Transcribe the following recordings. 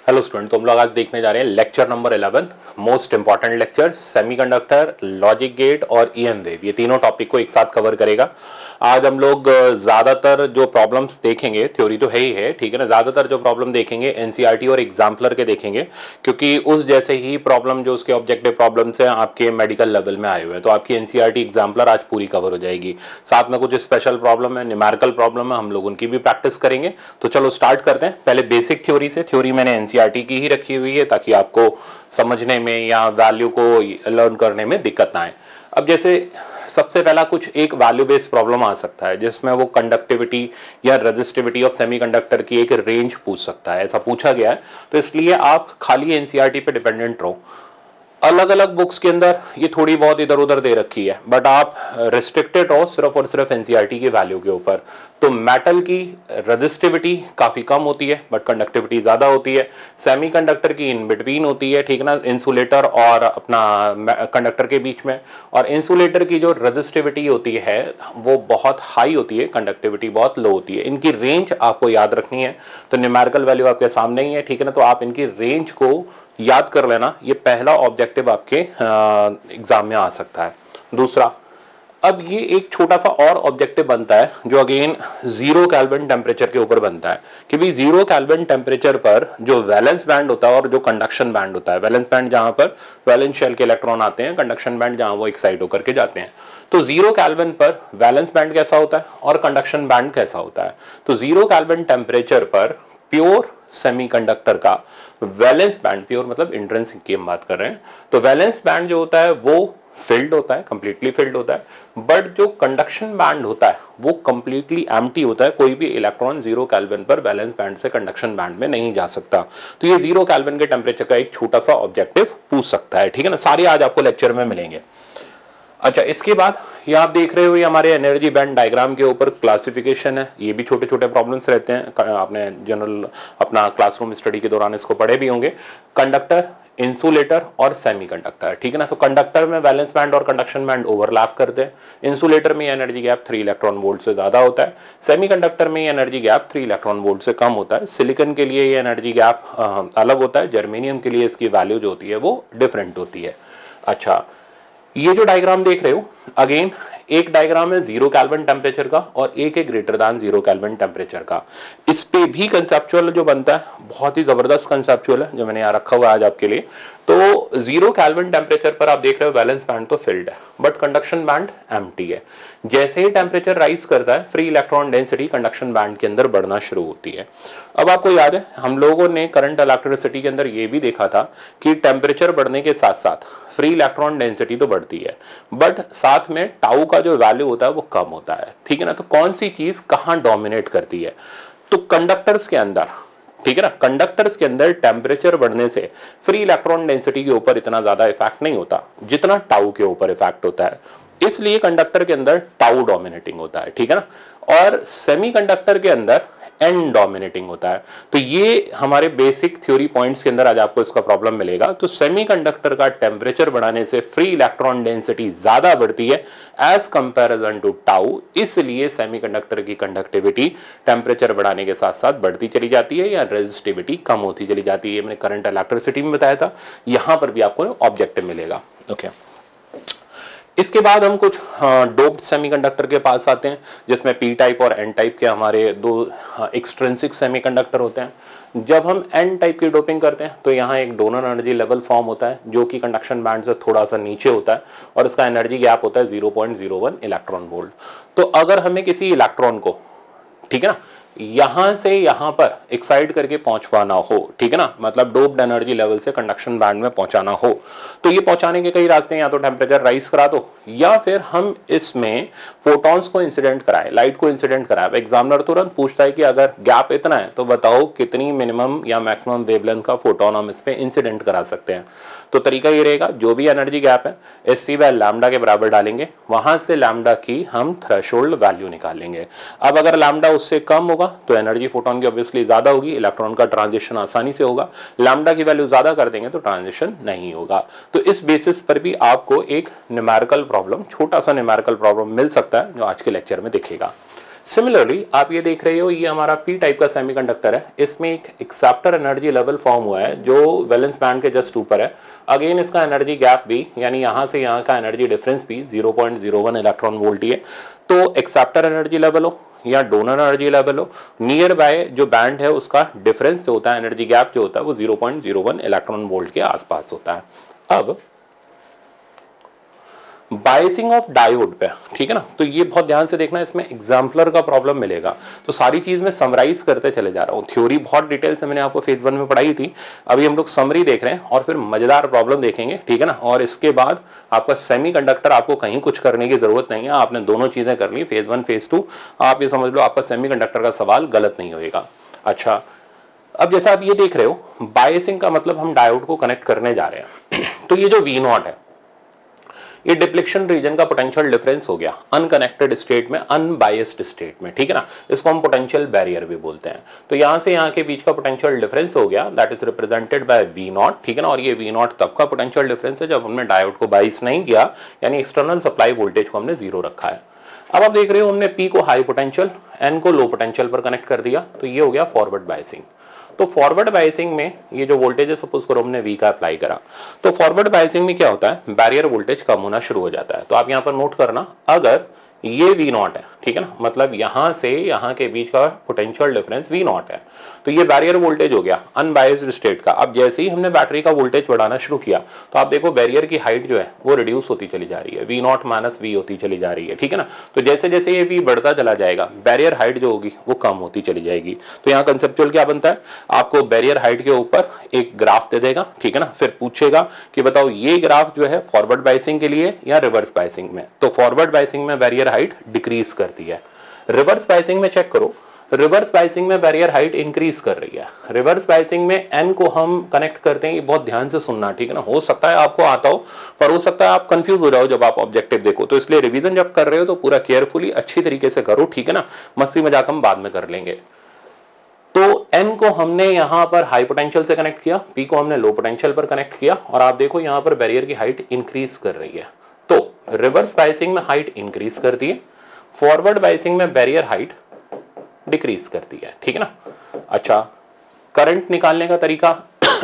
Hello student, तो हम लोग आज देखने जा रहे हैं lecture number 11, most important lecture. Semiconductor, logic gate और ईएम वेव, ये तीनों टॉपिक को एक साथ कवर करेगा। आज हम लोग ज़्यादातर जो प्रॉब्लम्स देखेंगे, थ्योरी तो है ही है, ठीक है ना, ज़्यादातर जो प्रॉब्लम देखेंगे एनसीईआरटी और एग्जाम्पलर के देखेंगे, क्योंकि उस जैसे ही प्रॉब्लम जो उसके ऑब्जेक्टिव प्रॉब्लम्स हैं आपके मेडिकल लेवल में आए हुए हैं, तो आपकी एनसीईआरटी एग्जाम्पलर आज पूरी कवर हो जाएगी। साथ में कुछ स्पेशल प्रॉब्लम है, न्यूमेरिकल प्रॉब्लम है, हम लोग उनकी भी प्रैक्टिस करेंगे। तो चलो स्टार्ट करते हैं। पहले बेसिक थ्योरी से। थ्योरी मैंने एनसीईआरटी की ही रखी हुई है ताकि आपको समझने में या वैल्यू को लर्न करने में दिक्कत ना आए। अब जैसे सबसे पहला कुछ एक वैल्यू बेस्ड प्रॉब्लम आ सकता है जिसमें वो कंडक्टिविटी या रेजिस्टिविटी ऑफ सेमीकंडक्टर की एक रेंज पूछ सकता है, ऐसा पूछा गया है। तो इसलिए आप खाली एनसीईआरटी पे डिपेंडेंट रहो। अलग अलग बुक्स के अंदर ये थोड़ी बहुत इधर उधर दे रखी है, बट आप रिस्ट्रिक्टेड हो सिर्फ और सिर्फ एनसीईआरटी की वैल्यू के ऊपर। तो मेटल की रेजिस्टिविटी काफ़ी कम होती है बट कंडक्टिविटी ज़्यादा होती है। सेमीकंडक्टर की इन बिटवीन होती है, ठीक है ना, इंसुलेटर और अपना कंडक्टर के बीच में। और इंसुलेटर की जो रेजिस्टिविटी होती है वो बहुत हाई होती है, कंडक्टिविटी बहुत लो होती है। इनकी रेंज आपको याद रखनी है। तो न्यूमेरिकल वैल्यू आपके सामने ही है, ठीक है ना, तो आप इनकी रेंज को याद कर लेना। ये पहला ऑब्जेक्टिव आपके एग्जाम में आ सकता है। दूसरा, अब ये एक छोटा सा और ऑब्जेक्टिव बनता है जो अगेन 0 केल्विन टेम्परेचर के ऊपर बनता है कि भाई 0 केल्विन टेम्परेचर पर जो वैलेंस बैंड होता है और जो कंडक्शन बैंड होता है, वैलेंस बैंड जहां पर वैलेंस शेल के इलेक्ट्रॉन आते हैं, कंडक्शन बैंड जहां वो एक्साइट होकर के जाते हैं। तो 0 केल्विन पर वैलेंस बैंड कैसा होता है और कंडक्शन बैंड कैसा होता है। तो 0 केल्विन टेम्परेचर पर प्योर सेमीकंडक्टर का वैलेंस बैंड, प्योर मतलब इंट्रिंसिक की हम बात कर रहे हैं, तो वैलेंस बैंड जो होता है वो फिल्ड होता है, कंप्लीटली फिल्ड होता है। बट जो कंडक्शन बैंड होता है वो कंप्लीटली एम्प्टी होता है। कोई भी इलेक्ट्रॉन 0 केल्विन पर वैलेंस बैंड से कंडक्शन बैंड में नहीं जा सकता। तो ये 0 केल्विन के टेम्परेचर का एक छोटा सा ऑब्जेक्टिव पूछ सकता है, ठीक है ना। सारे आज आपको लेक्चर में मिलेंगे। अच्छा, इसके बाद ये आप देख रहे हो, ये हमारे एनर्जी बैंड डायग्राम के ऊपर क्लासिफिकेशन है। ये भी छोटे छोटे प्रॉब्लम्स रहते हैं, आपने जनरल अपना क्लासरूम स्टडी के दौरान इसको पढ़े भी होंगे। कंडक्टर, इंसुलेटर और सेमीकंडक्टर, ठीक है ना। तो कंडक्टर में वैलेंस बैंड और कंडक्शन बैंड ओवरलैप करते हैं। इंसुलेटर में एनर्जी गैप 3 इलेक्ट्रॉन वोल्ट से ज्यादा होता है। सेमीकंडक्टर में एनर्जी गैप 3 इलेक्ट्रॉन वोल्ट से कम होता है। सिलिकॉन के लिए ये एनर्जी गैप अलग होता है। जर्मेनियम के लिए इसकी वैल्यू जो होती है वो डिफरेंट होती है। अच्छा, ये जो डायग्राम देख रहे हो, अगेन एक डायग्राम है 0 केल्विन टेम्परेचर का और एक है ग्रेटर दैन 0 केल्विन टेम्परेचर का। इस पे भी कंसेप्चुअल जो बनता है बहुत ही जबरदस्त कंसेप्चुअल है जो मैंने यहाँ रखा हुआ है आज आपके लिए। तो 0 केल्विन टेम्परेचर पर आप देख रहे हो वैलेंस बैंड तो फिल्ड है बट कंडक्शन बैंड एम्प्टी है। जैसे ही टेम्परेचर राइज करता है free electron density conduction band के अंदर बढ़ना शुरू होती है। अब आपको याद है हम लोगों ने करंट इलेक्ट्रिसिटी के अंदर ये भी देखा था कि टेम्परेचर बढ़ने के साथ साथ फ्री इलेक्ट्रॉन डेंसिटी तो बढ़ती है बट साथ में टाउ का जो वैल्यू होता है वो कम होता है, ठीक है ना। तो कौन सी चीज कहाँ डोमिनेट करती है? तो कंडक्टर्स के अंदर, ठीक है ना, कंडक्टर्स के अंदर टेम्परेचर बढ़ने से फ्री इलेक्ट्रॉन डेंसिटी के ऊपर इतना ज्यादा इफेक्ट नहीं होता जितना टाउ के ऊपर इफेक्ट होता है। इसलिए कंडक्टर के अंदर टाउ डोमिनेटिंग होता है, ठीक है ना। और सेमीकंडक्टर के अंदर एन डोमिनेटिंग होता है। तो ये हमारे बेसिक थ्योरी पॉइंट्स के अंदर आज आपको इसका प्रॉब्लम मिलेगा। तो सेमीकंडक्टर का टेम्परेचर बढ़ाने से फ्री इलेक्ट्रॉन डेंसिटी ज्यादा बढ़ती है एज कंपैरिजन टू टाउ, इसलिए सेमीकंडक्टर की कंडक्टिविटी टेम्परेचर बढ़ाने के साथ साथ बढ़ती चली जाती है या रेजिस्टिविटी कम होती चली जाती है। मैंने करंट इलेक्ट्रिसिटी में बताया था, यहां पर भी आपको ऑब्जेक्टिव मिलेगा। ओके, इसके बाद हम कुछ डोप्ड सेमीकंडक्टर के पास आते हैं जिसमें पी टाइप और एन टाइप के हमारे दो एक्सट्रिंसिक सेमीकंडक्टर होते हैं। जब हम एन टाइप की डोपिंग करते हैं तो यहाँ एक डोनर एनर्जी लेवल फॉर्म होता है जो कि कंडक्शन बैंड से थोड़ा सा नीचे होता है और इसका एनर्जी गैप होता है 0.01 इलेक्ट्रॉन वोल्ट। तो अगर हमें किसी इलेक्ट्रॉन को, ठीक है ना, यहां से यहां पर एक्साइट करके पहुंचवाना हो, ठीक है ना, मतलब डोप्ड एनर्जी लेवल से कंडक्शन बैंड में पहुंचाना हो, तो ये पहुंचाने के कई रास्ते हैं। या तो टेम्परेचर राइज करा दो या फिर हम इसमें फोटॉन्स को इंसिडेंट कराएं, लाइट को इंसिडेंट कराएं। एग्जामिनर तुरंत पूछता है कि अगर गैप इतना है तो बताओ कितनी मिनिमम या मैक्सिमम वेवलेंथ का फोटोन हम इस पे इंसिडेंट करा सकते हैं। तो तरीका ये रहेगा, जो भी एनर्जी गैप है एससी बाय लैम्डा के बराबर डालेंगे, वहां से लैम्डा की हम थ्रेशोल्ड वैल्यू निकालेंगे। अब अगर लैम्डा उससे कम होगा तो एनर्जी फोटोन की ऑब्वियसली ज्यादा होगी, इलेक्ट्रॉन का ट्रांजिशन आसानी से होगा। लैम्डा की वैल्यू ज्यादा कर देंगे तो ट्रांजिशन नहीं होगा। तो इस बेसिस पर भी आपको एक न्यूमेरिकल प्रॉब्लम, छोटा सा न्यूमेरिकल प्रॉब्लम मिल सकता है जो आज के लेक्चर में दिखेगा। सिमिलरली आप ये देख रहे हो, ये हमारा पी टाइप का सेमीकंडक्टर है, इसमें एक एक्सेप्टर एनर्जी लेवल फॉर्म हुआ है जो वैलेंस बैंड के जस्ट ऊपर है। अगेन इसका एनर्जी गैप भी, यानी यहाँ से यहाँ का एनर्जी डिफरेंस भी 0.01 इलेक्ट्रॉन वोल्ट ही है। तो एक्सेप्टर एनर्जी लेवल हो या डोनर एनर्जी लेवल हो, नियर बाय जो बैंड है उसका डिफरेंस जो होता है, एनर्जी गैप जो होता है वो 0.01 इलेक्ट्रॉन वोल्ट के आसपास होता है। अब बायसिंग ऑफ डायोड पे, ठीक है ना, तो ये बहुत ध्यान से देखना, इसमें एग्जाम्पलर का प्रॉब्लम मिलेगा। तो सारी चीज मैं समराइज करते चले जा रहा हूँ। थ्योरी बहुत डिटेल से मैंने आपको फेज 1 में पढ़ाई थी, अभी हम लोग समरी देख रहे हैं और फिर मजेदार प्रॉब्लम देखेंगे, ठीक है ना। और इसके बाद आपका सेमीकंडक्टर, आपको कहीं कुछ करने की जरूरत नहीं है, आपने दोनों चीजें कर ली, फेज 1 फेज 2। आप ये समझ लो आपका सेमीकंडक्टर का सवाल गलत नहीं होगा। अच्छा, अब जैसा आप ये देख रहे हो, बायसिंग का मतलब हम डायोड को कनेक्ट करने जा रहे हैं। तो ये जो V0 है, ये डिप्लेक्शन रीजन का पोटेंशियल डिफरेंस हो गया अनकनेक्टेड स्टेट में, अनबायस्ड स्टेट में, ठीक है ना। इसको हम पोटेंशियल बैरियर भी बोलते हैं। तो यहां से यहां के बीच का पोटेंशियल डिफरेंस हो गया, that is represented by V0, ठीक है ना। और ये V0 तब का पोटेंशियल डिफरेंस है जब हमने डायोड को बाइस नहीं किया, यानी एक्सटर्नल सप्लाई वोल्टेज को हमने जीरो रखा है। अब आप देख रहे हो, हमने P को हाई पोटेंशियल, N को लो पोटेंशियल पर कनेक्ट कर दिया, तो ये हो गया फॉरवर्ड बायसिंग। तो फॉरवर्ड बायसिंग में ये जो वोल्टेज है, सपोज करो हमने V का अप्लाई करा, तो फॉरवर्ड बायसिंग में क्या होता है, बैरियर वोल्टेज कम होना शुरू हो जाता है। तो आप यहाँ पर नोट करना, अगर ये V0 है, ठीक है ना, मतलब यहां से यहां के बीच का पोटेंशियल डिफरेंस V0 है, तो ये बैरियर वोल्टेज हो गया अनबायस्ड स्टेट का। अब जैसे ही हमने बैटरी का वोल्टेज बढ़ाना शुरू किया, तो आप देखो बैरियर की हाइट जो है वो रिड्यूस होती चली जा रही है, V0 माइनस V होती चली जा रही है, ठीक है ना। तो जैसे जैसे ये V बढ़ता चला जाएगा, बैरियर हाइट जो होगी वो कम होती चली जाएगी। तो यहाँ कंसेप्चुअल क्या बनता है, आपको बैरियर हाइट के ऊपर एक ग्राफ दे देगा, ठीक है ना, फिर पूछेगा कि बताओ ये ग्राफ जो है फॉरवर्ड बायसिंग के लिए या रिवर्स बायसिंग में। तो फॉरवर्ड बायसिंग में बैरियर हाइट डिक्रीज करती है, रिवर्स बायसिंग में चेक करो, रिवर्स बायसिंग में बैरियर हाइट इंक्रीज कर रही है। रिवर्स बायसिंग में N को हम कनेक्ट करते हैं, ये बहुत ध्यान से सुनना, ठीक है ना। हो सकता है आपको आता हो, पर हो सकता है आप कंफ्यूज हो जाओ जब आप ऑब्जेक्टिव देखो, तो इसलिए रिवीजन जब कर रहे हो तो पूरा केयरफुली अच्छी तरीके से करो, ठीक है ना। मस्ती मजाक हम बाद में कर लेंगे। तो N को हमने यहां पर हाई पोटेंशियल से कनेक्ट किया, P को हमने लो पोटेंशियल पर कनेक्ट किया, और आप देखो यहां पर बैरियर की हाइट इंक्रीज कर रही है। तो रिवर्स बायसिंग में हाइट इंक्रीज करती है, फॉरवर्ड बायसिंग में बैरियर हाइट डिक्रीज करती है, ठीक है ना। अच्छा, करंट निकालने का तरीका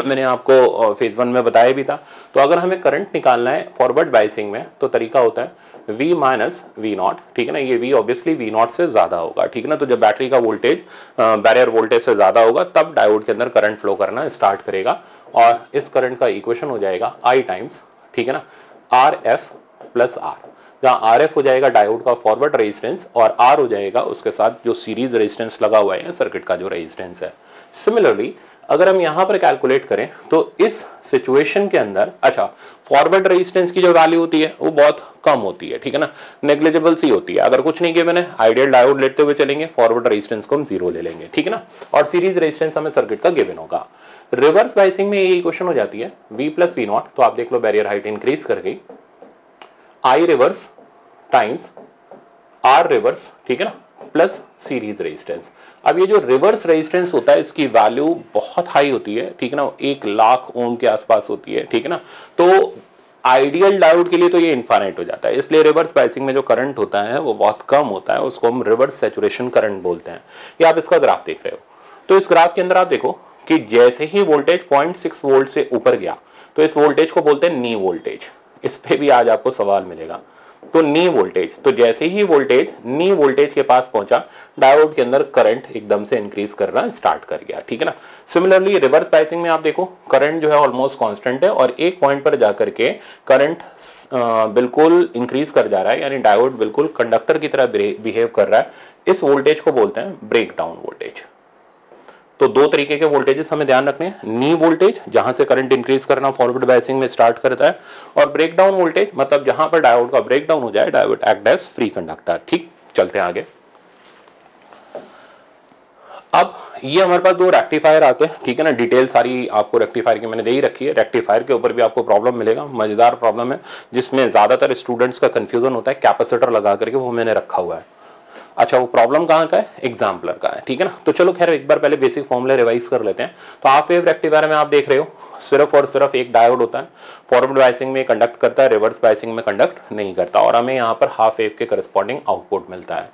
मैंने आपको फेज 1 में बताया भी था। तो अगर हमें करंट निकालना है फॉरवर्ड बायसिंग में, तो तरीका होता है V माइनस V0, ठीक है ना। ये V ऑब्वियसली V0 से ज्यादा होगा, ठीक है ना। तो जब बैटरी का वोल्टेज बैरियर वोल्टेज से ज्यादा होगा, तब डायोड के अंदर करंट फ्लो करना स्टार्ट करेगा, और इस करंट का इक्वेशन हो जाएगा I टाइम्स, ठीक है ना, RF प्लस R, जहाँ RF हो जाएगा डायोड का फॉरवर्ड रेजिस्टेंस, और R हो जाएगा उसके साथ जो सीरीज रेजिस्टेंस लगा हुआ है सर्किट का जो रेजिस्टेंस है। सिमिलरली अगर हम यहाँ पर कैलकुलेट करें, तो इस सिचुएशन के अंदर, अच्छा, फॉरवर्ड रेजिस्टेंस की जो वैल्यू होती है वो बहुत कम होती है, ठीक है ना, नेग्लिजिबल सी होती है। अगर कुछ नहीं गिवन है, आइडियल डायोड लेते हुए चलेंगे, फॉरवर्ड रेजिस्टेंस को हम 0 ले लेंगे, ठीक है ना, और सीरीज रेजिस्टेंस हमें सर्किट का गिवन होगा। रिवर्स बायसिंग में ये इक्वेशन हो जाती है V प्लस V0, तो आप देख लो बैरियर हाइट इंक्रीज कर गई, I reverse times R reverse, ठीक है ना, प्लस सीरीज रेजिस्टेंस। अब ये जो रिवर्स रेजिस्टेंस होता है, इसकी वैल्यू बहुत हाई होती है, ठीक है ना, 1,00,000 ओम के आसपास होती है, ठीक है ना। तो आइडियल डायोड के लिए तो ये इनफाइनाइट हो जाता है, इसलिए रिवर्स बायसिंग में जो करंट होता है वो बहुत कम होता है, उसको हम रिवर्स सैचुरेशन करंट बोलते हैं। ये आप इसका ग्राफ देख रहे हो। तो इस ग्राफ के अंदर आप देखो कि जैसे ही वोल्टेज 0.6 वोल्ट से ऊपर गया, तो इस वोल्टेज को बोलते हैं नी वोल्टेज। इस पे भी आज आपको सवाल मिलेगा। तो नी वोल्टेज, तो जैसे ही वोल्टेज नी वोल्टेज के पास पहुंचा, डायोड के अंदर करंट एकदम से इंक्रीज करना स्टार्ट कर गया, ठीक है ना। सिमिलरली रिवर्स बायसिंग में आप देखो करंट जो है ऑलमोस्ट कांस्टेंट है, और एक पॉइंट पर जाकर के करंट बिल्कुल इंक्रीज कर जा रहा है, यानी डायोड बिल्कुल कंडक्टर की तरह बिहेव कर रहा है। इस वोल्टेज को बोलते हैं ब्रेक डाउन वोल्टेज। तो दो तरीके के वोल्टेजेस हमें ध्यान रखने हैं, नी वोल्टेज जहां से करंट इंक्रीज करना फॉरवर्ड बायसिंग में स्टार्ट करता है, और ब्रेक डाउन वोल्टेज मतलब जहां पर डायोड का ब्रेक डाउन हो जाए, diode act as free conductor, ठीक। चलते हैं आगे। अब ये हमारे पास दो रेक्टिफायर आते हैं, ठीक है ना। डिटेल सारी आपको रेक्टिफायर की मैंने दे ही रखी है। रेक्टिफायर के ऊपर भी आपको प्रॉब्लम मिलेगा, मजेदार प्रॉब्लम है, जिसमें ज्यादातर स्टूडेंट्स का कंफ्यूजन होता है, कैपेसिटर लगा करके, वो मैंने रखा हुआ है। अच्छा, वो प्रॉब्लम कहाँ का है, एग्जाम्पलर का है, ठीक है ना। तो चलो खैर एक बार पहले बेसिक फॉर्मूला रिवाइज कर लेते हैं। तो हाफ वेव रेक्टिफायर में आप देख रहे हो सिर्फ और सिर्फ एक डायोड होता है, फॉरवर्ड बायसिंग में कंडक्ट करता है, रिवर्स बायसिंग में कंडक्ट नहीं करता, और हमें यहाँ पर हाफ वेव के करस्पॉन्डिंग आउटपुट मिलता है।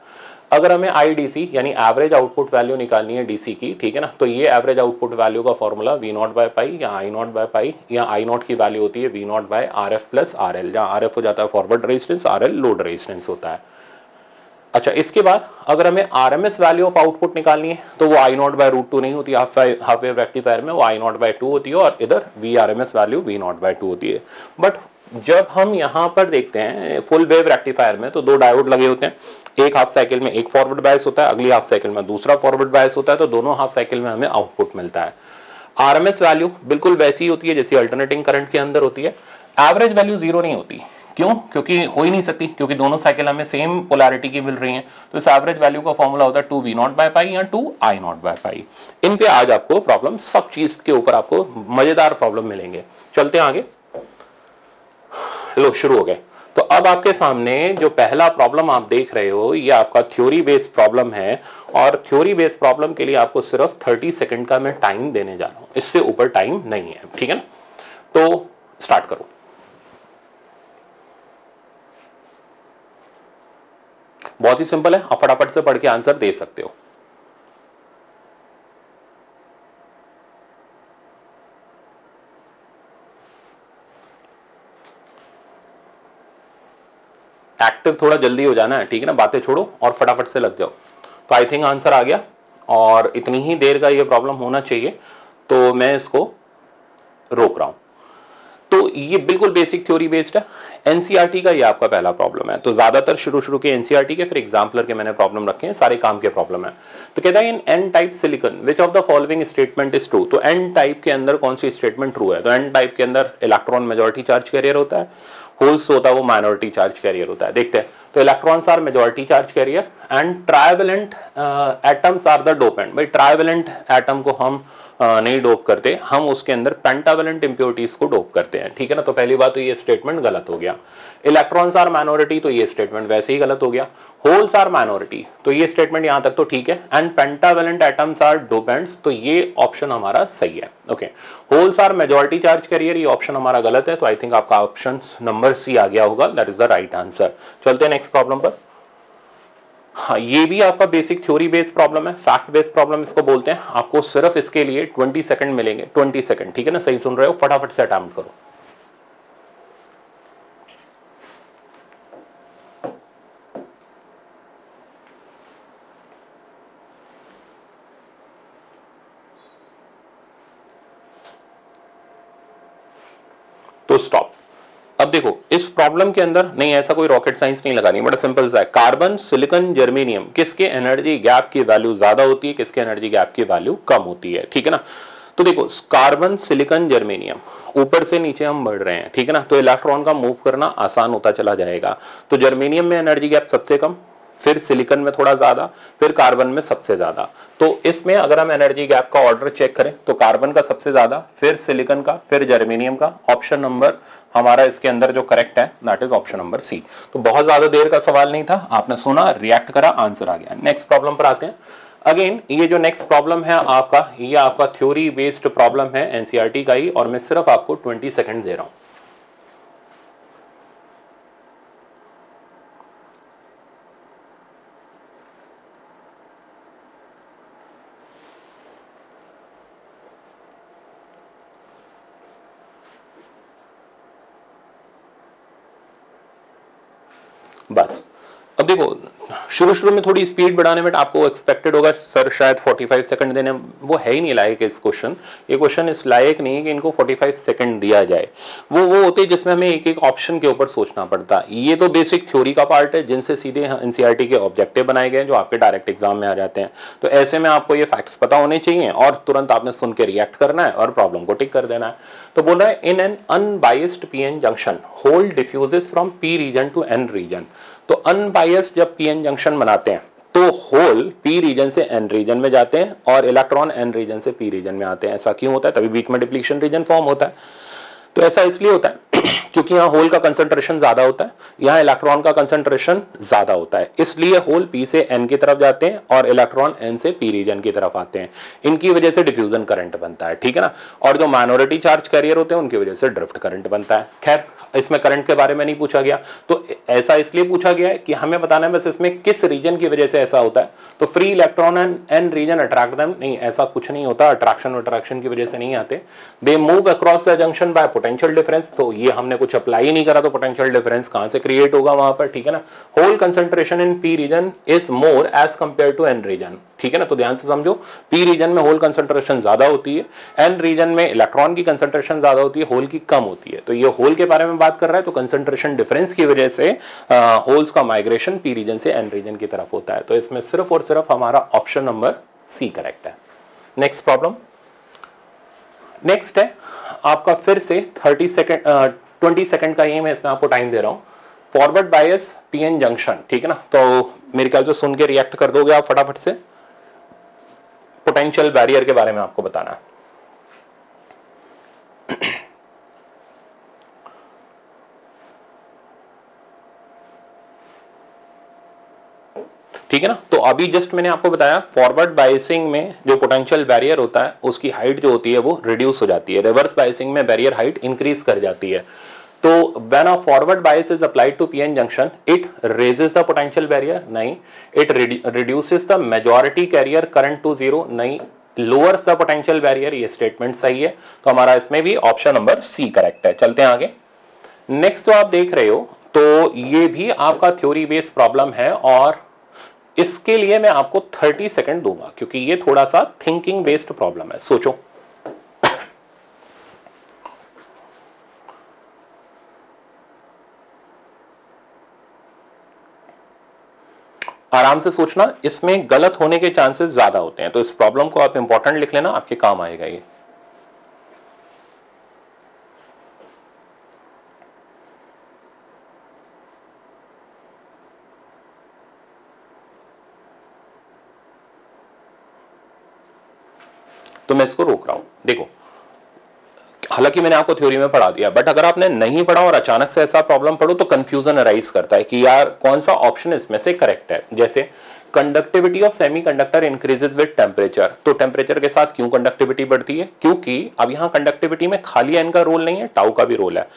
अगर हमें IDC यानी एवरेज आउटपुट वैल्यू निकालनी है DC की, ठीक है ना, तो ये एवरेज आउटपुट वैल्यू का फॉर्मूला V0 बाय पाई या I0 बाय पाई, या I0 की वैल्यू होती है V0 by RF plus RL, जहाँ RF हो जाता है forward resistance, RL load resistance होता है। अच्छा, इसके बाद अगर हमें RMS वैल्यू ऑफ आउटपुट निकालनी है तो वो I0 बाय √2 नहीं होती, हाफ वेव रेक्टिफायर में वो I0 बाय 2 होती है, और इधर VRMS वैल्यू V0 बाय 2 होती है। बट जब हम यहाँ पर देखते हैं फुल वेव रेक्टिफायर में, तो दो डायोड लगे होते हैं, एक हाफ साइकिल में एक फॉरवर्ड बायस होता है, अगली हाफ साइकिल में दूसरा फॉरवर्ड बायस होता है, तो दोनों हाफ साइकिल में हमें आउटपुट मिलता है। RMS वैल्यू बिल्कुल वैसी ही होती है जैसी अल्टरनेटिंग करंट के अंदर होती है। एवरेज वैल्यू 0 नहीं होती, क्यों? क्योंकि हो ही नहीं सकती, क्योंकि दोनों साइकिल हमें सेम पोलैरिटी की मिल रही हैं। तो इस एवरेज वैल्यू का फॉर्मूला होता है 2V0 बाय पाई या 2I0 बाय पाई। इन पे आज आपको प्रॉब्लम, सब चीज के ऊपर आपको मजेदार प्रॉब्लम मिलेंगे। चलते हैं आगे, लो शुरू हो गए। तो अब आपके सामने जो पहला प्रॉब्लम आप देख रहे हो, ये आपका थ्योरी बेस्ड प्रॉब्लम है, और थ्योरी बेस्ड प्रॉब्लम के लिए आपको सिर्फ 30 सेकंड का मैं टाइम देने जा रहा हूं, इससे ऊपर टाइम नहीं है, ठीक है ना। तो स्टार्ट करो। बहुत ही सिंपल है, आप फटाफट से पढ़ के आंसर दे सकते हो। एक्टिव थोड़ा जल्दी हो जाना है, ठीक है ना, बातें छोड़ो और फटाफट से लग जाओ। तो आई थिंक आंसर आ गया, और इतनी ही देर का ये प्रॉब्लम होना चाहिए, तो मैं इसको रोक रहा हूं। तो ये बिल्कुल बेसिक थ्योरी बेस्ड है, एनसीईआरटी का ये आपका पहला प्रॉब्लम है। तो ज्यादातर शुरू के एनसीईआरटी के, फिर एग्जाम्पलर के मैंने प्रॉब्लम रखे हैं, सारे काम के प्रॉब्लम है। तो कहता है in N type silicon which of the following statement is true. तो एन टाइप के अंदर कौन सी स्टेटमेंट ट्रू है? तो एन टाइप के अंदर इलेक्ट्रॉन मेजॉरिटी चार्ज कैरियर होता है, होल्स होता है वो माइनॉरिटी चार्ज कैरियर होता है। देखते हैं, तो electrons are majority charge carrier and trivalent atoms are the dopant. भाई ट्राइवेलेंट एटम को हम नहीं डोप करते, हम उसके अंदर पेंटावेलेंट इंप्योरिटीज को डोप करते हैं, ठीक है ना। तो पहली बात तो ये स्टेटमेंट गलत हो गया। इलेक्ट्रॉन्स आर माइनॉरिटी, तो ये स्टेटमेंट वैसे ही गलत हो गया। होल्स आर माइनॉरिटी, तो ये स्टेटमेंट यहां तक तो ठीक है। And pentavalent atoms are dopants, तो ये ऑप्शन हमारा सही है। Okay, holes are majority charge carrier, ये ऑप्शन हमारा गलत है। तो आई थिंक आपका ऑप्शन नंबर सी आ गया होगा, that is the right answer. चलते हैं नेक्स्ट प्रॉब्लम पर। हाँ, ये भी आपका बेसिक थ्योरी बेस्ड प्रॉब्लम है, फैक्ट बेस्ड प्रॉब्लम इसको बोलते हैं। आपको सिर्फ इसके लिए 20 सेकंड मिलेंगे, 20 सेकंड, ठीक है ना, सही सुन रहे हो, फटाफट से अटेम्प्ट करो। तो स्टॉप। अब देखो इस प्रॉब्लम के अंदर नहीं, ऐसा कोई रॉकेट साइंस नहीं लगानी, बड़ा सिंपल सा है। कार्बन, सिलिकॉन, जर्मेनियम, किसके एनर्जी गैप की वैल्यू ज्यादा होती है, किसके एनर्जी गैप की वैल्यू कम होती है, ठीक है ना। तो देखो कार्बन, सिलिकॉन, जर्मेनियम, ऊपर से नीचे हम बढ़ रहे हैं, ठीक है ना, तो इलेक्ट्रॉन का मूव करना आसान होता चला जाएगा। तो जर्मेनियम में एनर्जी गैप सबसे कम, फिर सिलिकॉन में थोड़ा ज्यादा, फिर कार्बन में सबसे ज्यादा। तो इसमें अगर हम एनर्जी गैप का ऑर्डर चेक करें तो कार्बन का सबसे ज्यादा, फिर सिलिकॉन का, फिर जर्मेनियम का। ऑप्शन नंबर हमारा इसके अंदर जो करेक्ट है that is option number C. तो बहुत ज्यादा देर का सवाल नहीं था, आपने सुना, रिएक्ट करा, आंसर आ गया। नेक्स्ट प्रॉब्लम पर आते हैं। अगेन ये जो नेक्स्ट प्रॉब्लम है आपका, ये आपका थ्योरी बेस्ड प्रॉब्लम है, एनसीईआरटी का ही, और मैं सिर्फ आपको 20 सेकंड दे रहा हूं। बस अब देखो, शुरू में थोड़ी स्पीड बढ़ाने में आपको एक्सपेक्टेड होगा सर शायद 45 सेकंड देने, वो है ही नहीं लायक इस क्वेश्चन। ये क्वेश्चन इस लायक नहीं है कि इनको 45 सेकंड दिया जाए। वो होते जिसमें हमें एक एक ऑप्शन के ऊपर सोचना पड़ता है। ये तो बेसिक थ्योरी का पार्ट है जिनसे सीधे एनसीईआरटी के ऑब्जेक्टिव बनाए गए जो आपके डायरेक्ट एग्जाम में आ जाते हैं। तो ऐसे में आपको ये फैक्ट्स पता होने चाहिए और तुरंत आपने सुन के रिएक्ट करना है और प्रॉब्लम को टिक कर देना है। तो बोल रहा है in an unbiased PN junction hole diffuses from P region to N region. तो अनबायस्ड जब पीएन जंक्शन बनाते हैं तो होल पी रीजन से एन रीजन में जाते हैं और इलेक्ट्रॉन एन रीजन से पी रीजन में आते हैं। ऐसा क्यों होता है? तभी बीच में डिप्लीशन रीजन फॉर्म होता है। तो ऐसा इसलिए होता है क्योंकि यहाँ होल का कंसंट्रेशन ज्यादा होता है, यहाँ इलेक्ट्रॉन का कंसंट्रेशन ज्यादा होता है, इसलिए होल पी से एन की तरफ जाते हैं और इलेक्ट्रॉन एन से पी रीजन की तरफ आते हैं। इनकी वजह से डिफ्यूजन करंट बनता है, ठीक है ना। और जो माइनॉरिटी चार्ज कैरियर होते हैं उनकी वजह से ड्रिफ्ट करंट बनता है। खैर इसमें करंट के बारे में नहीं पूछा गया, तो ऐसा इसलिए पूछा गया है कि हमें बताना है बस इसमें किस रीजन की वजह से ऐसा होता है। तो free electron and N region attract them, नहीं ऐसा कुछ नहीं होता, अट्रैक्शन की वजह से नहीं आते। They move across the junction bye potential difference, तो ये हमने कुछ अप्लाई ही नहीं करा तो पोटेंशियल डिफरेंस कहां से क्रिएट होगा वहां पर, ठीक है ना। Hole concentration in P region is more as compare to N region, ठीक है ना। तो ध्यान से समझो, पी रीजन में होल कंसंट्रेशन ज्यादा होती है, एन रीजन में इलेक्ट्रॉन की कंसंट्रेशन ज्यादा होती है, होल की कम होती है। तो ये होल के बारे में बात कर रहा है, तो कंसंट्रेशन डिफरेंस की वजह से होल्स का माइग्रेशन पी रीजन से एन रीजन की तरफ होता है। तो इसमें सिर्फ और सिर्फ हमारा ऑप्शन नंबर सी करेक्ट है। नेक्स्ट प्रॉब्लम, नेक्स्ट है आपका फिर से 20 सेकेंड का ये मैं इसमें आपको टाइम दे रहा हूं। फॉरवर्ड बायस पीएन जंक्शन, ठीक है ना। तो मेरे ख्याल से सुन के रिएक्ट कर दोगे आप फटाफट से। पोटेंशियल बैरियर के बारे में आपको बताना है। ठीक है ना। तो अभी जस्ट मैंने आपको बताया फॉरवर्ड बायसिंग में जो पोटेंशियल बैरियर होता है उसकी हाइट जो होती है वो रिड्यूस हो जाती है, रिवर्स बायसिंग में बैरियर हाइट इंक्रीज कर जाती है। तो when a forward bias is applied to PN junction it raises the potential barrier, नहीं। It reduces the majority carrier current to zero, नहीं। लोअर्स द पोटेंशियल बैरियर, ये statement सही है। तो हमारा इसमें भी ऑप्शन नंबर सी करेक्ट है। चलते हैं आगे। नेक्स्ट जो आप देख रहे हो तो ये भी आपका थ्योरी बेस्ड प्रॉब्लम है और इसके लिए मैं आपको 30 सेकंड दूंगा क्योंकि ये थोड़ा सा थिंकिंग बेस्ड प्रॉब्लम है। सोचो, आराम से सोचना, इसमें गलत होने के चांसेस ज्यादा होते हैं। तो इस प्रॉब्लम को आप इंपॉर्टेंट लिख लेना, आपके काम आएगा ये। तो मैं इसको रोक रहा हूं। देखो, हालांकि मैंने आपको थ्योरी में पढ़ा दिया, बट अगर आपने नहीं पढ़ा और अचानक से ऐसा प्रॉब्लम पढ़ो तो कंफ्यूजन अराइज करता है कि यार कौन सा ऑप्शन इसमें से करेक्ट है। जैसे conductivity of semiconductor increases with temperature, तो टेम्परेचर के साथ क्यों कंडक्टिविटी बढ़ती है? क्योंकि अब यहाँ कंडक्टिविटी में खाली एन का रोल नहीं है, टाउ का भी रोल है।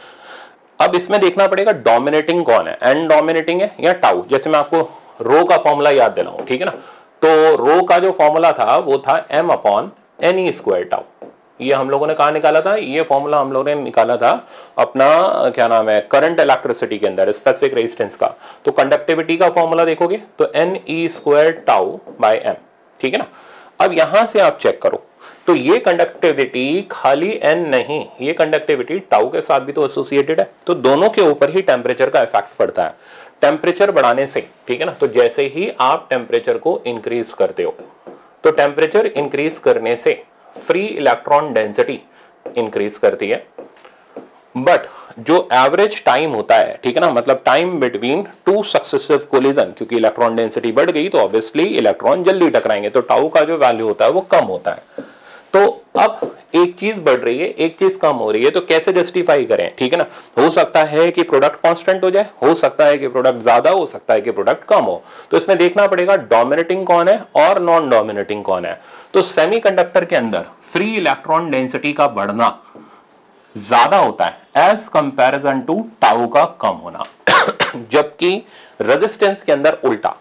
अब इसमें देखना पड़ेगा डोमिनेटिंग कौन है, एन डोमिनेटिंग है या टाउ। जैसे मैं आपको रो का फॉर्मूला याद दिलाऊं, ठीक है ना। तो रो का जो फॉर्मूला था वो था m upon N E square tau. ये हम लोगों ने कहा निकाला था, ये फॉर्मूला हम लोगों ने निकाला था अपना क्या नाम है करंट इलेक्ट्रिसिटी के अंदर स्पेसिफिक रेजिस्टेंस का। तो कंडक्टिविटी का फॉर्मूला देखोगे तो N E square tau by M, ठीक है ना। अब यहां से आप चेक करो तो ये कंडक्टिविटी खाली एन नहीं, ये कंडक्टिविटी टाउ के साथ भी तो एसोसिएटेड है। तो दोनों के ऊपर ही टेम्परेचर का इफेक्ट पड़ता है टेम्परेचर बढ़ाने से, ठीक है ना। तो जैसे ही आप टेम्परेचर को इंक्रीज करते हो तो टेम्परेचर इंक्रीज करने से फ्री इलेक्ट्रॉन डेंसिटी इंक्रीज करती है, बट जो एवरेज टाइम होता है, ठीक है ना, मतलब time between two successive collision, क्योंकि इलेक्ट्रॉन डेंसिटी बढ़ गई तो ऑब्वियसली इलेक्ट्रॉन जल्दी टकराएंगे, तो टाउ का जो वैल्यू होता है वो कम होता है। तो अब एक चीज बढ़ रही है, एक चीज कम हो रही है, तो कैसे जस्टिफाई करें, ठीक है ना। हो सकता है कि प्रोडक्ट कांस्टेंट हो जाए, हो सकता है कि प्रोडक्ट ज्यादा, हो सकता है कि प्रोडक्ट कम हो। तो इसमें देखना पड़ेगा डोमिनेटिंग कौन है और नॉन डोमिनेटिंग कौन है। तो सेमीकंडक्टर के अंदर फ्री इलेक्ट्रॉन डेंसिटी का बढ़ना ज्यादा होता है एज कंपैरिजन टू टाउ का कम होना, जबकि रेजिस्टेंस के अंदर उल्टा,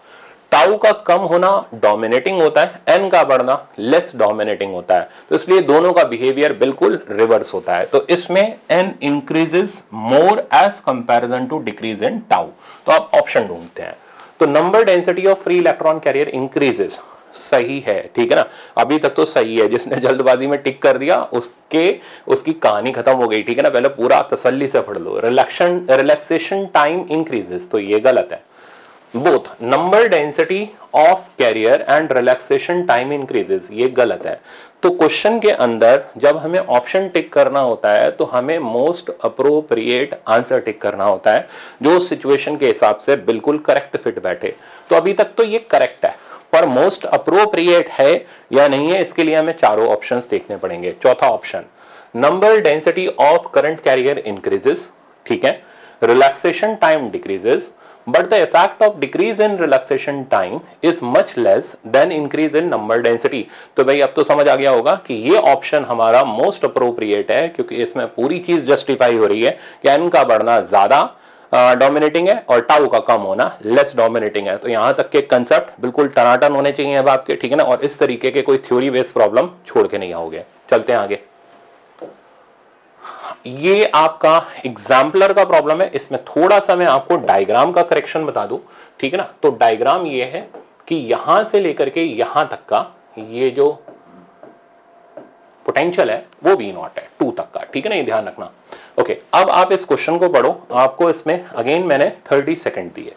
टाउ का कम होना डोमिनेटिंग होता है, एन का बढ़ना लेस डोमिनेटिंग होता है। तो इसलिए दोनों का बिहेवियर बिल्कुल रिवर्स होता है। तो इसमें N increases more as comparison to decrease in tau. तो आप ऑप्शन ढूंढते हैं। तो number density of free electron carrier increases, सही है, ठीक है ना। अभी तक तो सही है, जिसने जल्दबाजी में टिक कर दिया उसकी कहानी खत्म हो गई, ठीक है ना। पहले पूरा तसल्ली से पढ़ लो। रिलैक्सेशन टाइम इंक्रीजेस, तो ये गलत है। Both number density of carrier and relaxation time increases, ये गलत है। तो क्वेश्चन के अंदर जब हमें ऑप्शन टिक करना होता है तो हमें मोस्ट अप्रोप्रिएट आंसर टिक करना होता है जो सिचुएशन के हिसाब से बिल्कुल करेक्ट फिट बैठे। तो अभी तक तो ये करेक्ट है, पर मोस्ट अप्रोप्रिएट है या नहीं है इसके लिए हमें चारों ऑप्शंस देखने पड़ेंगे। चौथा option, number density of current carrier increases, ठीक है, relaxation time decreases but the effect of decrease in relaxation time is much less than increase in number density। तो भाई अब तो समझ आ गया होगा कि ये ऑप्शन हमारा मोस्ट अप्रोप्रिएट है, क्योंकि इसमें पूरी चीज जस्टिफाई हो रही है कि n का बढ़ना ज्यादा डोमिनेटिंग है और टाउ का कम होना लेस डोमिनेटिंग है। तो यहां तक के कंसेप्ट बिल्कुल टनाटन होने चाहिए अब आपके, ठीक है ना, और इस तरीके के कोई थ्योरी बेस्ड प्रॉब्लम छोड़ के नहीं आओगे। चलते हैं आगे। ये आपका एग्जाम्पलर का प्रॉब्लम है, इसमें थोड़ा सा मैं आपको डायग्राम का करेक्शन बता दूं, ठीक है ना। तो डायग्राम ये है कि यहां से लेकर के यहां तक का ये जो पोटेंशियल है वो V नॉट है 2 तक का, ठीक है ना, ये ध्यान रखना। ओके, अब आप इस क्वेश्चन को पढ़ो, आपको इसमें अगेन मैंने 30 सेकेंड दिए।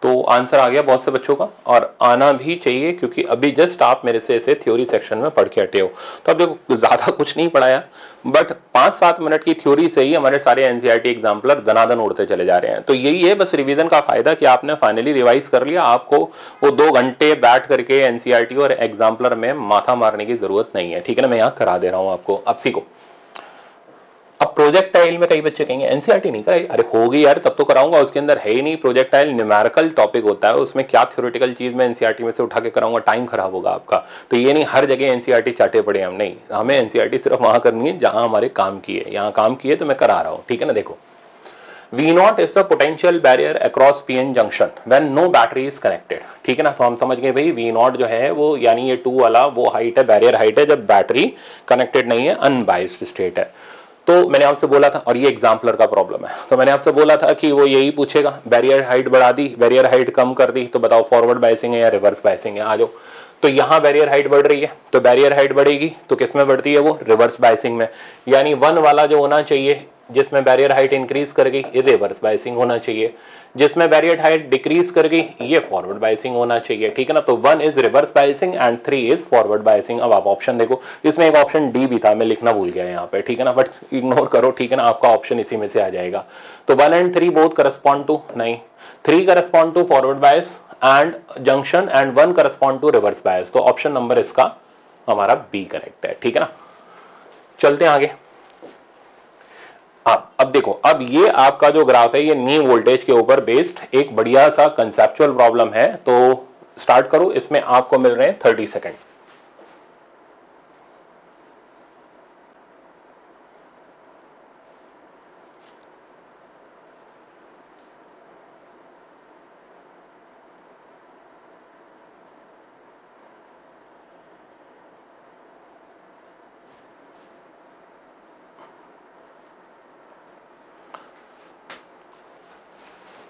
तो आंसर आ गया बहुत से बच्चों का, और आना भी चाहिए, क्योंकि अभी जस्ट आप मेरे से ऐसे थ्योरी सेक्शन में पढ़ के हटे हो। तो अब देखो ज़्यादा कुछ नहीं पढ़ाया, बट 5-7 मिनट की थ्योरी से ही हमारे सारे एनसीईआरटी एग्जाम्पलर दनादन उड़ते चले जा रहे हैं। तो यही है बस रिवीजन का फायदा कि आपने फाइनली रिवाइज कर लिया, आपको वो 2 घंटे बैठ करके एनसीईआरटी और एग्जाम्पलर में माथा मारने की जरूरत नहीं है, ठीक है ना। मैं यहाँ करा दे रहा हूँ आपको, अब सीखो। अब प्रोजेक्टाइल में कई बच्चे कहेंगे एनसीईआरटी नहीं कराई, अरे होगी यार तब तो कराऊंगा, उसके अंदर है ही नहीं। प्रोजेक्टाइल न्यूमेरिकल टॉपिक होता है, उसमें क्या थ्योरेटिकल चीज में एनसीईआरटी में से उठा के कराऊंगा, टाइम खराब होगा आपका। तो ये नहीं हर जगह एनसीईआरटी चाटे पड़े हम, नहीं, हमें एनसीईआरटी सिर्फ वहां करनी है जहां हमारे काम की है। यहाँ काम की है तो मैं करा रहा हूँ, ठीक है ना। देखो, V naught is the potential barrier across PN junction when no battery is connected, ठीक है ना। तो हम समझ गए भाई V naught जो है वो यानी ये 2 वाला वो हाइट है, बैरियर हाइट है जब बैटरी कनेक्टेड नहीं है, अनबाइस्ड स्टेट है। तो मैंने आपसे बोला था, और ये एग्जाम्पलर का प्रॉब्लम है, तो मैंने आपसे बोला था कि वो यही पूछेगा, बैरियर हाइट बढ़ा दी, बैरियर हाइट कम कर दी, तो बताओ फॉरवर्ड बाइसिंग है या रिवर्स बाइसिंग है, आ जाओ। तो यहाँ बैरियर हाइट बढ़ रही है, तो बैरियर हाइट बढ़ेगी तो किस में बढ़ती है, वो रिवर्स बाइसिंग में। यानी 1 वाला जो होना चाहिए जिसमें बैरियर हाइट इंक्रीज कर गई, ये रिवर्स बाइसिंग होना चाहिए। जिसमें बैरियर हाइट डिक्रीज कर गई, ये फॉरवर्ड बाइसिंग होना चाहिए, ठीक है ना। तो 1 is reverse biasing and 3 is forward biasing. अब आप ऑप्शन देखो, इसमें एक ऑप्शन डी भी था, मैं लिखना भूल गया यहाँ पे, ठीक है ना, बट इग्नोर करो, ठीक है ना, आपका ऑप्शन इसी में से आ जाएगा। तो 1 एंड 3 बोथ करस्पॉन्ड टू, नहीं, 3 correspond to forward bias and junction and 1 correspond to reverse bias. तो ऑप्शन नंबर इसका हमारा बी करेक्ट है, ठीक है ना। चलते हैं आगे। अब देखो, अब ये आपका जो ग्राफ है ये नी वोल्टेज के ऊपर बेस्ड एक बढ़िया सा कंसेप्चुअल प्रॉब्लम है। तो स्टार्ट करो, इसमें आपको मिल रहे हैं 30 सेकेंड।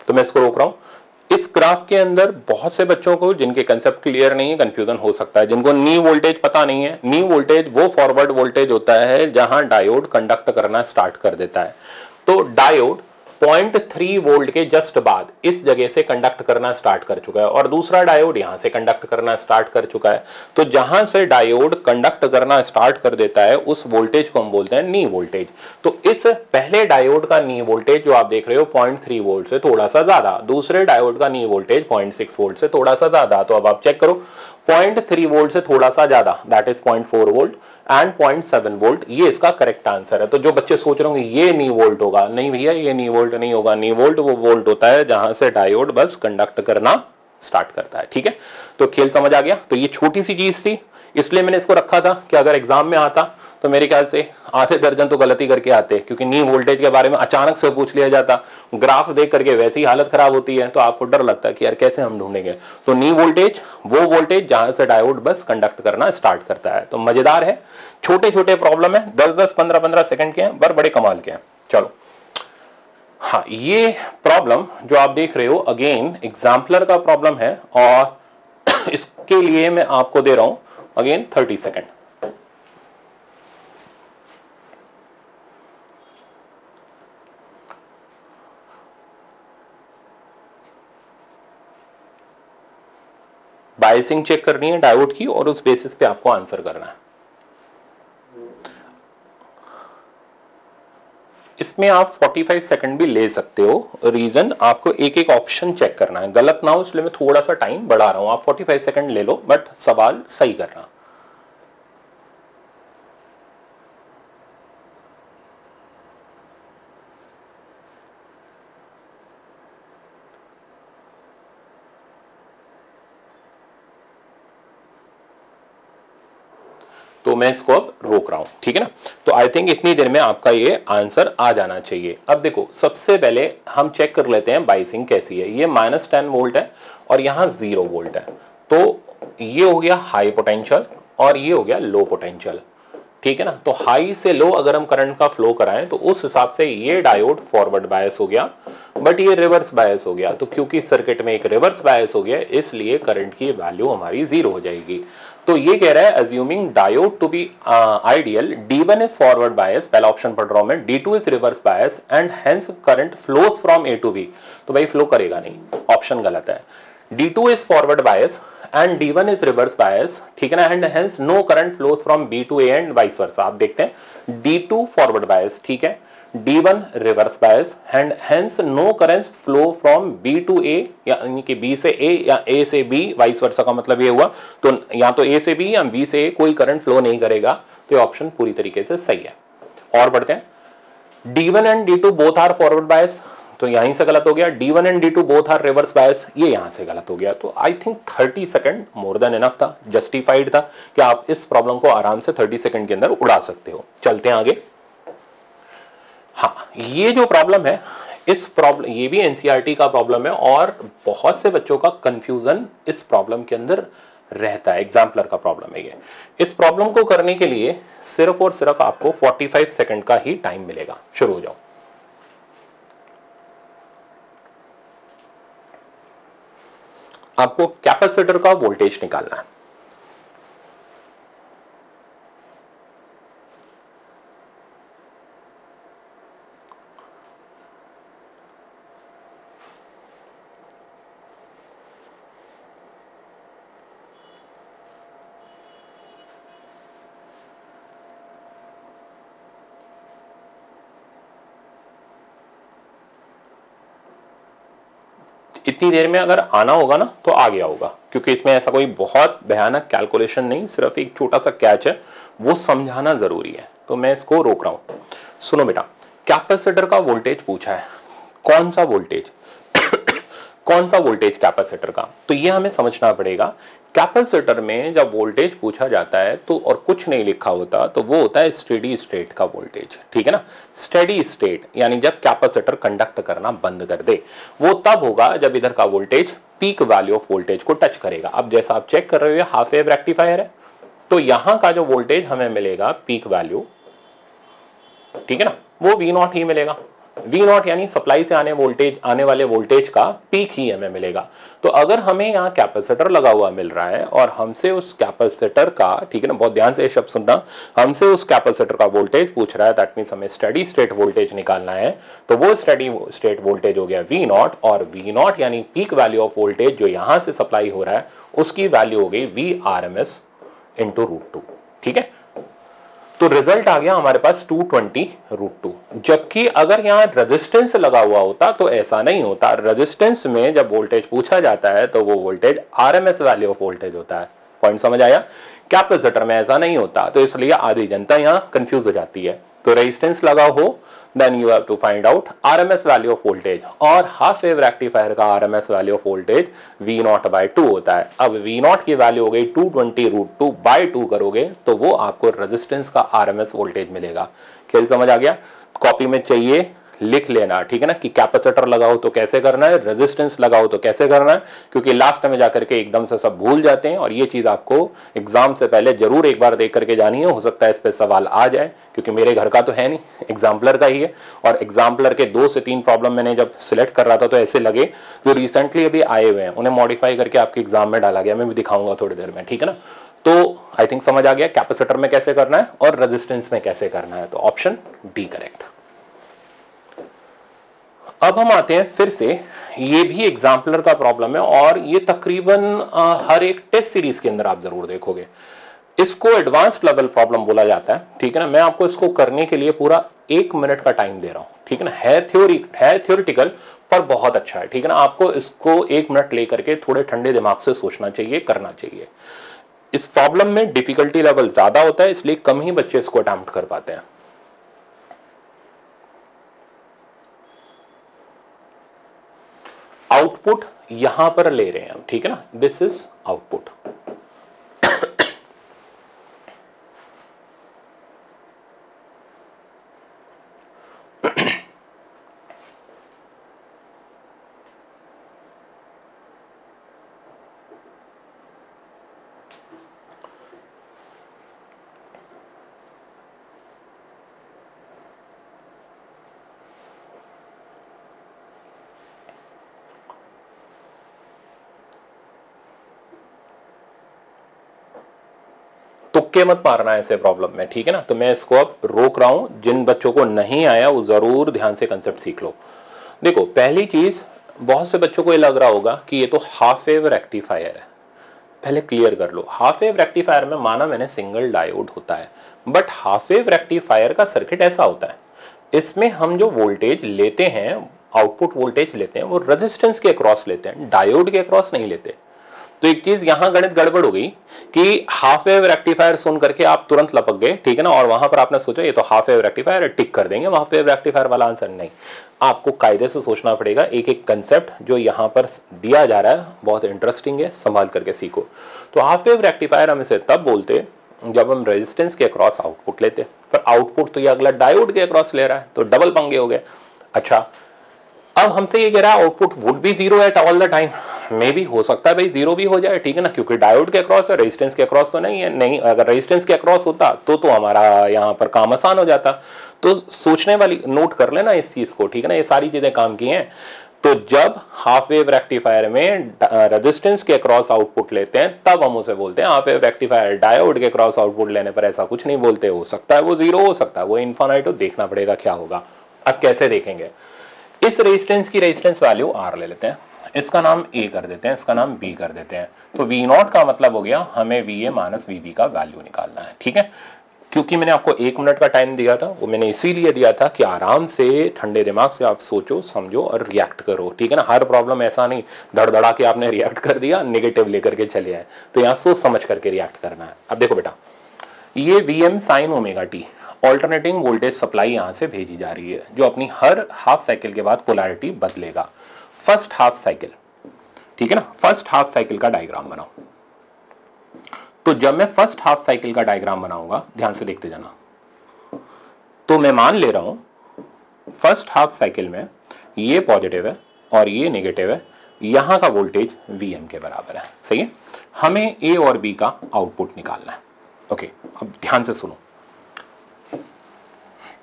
तो मैं इसको रोक रहा हूं। इस ग्राफ के अंदर बहुत से बच्चों को जिनके कंसेप्ट क्लियर नहीं है, कंफ्यूजन हो सकता है। जिनको नी वोल्टेज पता नहीं है, नी वोल्टेज वो फॉरवर्ड वोल्टेज होता है जहां डायोड कंडक्ट करना स्टार्ट कर देता है। तो डायोड 0.3 वोल्ट के जस्ट बाद इस जगह से कंडक्ट करना स्टार्ट कर चुका है, और दूसरा डायोड यहां से कंडक्ट करना स्टार्ट कर चुका है। तो जहां से डायोड कंडक्ट करना स्टार्ट कर देता है उस वोल्टेज को हम बोलते हैं नी वोल्टेज। तो इस पहले डायोड का नी वोल्टेज जो आप देख रहे हो 0.3 वोल्ट से थोड़ा सा ज्यादा, दूसरे डायोड का नी वोल्टेज 0.6 वोल्ट से थोड़ा सा ज्यादा। तो अब आप चेक करो, 0.3 वोल्ट से थोड़ा सा ज्यादा, that is 0.4 volt and 0.7 volt, ये इसका करेक्ट आंसर है। तो जो बच्चे सोच रहे होंगे ये नी वोल्ट होगा, नहीं भैया ये नी वोल्ट नहीं होगा। नी वोल्ट वो वोल्ट होता है जहां से डायोड बस कंडक्ट करना स्टार्ट करता है, ठीक है। तो खेल समझ आ गया। तो ये छोटी सी चीज थी, इसलिए मैंने इसको रखा था कि अगर एग्जाम में आता तो मेरे ख्याल से आधे दर्जन तो गलती करके आते, क्योंकि नी वोल्टेज के बारे में अचानक से पूछ लिया जाता, ग्राफ देख करके वैसी हालत खराब होती है, तो आपको डर लगता है कि यार कैसे हम ढूंढेंगे। तो नी वोल्टेज वो वोल्टेज जहां से डायोड बस कंडक्ट करना स्टार्ट करता है। तो मजेदार है, छोटे छोटे प्रॉब्लम है, 10-10, 15-15 सेकंड के हैं, पर बड़े कमाल के हैं। चलो, हाँ, ये प्रॉब्लम जो आप देख रहे हो अगेन एग्जाम्पलर का प्रॉब्लम है, और इसके लिए मैं आपको दे रहा हूं अगेन 30 सेकंड। बायसिंग चेक करनी है डायोड की और उस बेसिस पे आपको आंसर करना है। इसमें आप 45 सेकंड भी ले सकते हो। रीजन आपको एक एक ऑप्शन चेक करना है, गलत ना हो इसलिए मैं थोड़ा सा टाइम बढ़ा रहा हूं। आप 45 सेकंड ले लो बट सवाल सही करना। तो मैं इसको अब रोक रहा हूं, ठीक है ना। तो आई थिंक इतनी देर में आपका ये आंसर आ जाना चाहिए। अब देखो सबसे पहले हम चेक कर लेते हैं बाइसिंग कैसी है। ये -10 वोल्ट है और यहाँ 0 वोल्ट है। तो ये हो गया हाई पोटेंशियल और ये हो गया लो पोटेंशियल, ठीक है ना। तो हाई से लो अगर हम करंट का फ्लो कराएं तो उस हिसाब से ये डायोड फॉरवर्ड बायस हो गया, बट ये रिवर्स बायस हो गया। तो क्योंकि सर्किट में एक रिवर्स बायस हो गया इसलिए करंट की वैल्यू हमारी 0 हो जाएगी। तो ये कह रहा है assuming diode to be ideal, D1 is forward bias, पहला ऑप्शन पढ़ रहा हूं मैं, D2 is reverse bias and hence current flows from A to B। तो भाई फ्लो करेगा नहीं, ऑप्शन गलत है। D2 is forward bias and D1 is reverse bias, ठीक है ना, and hence no current flows from B to A and vice versa। आप देखते हैं D2 forward bias, ठीक है, D1 reverse bias and hence no current flow from B to A, यानी कि B से A या A से B vice versa का मतलब ये हुआ। तो या तो A से B या B से A कोई करंट फ्लो नहीं करेगा। तो ये ऑप्शन पूरी तरीके से सही है। और बढ़ते हैं, D1 and D2 both are forward bias, तो यहीं से गलत हो गया। D1 and D2 both are reverse bias, ये यहां से गलत हो गया। तो I think 30 second more than enough था, जस्टिफाइड था कि आप इस प्रॉब्लम को आराम से 30 सेकंड के अंदर उड़ा सकते हो। चलते हैं आगे। हाँ, ये जो प्रॉब्लम है, इस प्रॉब्लम, ये भी एनसीईआरटी का प्रॉब्लम है और बहुत से बच्चों का कंफ्यूजन इस प्रॉब्लम के अंदर रहता है। एग्जाम्पलर का प्रॉब्लम है ये। इस प्रॉब्लम को करने के लिए सिर्फ और सिर्फ आपको 45 सेकंड का ही टाइम मिलेगा। शुरू हो जाओ। आपको कैपेसिटर का वोल्टेज निकालना है। इतनी देर में अगर आना होगा ना तो आ गया होगा, क्योंकि इसमें ऐसा कोई बहुत भयानक कैलकुलेशन नहीं, सिर्फ एक छोटा सा कैच है, वो समझाना जरूरी है। तो मैं इसको रोक रहा हूं। सुनो बेटा, कैपेसिटर का वोल्टेज पूछा है, कौन सा वोल्टेज कौन सा वोल्टेज कैपेसिटर का, तो ये हमें समझना पड़ेगा। कैपेसिटर में जब वोल्टेज पूछा जाता है तो और कुछ नहीं लिखा होता तो वो होता है स्टेडी स्टेट का वोल्टेज, ठीक है ना। स्टेडी स्टेट यानी जब कैपेसिटर कंडक्ट करना बंद कर दे, वो तब होगा जब इधर का voltage peak value of voltage को टच करेगा। अब जैसा आप चेक कर रहे हो हाफ वेव रेक्टिफायर है, तो यहां का जो वोल्टेज हमें मिलेगा पीक वैल्यू, ठीक है ना, वो V0 ही मिलेगा। V0 यानी सप्लाई से आने वाले वोल्टेज का पीक ही हमें मिलेगा। तो अगर हमें यहाँ कैपेसिटर लगा हुआ मिल रहा है और हमसे उस कैपेसिटर का, ठीक है ना, बहुत ध्यान से ये शब्द सुनना, हमसे उस कैपेसिटर का वोल्टेज पूछ रहा है, दैट मींस हमें स्टेडी स्टेट वोल्टेज निकालना है। तो वो स्टेडी स्टेट वोल्टेज हो गया V0 और V0 यानी पीक वैल्यू ऑफ वोल्टेज जो यहाँ से सप्लाई हो रहा है उसकी वैल्यू हो गई VRMS × √2, ठीक है। तो रिजल्ट आ गया हमारे पास 220√2। जबकि अगर यहाँ रेजिस्टेंस लगा हुआ होता तो ऐसा नहीं होता। रेजिस्टेंस में जब वोल्टेज पूछा जाता है तो वो voltage RMS value of voltage होता है। पॉइंट समझ आया। कैपेसिटर में ऐसा नहीं होता, तो इसलिए आधी जनता यहाँ कंफ्यूज हो जाती है। तो रेजिस्टेंस लगा हो then you have to find out RMS value of voltage, और हाफ वेव रेक्टिफायर का RMS value of voltage V0/2 होता है। अब V0 की वैल्यू हो गई 220√2/2 करोगे तो वो आपको रेजिस्टेंस का RMS वोल्टेज मिलेगा। खेल समझ आ गया। कॉपी में चाहिए लिख लेना, ठीक है ना, कि कैपेसिटर लगाओ तो कैसे करना है, रेजिस्टेंस लगाओ तो कैसे करना है, क्योंकि लास्ट में जाकर के एकदम से सब भूल जाते हैं। और ये चीज आपको एग्जाम से पहले जरूर एक बार देख करके जानी है। हो सकता है इस पे सवाल आ जाए, क्योंकि मेरे घर का तो है नहीं, एग्जाम्पलर का ही है। और एग्जाम्पलर के 2 से 3 प्रॉब्लम मैंने जब सिलेक्ट कर रहा था तो ऐसे लगे जो रिसेंटली अभी आए हुए हैं, उन्हें मॉडिफाई करके आपके एग्जाम में डाला गया। मैं भी दिखाऊंगा थोड़ी देर में, ठीक है ना। तो आई थिंक समझ आ गया कैपेसिटर में कैसे करना है और रेजिस्टेंस में कैसे करना है। तो ऑप्शन डी करेक्ट। अब हम आते हैं फिर से, ये भी एग्जाम्पलर का प्रॉब्लम है और ये तकरीबन हर एक टेस्ट सीरीज के अंदर आप जरूर देखोगे। इसको एडवांस लेवल प्रॉब्लम बोला जाता है, ठीक है ना। मैं आपको इसको करने के लिए पूरा 1 मिनट का टाइम दे रहा हूं, ठीक है ना। है थ्योरेटिकल पर बहुत अच्छा है, ठीक है ना। आपको इसको 1 मिनट लेकर के थोड़े ठंडे दिमाग से सोचना चाहिए, करना चाहिए। इस प्रॉब्लम में डिफिकल्टी लेवल ज्यादा होता है, इसलिए कम ही बच्चे इसको अटेम्प्ट कर पाते हैं। आउटपुट यहां पर ले रहे हैं हम, ठीक है ना। This is output. तुक्के मत मारना ऐसे प्रॉब्लम में, ठीक है ना। तो मैं इसको अब रोक रहा हूं, जिन बच्चों को नहीं आया वो जरूर ध्यान से कंसेप्ट सीख लो। देखो, पहली चीज, बहुत से बच्चों को ये लग रहा होगा कि ये तो हाफ वेव रेक्टिफायर है। पहले क्लियर कर लो, हाफ वेव रेक्टिफायर में माना मैंने सिंगल डायोड होता है, बट हाफ वेव रेक्टिफायर का सर्किट ऐसा होता है, इसमें हम जो वोल्टेज लेते हैं, आउटपुट वोल्टेज लेते हैं, वो रेजिस्टेंस के अक्रॉस लेते हैं, डायोड के अक्रॉस नहीं लेते। तो एक चीज यहां गणित गड़बड़ हो गई कि हाफ वेव रेक्टिफायर सुन करके आप तुरंत लपक गए, ठीक है ना, और वहां पर आपने सोचा ये तो हाफ वेव रेक्टिफायर है, टिक कर देंगे हाफ वेव रेक्टिफायर वाला आंसर। नहीं, आपको कायदे से सोचना पड़ेगा। एक एक कंसेप्ट जो यहाँ पर दिया जा रहा है बहुत इंटरेस्टिंग है, संभाल करके सीखो। तो हाफ वेव रेक्टिफायर हम इसे तब बोलते जब हम रेजिस्टेंस के अक्रॉस आउटपुट लेते, पर आउटपुट तो ये अगला डायोड के अक्रॉस ले रहा है, तो डबल पंगे हो गए। अच्छा, अब हमसे ये कह रहा है output would be zero at all the time. मे भी हो सकता है भाई जीरो भी हो जाए, ठीक है ना, क्योंकि डायोड के अक्रॉस है, रेजिस्टेंस के अक्रॉस तो नहीं है। नहीं, अगर रेजिस्टेंस के अक्रॉस होता तो हमारा यहाँ पर काम आसान हो जाता। तो सोचने वाली, नोट कर लेना इस चीज को, ठीक है ना, ये सारी चीजें काम की हैं। तो जब हाफ वेव रेक्टिफायर में रेजिस्टेंस के अक्रॉस आउटपुट लेते हैं तब हम उसे बोलते हैं हाफ वेव रेक्टिफायर। डायोड के अक्रॉस आउटपुट लेने पर ऐसा कुछ नहीं बोलते। हो सकता है वो जीरो, हो सकता है वो इनफाइनाइट हो, देखना पड़ेगा क्या होगा। अब कैसे देखेंगे, इस रेजिस्टेंस की रेजिस्टेंस वैल्यू R ले लेते हैं, इसका नाम A कर देते हैं, इसका नाम B कर देते हैं। तो V0 का मतलब हो गया हमें VA माइनस VB का वैल्यू निकालना है, ठीक है। क्योंकि मैंने आपको 1 मिनट का टाइम दिया था, वो मैंने इसीलिए दिया था कि आराम से ठंडे दिमाग से आप सोचो, समझो और रिएक्ट करो, ठीक है ना। हर प्रॉब्लम ऐसा नहीं धड़धड़ा के आपने रिएक्ट कर दिया, नेगेटिव लेकर के चले आए। तो यहाँ सोच समझ करके रिएक्ट करना है। अब देखो बेटा, ये VM sign omega T alternating voltage supply यहां से भेजी जा रही है, जो अपनी हर हाफ साइकिल के बाद पोलैरिटी बदलेगा। फर्स्ट हाफ साइकिल, ठीक है ना, फर्स्ट हाफ साइकिल का डायग्राम बनाओ। तो जब मैं फर्स्ट हाफ साइकिल का डायग्राम बनाऊंगा, ध्यान से देखते जाना, तो मैं मान ले रहा हूं फर्स्ट हाफ साइकिल में ये पॉजिटिव है और ये नेगेटिव है, यहां का वोल्टेज VM के बराबर है, सही है। हमें A और B का आउटपुट निकालना है। ओके, अब ध्यान से सुनो,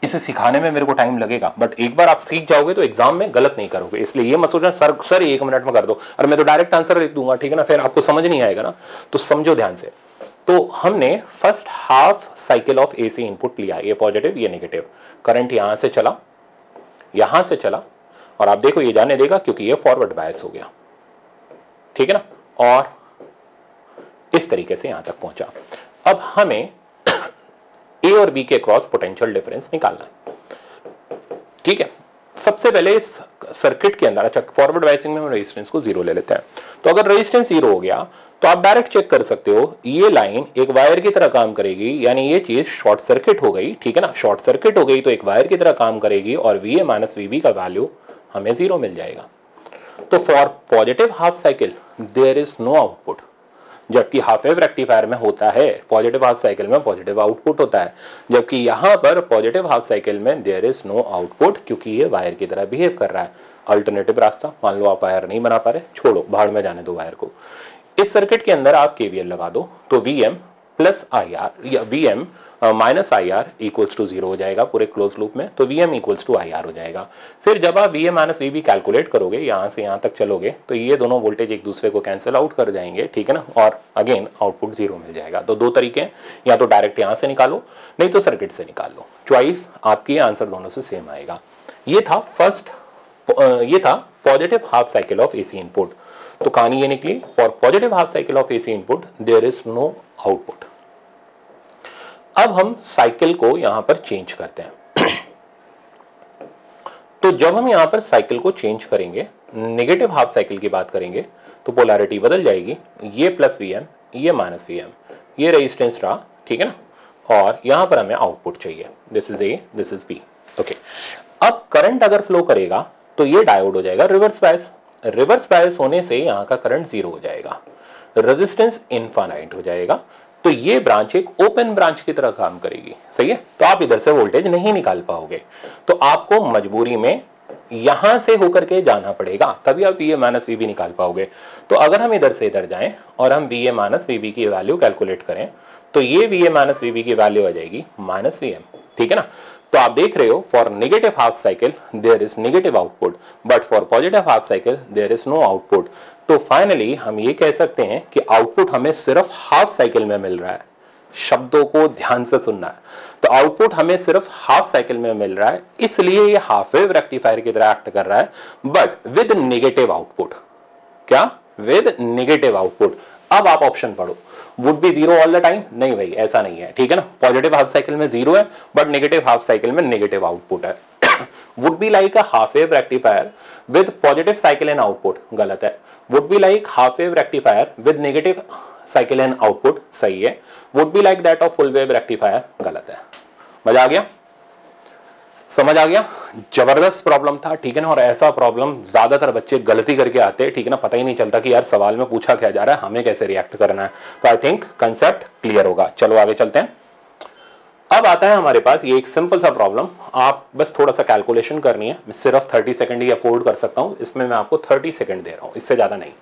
इसे सिखाने में मेरे को टाइम लगेगा, बट एक बार आप सीख जाओगे तो एग्जाम में गलत नहीं करोगे। इसलिए ये मत सोचना सर 1 मिनट में कर दो, और मैं तो डायरेक्ट आंसर लिख दूंगा, ठीक है ना, फिर आपको समझ नहीं आएगा ना। तो समझो ध्यान से। तो हमने first half cycle of AC input लिया, ये पॉजिटिव ये नेगेटिव, करंट यहां से चला, यहां से चला, और आप देखो ये जाने देगा क्योंकि ये फॉरवर्ड बायस हो गया, ठीक है ना, और इस तरीके से यहां तक पहुंचा। अब हमें A और B के क्रॉस पोटेंशियल डिफरेंस निकालना है, ठीक है। सबसे पहले इस सर्किट के अंदर, अच्छा फॉरवर्ड बायसिंग में हम रेजिस्टेंस को 0 ले लेते हैं। तो अगर रेजिस्टेंस 0 हो गया तो आप डायरेक्ट चेक कर सकते हो, ये लाइन एक वायर की तरह काम करेगी, यानी ये चीज शॉर्ट सर्किट हो गई, ठीक है ना। शॉर्ट सर्किट हो गई तो एक वायर की तरह काम करेगी और VA माइनस VB का वैल्यू हमें 0 मिल जाएगा। तो for positive half cycle there is no output, जबकि हाफ वेव रेक्टिफायर में होता है, पॉजिटिव हाफ साइकिल में पॉजिटिव आउटपुट होता है, जबकि यहाँ पर पॉजिटिव हाफ साइकिल में देयर इज नो आउटपुट, क्योंकि ये वायर की तरह बिहेव कर रहा है। अल्टरनेटिव रास्ता, मान लो आप वायर नहीं बना पा रहे, छोड़ो, भाड़ में जाने दो वायर को। इस सर्किट के अंदर आप KVL लगा दो, तो VM प्लस IR या VM minus IR equals to 0 हो जाएगा पूरे क्लोज लूप में, तो VM इक्वल्स टू IR हो जाएगा। फिर जब आप VA माइनस VB कैलकुलेट करोगे, यहाँ से यहाँ तक चलोगे, तो ये दोनों वोल्टेज एक दूसरे को कैंसिल आउट कर जाएंगे, ठीक है ना, और अगेन आउटपुट 0 मिल जाएगा। तो दो तरीके हैं, या तो डायरेक्ट यहाँ से निकालो, नहीं तो सर्किट से निकाल लो, चॉइस आपकी, आंसर दोनों से सेम आएगा। ये था फर्स्ट ये था positive half cycle of AC input. तो कहानी ये निकली, for positive half cycle of AC input there is no output. अब हम साइकिल को यहां पर चेंज करते हैं। तो जब हम यहां पर साइकिल को चेंज करेंगे, नेगेटिव हाफ साइकिल की बात करेंगे, तो पोलैरिटी बदल जाएगी, ये प्लस Vm, ये माइनस Vm, ये रेजिस्टेंस रहा, ठीक है ना, और यहां पर हमें आउटपुट चाहिए, this is A, this is B. Okay, अब करंट अगर फ्लो करेगा तो ये डायोड हो जाएगा रिवर्स बायस, रिवर्स बायस होने से यहाँ का करंट जीरो हो जाएगा, रेजिस्टेंस इनफाइनाइट हो जाएगा, तो ये ब्रांच एक ओपन ब्रांच की तरह काम करेगी, सही है। तो आप इधर से वोल्टेज नहीं निकाल पाओगे, तो आपको मजबूरी में यहां से होकर के जाना पड़ेगा, तभी आप VA माइनस VB निकाल पाओगे। तो अगर हम इधर से इधर जाएं और हम VA माइनस VB की वैल्यू कैलकुलेट करें, तो ये VA माइनस VB की वैल्यू आ जाएगी माइनस VM, ठीक है ना। तो आप देख रहे हो, for negative half cycle there is negative output, but for positive half cycle there is no output. तो फाइनली हम ये कह सकते हैं कि आउटपुट हमें सिर्फ हाफ साइकिल में मिल रहा है। शब्दों को ध्यान से सुनना है, तो आउटपुट हमें सिर्फ हाफ साइकिल में मिल रहा है, इसलिए ये हाफ वेव रेक्टिफायर की तरह एक्ट कर रहा है, बट विद नेगेटिव आउटपुट। क्या? With negative output. अब आप ऑप्शन पढ़ो, would be zero all the time? नहीं भाई, ऐसा नहीं है, ठीक है ना। पॉजिटिव हाफ साइकिल में जीरो है, बट नेगेटिव हाफ साइकिल में नेगेटिव आउटपुट है। Would be like a half wave rectifier with positive cycle and output? गलत है। Would be like half wave rectifier with negative cycle and output? सही है। Would be like that of full wave rectifier? गलत है। मजा आ गया? समझ आ गया? जबरदस्त प्रॉब्लम था, ठीक है ना। और ऐसा प्रॉब्लम ज्यादातर बच्चे गलती करके आते हैं, ठीक है ना, पता ही नहीं चलता कि यार सवाल में पूछा क्या जा रहा है, हमें कैसे रिएक्ट करना है। तो आई थिंक कंसेप्ट क्लियर होगा। चलो आगे चलते हैं। अब आता है हमारे पास ये एक सिंपल सा प्रॉब्लम, आप बस थोड़ा सा कैलकुलेशन करनी है। मैं सिर्फ 30 सेकंड ही अफोर्ड कर सकता हूं, इसमें मैं आपको 30 सेकंड दे रहा हूं, इससे ज्यादा नहीं।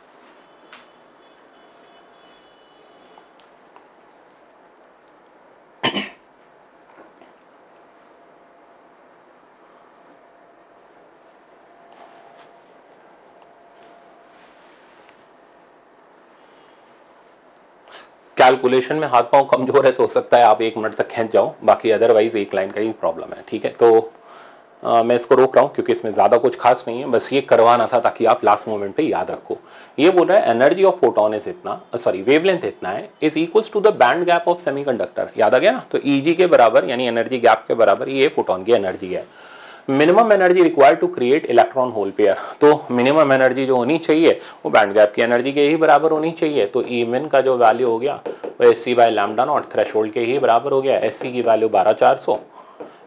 कैलकुलेशन में हाथ पांव कमजोर है तो हो सकता है आप 1 मिनट तक खींच जाओ, बाकी अदरवाइज एक लाइन का ही प्रॉब्लम है, ठीक है। तो मैं इसको रोक रहा हूँ क्योंकि इसमें ज़्यादा कुछ खास नहीं है, बस ये करवाना था ताकि आप लास्ट मोमेंट पे याद रखो। ये बोल रहा है एनर्जी ऑफ फोटोन इज इतना, सॉरी वेवलेंथ इतना है, is equals to the band gap of semiconductor. याद आ गया ना। तो Eg के बराबर यानी एनर्जी गैप के बराबर ये फोटोन की एनर्जी है। Minimum energy required to create electron hole pair, तो मिनिमम एनर्जी जो होनी चाहिए वो बैंड गैप की एनर्जी के ही बराबर होनी चाहिए। तो Emin का जो वैल्यू हो गया वो Sc by lambda naught threshold के ही बराबर हो गया। Sc की वैल्यू 12400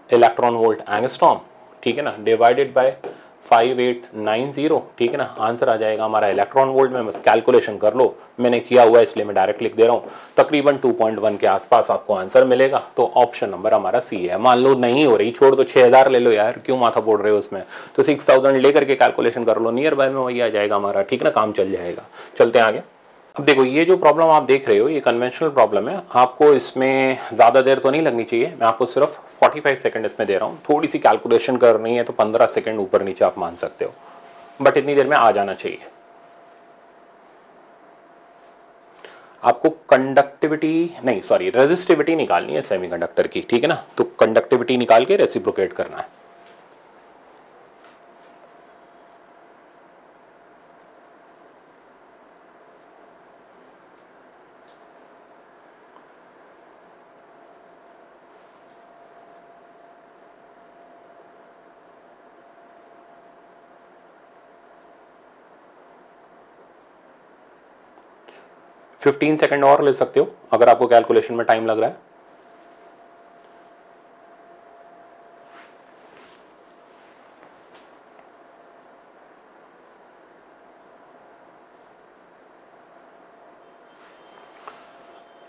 इलेक्ट्रॉन वोल्ट एंगस्ट्रॉम, ठीक है ना, डिवाइडेड बाय 5890, ठीक है ना। आंसर आ जाएगा हमारा इलेक्ट्रॉन वोल्ट में, बस कैलकुलेशन कर लो, मैंने किया हुआ है इसलिए मैं डायरेक्ट लिख दे रहा हूँ। तकरीबन 2.1 के आसपास आपको आंसर मिलेगा। तो ऑप्शन नंबर हमारा सी है। मान लो नहीं हो रही, छोड़ दो, 6000 ले लो यार, क्यों माथा फोड़ रहे हो उसमें। तो 6000 लेकर के कैलकुलेशन कर लो, नियर बाय में वही आ जाएगा हमारा, ठीक है ना, काम चल जाएगा। चलते हैं आगे। अब देखो ये जो प्रॉब्लम आप देख रहे हो ये कन्वेंशनल प्रॉब्लम है, आपको इसमें ज़्यादा देर तो नहीं लगनी चाहिए, मैं आपको सिर्फ 45 सेकंड इसमें दे रहा हूँ। थोड़ी सी कैलकुलेशन करनी है तो 15 सेकंड ऊपर नीचे आप मान सकते हो, बट इतनी देर में आ जाना चाहिए। आपको कंडक्टिविटी नहीं, सॉरी रेजिस्टिविटी निकालनी है सेमीकंडक्टर की, ठीक है ना। तो कंडक्टिविटी निकाल के रेसिप्रोकेट करना है। फिफ्टीन सेकंड और ले सकते हो अगर आपको कैलकुलेशन में टाइम लग रहा है।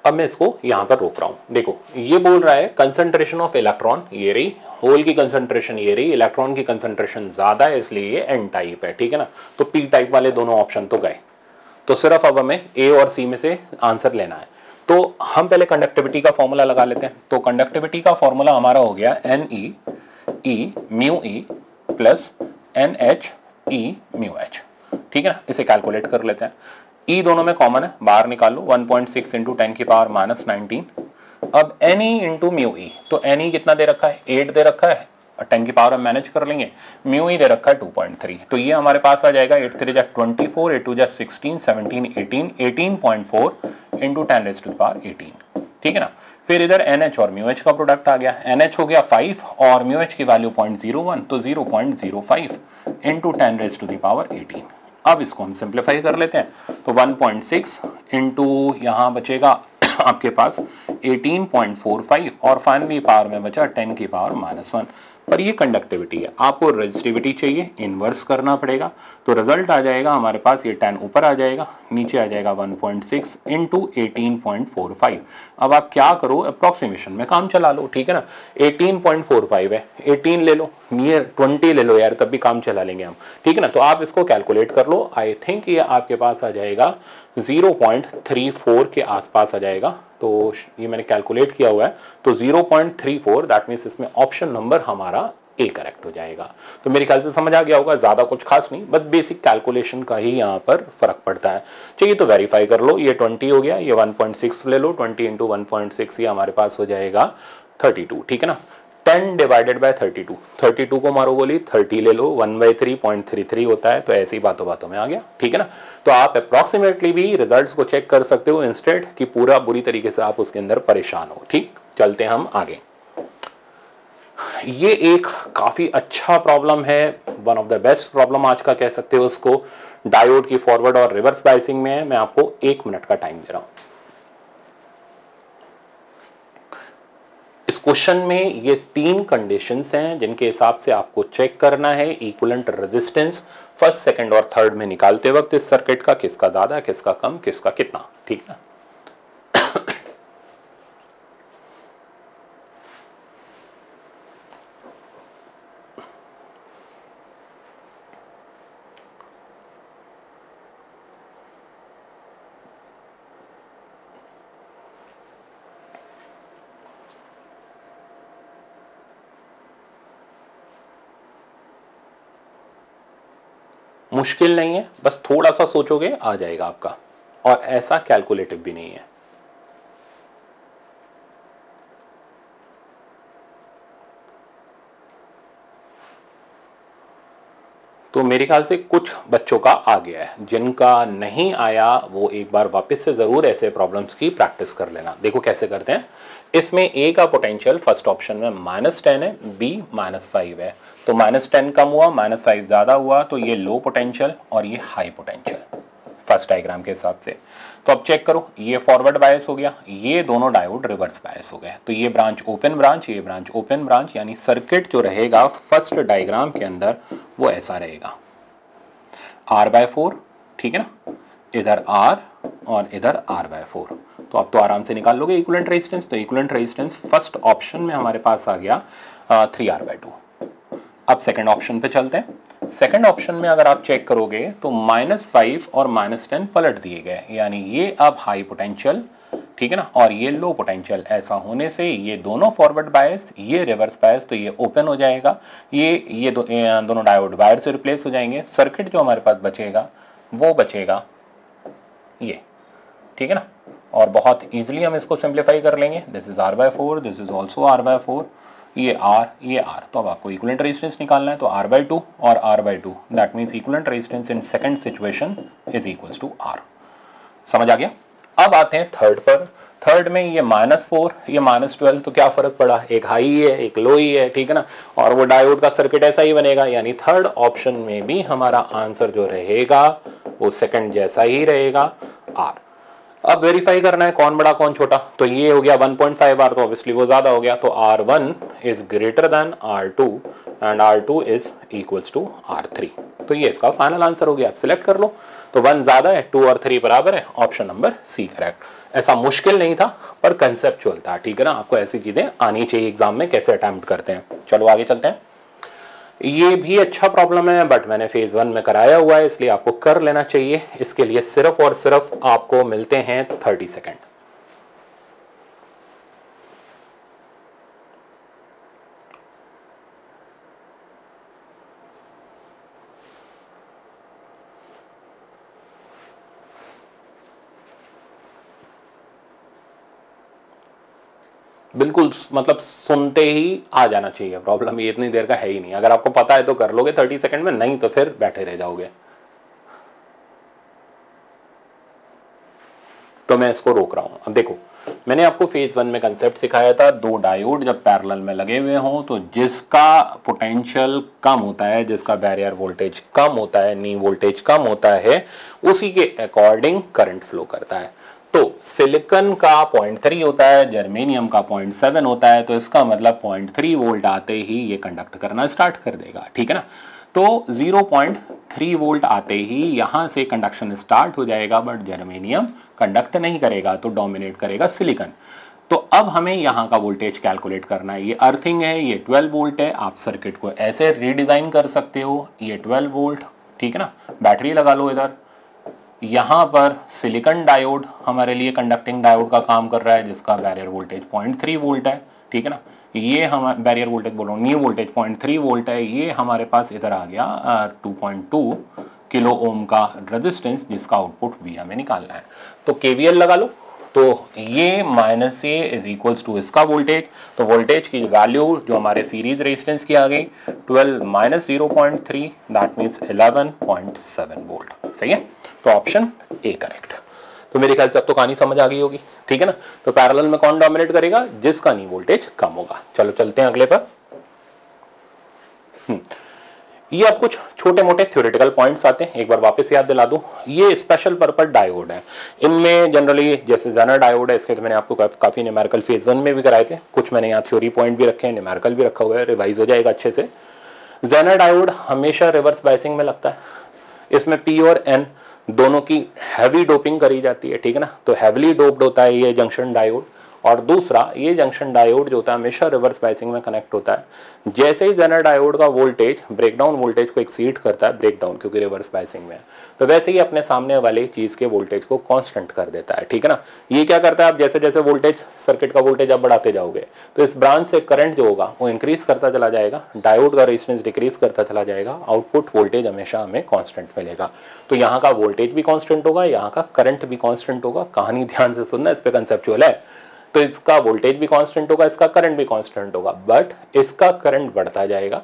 अब मैं इसको यहां पर रोक रहा हूं। देखो ये बोल रहा है कंसंट्रेशन ऑफ इलेक्ट्रॉन ये रही, होल की कंसंट्रेशन ये रही, इलेक्ट्रॉन की कंसंट्रेशन ज्यादा है इसलिए ये एन टाइप है, ठीक है ना। तो पी टाइप वाले दोनों ऑप्शन तो गए, तो सिर्फ अब हमें ए और सी में से आंसर लेना है। तो हम पहले कंडक्टिविटी का फॉर्मूला लगा लेते हैं। तो कंडक्टिविटी का फॉर्मूला हमारा हो गया N E mu E plus N H E mu H, ठीक है ना। इसे कैलकुलेट कर लेते हैं। ई दोनों में कॉमन है, बाहर निकाल लो, 1.6 इंटू 10 की पावर -19। अब N E into mu E, तो एन ई कितना दे रखा है, 8 दे रखा है, 10 की पावर हम मैनेज कर लेंगे, म्यू ही दे रखा है 2.3, तो ये हमारे पास आ जाएगा 8 3 जा 24, 8 2 जा 16, 17 18, 18.4 इंटू 10⁻18, ठीक है ना। फिर इधर NH और म्यू एच का प्रोडक्ट आ गया, NH हो गया 5 और म्यू एच की वैल्यू 0.01, तो 0.05 इंटू 10⁻18। अब इसको हम सिंप्लीफाई कर लेते हैं, तो 1.6 इंटू यहाँ बचेगा आपके पास 18.45 और फाइनली पावर में बचा 10 की पावर -1। पर ये कंडक्टिविटी है, आपको रेजिस्टिविटी चाहिए, इन्वर्स करना पड़ेगा, तो रिजल्ट आ जाएगा हमारे पास, ये 10 ऊपर आ जाएगा, नीचे आ जाएगा 1.6 इंटू 18.45। अब आप क्या करो, अप्रॉक्सीमेशन में काम चला लो, ठीक है ना। 18.45 है, 18 ले लो, नियर 20 ले लो यार, तब भी काम चला लेंगे हम, ठीक है ना। तो आप इसको कैलकुलेट कर लो, आई थिंक ये आपके पास आ जाएगा 0.34 के आसपास आ जाएगा, तो ये मैंने कैलकुलेट किया हुआ है, तो 0.34, दैट मीन्स इसमें ऑप्शन नंबर हमारा ए करेक्ट हो जाएगा। तो मेरे ख्याल से समझ आ गया होगा, ज़्यादा कुछ खास नहीं, बस बेसिक कैलकुलेशन का ही यहाँ पर फर्क पड़ता है। चलिए तो वेरीफाई कर लो, ये 20 हो गया, ये 1.6 ले लो, 20 इंटू 1.6 ये हमारे पास हो जाएगा 32, ठीक है ना। 10 डिवाइडेड बाय 32, 32 को मारो गोली 30 ले लो, 1/3.33 होता है, तो ऐसी बातों बातों में आ गया, ठीक है ना। तो आप अप्रॉक्सीमेटली भी रिजल्ट्स को चेक कर सकते हो इंस्टेड कि पूरा बुरी तरीके से आप उसके अंदर परेशान हो, ठीक। चलते हैं हम आगे। ये एक काफी अच्छा प्रॉब्लम है, one of the best problem आज का कह सकते हो उसको, डायोड की फॉरवर्ड और रिवर्स बायसिंग में है। मैं आपको 1 मिनट का टाइम दे रहा हूं। इस क्वेश्चन में ये 3 कंडीशंस हैं जिनके हिसाब से आपको चेक करना है इक्विवेलेंट रेजिस्टेंस फर्स्ट, सेकंड और थर्ड में निकालते वक्त इस सर्किट का, किसका ज्यादा, किसका कम, किसका कितना, ठीक है ना। मुश्किल नहीं है, बस थोड़ा सा सोचोगे आ जाएगा आपका, और ऐसा कैलकुलेटिव भी नहीं है। तो मेरे ख्याल से कुछ बच्चों का आ गया है, जिनका नहीं आया वो एक बार वापस से जरूर ऐसे प्रॉब्लम्स की प्रैक्टिस कर लेना। देखो कैसे करते हैं, इसमें ए का पोटेंशियल फर्स्ट ऑप्शन में -10 है, बी -5 है, तो -10 कम हुआ, -5 ज्यादा हुआ, तो ये लो पोटेंशियल और ये हाई पोटेंशियल फर्स्ट डायग्राम के हिसाब से। तो अब चेक करो, ये फॉरवर्ड बायस हो गया, ये दोनों डायोड रिवर्स बायस हो गए, तो ये ब्रांच ओपन ब्रांच, ये ब्रांच ओपन ब्रांच, यानी सर्किट जो रहेगा फर्स्ट डायग्राम के अंदर वो ऐसा रहेगा, R/4, ठीक है ना, इधर R और इधर R/4। तो आप तो आराम से निकाल लोगे इक्विवेलेंट रेजिस्टेंस, तो इक्विवेलेंट रेजिस्टेंस फर्स्ट ऑप्शन में हमारे पास आ गया 3R/2। अब सेकंड ऑप्शन पे चलते हैं। सेकंड ऑप्शन में अगर आप चेक करोगे तो -5 और -10 पलट दिए गए, यानी ये अब हाई पोटेंशियल, ठीक है ना, और ये लो पोटेंशियल। ऐसा होने से ये दोनों फॉरवर्ड बायस, ये रिवर्स बायस, तो ये ओपन हो जाएगा, ये दोनों डायोड वायर से रिप्लेस हो जाएंगे। सर्किट जो हमारे पास बचेगा वो बचेगा ये, ठीक है ना, और बहुत इजीली हम इसको सिंप्लीफाई कर लेंगे। This is R/4, this is also R/4, ये R, ये R। तो अब आपको इक्विवेलेंट रेजिस्टेंस निकालना है, तो R/2 और R/2, that means equivalent resistance in second situation is equals to R। समझ आ गया। अब आते हैं थर्ड पर। थर्ड में ये -4, ये -12, तो क्या फर्क पड़ा, एक हाई है एक लो ही है, ठीक है ना, और वो डायोड का सर्किट ऐसा ही बनेगा, यानी थर्ड ऑप्शन में भी हमारा आंसर जो रहेगा वो सेकंड जैसा ही रहेगा, R। अब वेरीफाई करना है कौन बड़ा कौन छोटा, तो ये हो गया 1.5R, तो ऑब्वियसली वो ज्यादा हो गया, तो R1 is greater than R2 and R2 is equals to R3। तो ये इसका फाइनल आंसर हो गया, आप सिलेक्ट कर लो। तो 1 ज्यादा है, 2 और 3 बराबर है, ऑप्शन नंबर सी करेक्ट। ऐसा मुश्किल नहीं था पर कंसेप्चुअल था, ठीक है ना, आपको ऐसी चीजें आनी चाहिए एग्जाम में, कैसे अटेम्प्ट करते हैं। चलो आगे चलते हैं। ये भी अच्छा प्रॉब्लम है, बट मैंने फेज 1 में कराया हुआ है, इसलिए आपको कर लेना चाहिए। इसके लिए सिर्फ और सिर्फ आपको मिलते हैं 30 सेकेंड। बिल्कुल मतलब सुनते ही आ जाना चाहिए, प्रॉब्लम ये इतनी देर का है ही नहीं। अगर आपको पता है तो कर लोगे 30 सेकंड में, नहीं तो फिर बैठे रह जाओगे। तो मैं इसको रोक रहा हूं। अब देखो, मैंने आपको फेज 1 में कंसेप्ट सिखाया था, दो डायोड जब पैरेलल में लगे हुए हों तो जिसका पोटेंशियल कम होता है, जिसका बैरियर वोल्टेज कम होता है, नी वोल्टेज कम होता है, उसी के अकॉर्डिंग करंट फ्लो करता है। तो सिलिकॉन का 0.3 होता है, जर्मेनियम का 0.7 होता है, तो इसका मतलब 0.3 वोल्ट आते ही ये कंडक्ट करना स्टार्ट कर देगा, ठीक है ना। तो 0.3 वोल्ट आते ही यहां से कंडक्शन स्टार्ट हो जाएगा, बट जर्मेनियम कंडक्ट नहीं करेगा, तो डोमिनेट करेगा सिलिकॉन। तो अब हमें यहाँ का वोल्टेज कैलकुलेट करना है। ये अर्थिंग है, ये 12 वोल्ट है। आप सर्किट को ऐसे रीडिज़ाइन कर सकते हो, ये 12 वोल्ट, ठीक है ना। बैटरी लगा लो इधर, यहाँ पर सिलिकॉन डायोड हमारे लिए कंडक्टिंग डायोड का काम कर रहा है, जिसका बैरियर वोल्टेज 0.3 वोल्ट है, ठीक है ना। ये हम बैरियर वोल्टेज बोल रहा हूँ, न्यू वोल्टेज 0.3 वोल्ट है। ये हमारे पास इधर आ गया 2.2 किलो ओम का रेजिस्टेंस, जिसका आउटपुट वी हमें निकालना है। तो केवीएल लगा लो, तो ये minus A is equals to इसका वोल्टेज। तो वोल्टेज की वैल्यू जो हमारे सीरीज रेजिस्टेंस की आ गई 12 माइनस 0.3, दैट मीन्स 11.7 वोल्ट। सही है, तो ऑप्शन ए करेक्ट। तो मेरे ख्याल से अब तो कहानी समझ आ गई होगी, ठीक है ना। तो पैरेलल में कौन डोमिनेट करेगा, जिसका नी वोल्टेज कम होगा। चलो चलते हैं अगले पर। ये अब कुछ छोटे मोटे थ्योरेटिकल पॉइंट्स आते हैं, एक बार वापस याद दिला दूं। ये स्पेशल पर्पस डायोड है। इनमें जनरली जैसे जेनर डायोड है, इसके तो मैंने आपको काफी न्यूमेरिकल फेज 1 में भी कराए थे। कुछ मैंने यहाँ थ्योरी पॉइंट भी रखे हैं, न्यूमेरिकल भी रखा हुआ है, रिवाइज हो जाएगा अच्छे से। जेनर डायोड हमेशा रिवर्स बायसिंग में लगता है। इसमें पी और एन दोनों की हैवी डोपिंग करी जाती है, ठीक है ना। तो हैवीली डोप्ड होता है ये जंक्शन डायोड, और दूसरा ये जंक्शन डायोड जो होता है हमेशा रिवर्स बायसिंग में कनेक्ट होता है। जैसे ही जेनर डायोड का वोल्टेज ब्रेकडाउन वोल्टेज को एक्सीड करता है, ब्रेकडाउन क्योंकि रिवर्स बायसिंग में है, तो वैसे ही अपने सामने वाले चीज के वोल्टेज को कांस्टेंट कर देता है, ठीक है ना। ये क्या करता है, आप जैसे जैसे वोल्टेज सर्किट का वोल्टेज आप बढ़ाते जाओगे तो इस ब्रांच से करंट जो होगा वो इंक्रीज करता चला जाएगा, डायोड का रेजिस्टेंस डिक्रीज करता चला जाएगा, आउटपुट वोल्टेज हमेशा हमें कांस्टेंट मिलेगा। तो यहाँ का वोल्टेज भी कांस्टेंट होगा, यहाँ का करंट भी कांस्टेंट होगा। कहानी ध्यान से सुनना, इस पे कंसेप्चुअल है। तो इसका वोल्टेज भी कांस्टेंट होगा, इसका करंट भी कांस्टेंट होगा, बट इसका करंट बढ़ता जाएगा,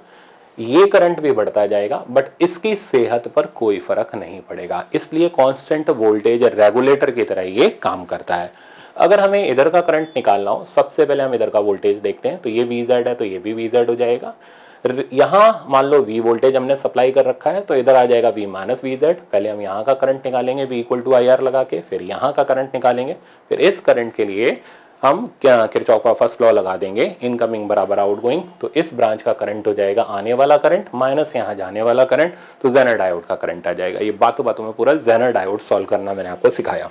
ये करंट भी बढ़ता जाएगा, बट इसकी सेहत पर कोई फर्क नहीं पड़ेगा। इसलिए कांस्टेंट वोल्टेज रेगुलेटर की तरह ये काम करता है। अगर हमें इधर का करंट निकालना हो, सबसे पहले हम इधर का वोल्टेज देखते हैं। तो ये VZ है, तो ये भी VZ हो जाएगा। यहाँ मान लो V वोल्टेज हमने सप्लाई कर रखा है, तो इधर आ जाएगा V माइनस VZ। पहले हम यहाँ का करंट निकालेंगे V इक्वल टू IR लगा के, फिर यहाँ का करंट निकालेंगे, फिर इस करंट के लिए हम क्या किरचॉफ का फर्स्ट लॉ लगा देंगे, इनकमिंग बराबर आउटगोइंग। तो इस ब्रांच का करंट हो जाएगा आने वाला करंट माइनस यहाँ जाने वाला करंट, तो जेनर डायोड का करंट आ जाएगा। ये बातों बातों में पूरा जेनर डायोड सॉल्व करना मैंने आपको सिखाया।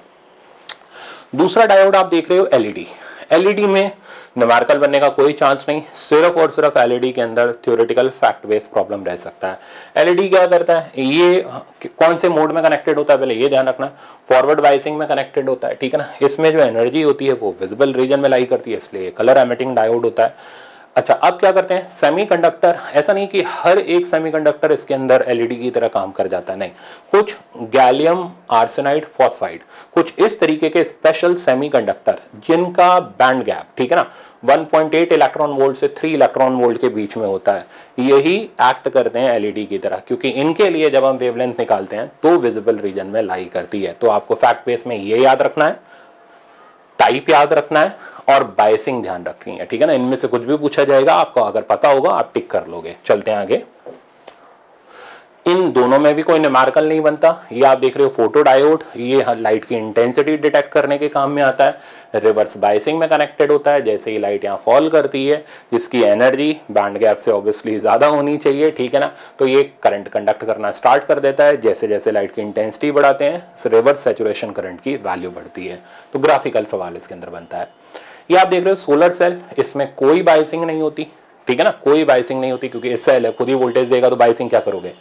दूसरा डायोड आप देख रहे हो LED। LED में न्यूमेरिकल बनने का कोई चांस नहीं, सिर्फ और सिर्फ LED के अंदर थ्योरेटिकल फैक्ट बेस्ड प्रॉब्लम रह सकता है। LED क्या करता है, ये कौन से मोड में कनेक्टेड होता है पहले ये ध्यान रखना, फॉरवर्ड बायसिंग में कनेक्टेड होता है, ठीक है ना। इसमें जो एनर्जी होती है वो विजिबल रीजन में लाई करती है, इसलिए कलर एमिटिंग डायोड होता है। अच्छा, अब क्या करते हैं, सेमीकंडक्टर, ऐसा नहीं कि हर एक सेमीकंडक्टर इसके अंदर LED की तरह काम कर जाता है, नहीं। कुछ गैलियम आर्सेनाइड फॉस्फाइड, कुछ इस तरीके के स्पेशल सेमीकंडक्टर जिनका बैंड गैप, ठीक है ना, 1.8 इलेक्ट्रॉन वोल्ट से 3 इलेक्ट्रॉन वोल्ट के बीच में होता है, यही एक्ट करते हैं LED की तरह, क्योंकि इनके लिए जब हम वेवलेंथ निकालते हैं तो विजिबल रीजन में लाई करती है। तो आपको फैक्ट बेस में ये याद रखना है, टाइप याद रखना है और बायसिंग ध्यान रखनी है, ठीक है ना। इनमें से कुछ भी पूछा जाएगा आपको, अगर पता होगा आप टिक कर लोगे। चलते हैं आगे। इन दोनों में भी कोई न्यूमेरिकल नहीं बनता। ये आप देख रहे हो फोटो डायोड, ये लाइट की इंटेंसिटी डिटेक्ट करने के काम में आता है, रिवर्स बायसिंग में कनेक्टेड होता है। जैसे ही लाइट यहाँ फॉल करती है, जिसकी एनर्जी बैंड गैप से ऑब्वियसली ज्यादा होनी चाहिए, ठीक है ना, तो ये करंट कंडक्ट करना स्टार्ट कर देता है। जैसे जैसे लाइट की इंटेंसिटी बढ़ाते हैं, रिवर्स सैचुरेशन करंट की वैल्यू बढ़ती है। तो ग्राफिकल सवाल इसके अंदर बनता है। ये आप देख रहे हो सोलर सेल, इसमें कोई बायसिंग नहीं होती, ठीक है ना, कोई बायसिंग नहीं होती, क्योंकि इस सेल है खुद ही वोल्टेज देगा, तो बायसिंग क्या करोगे।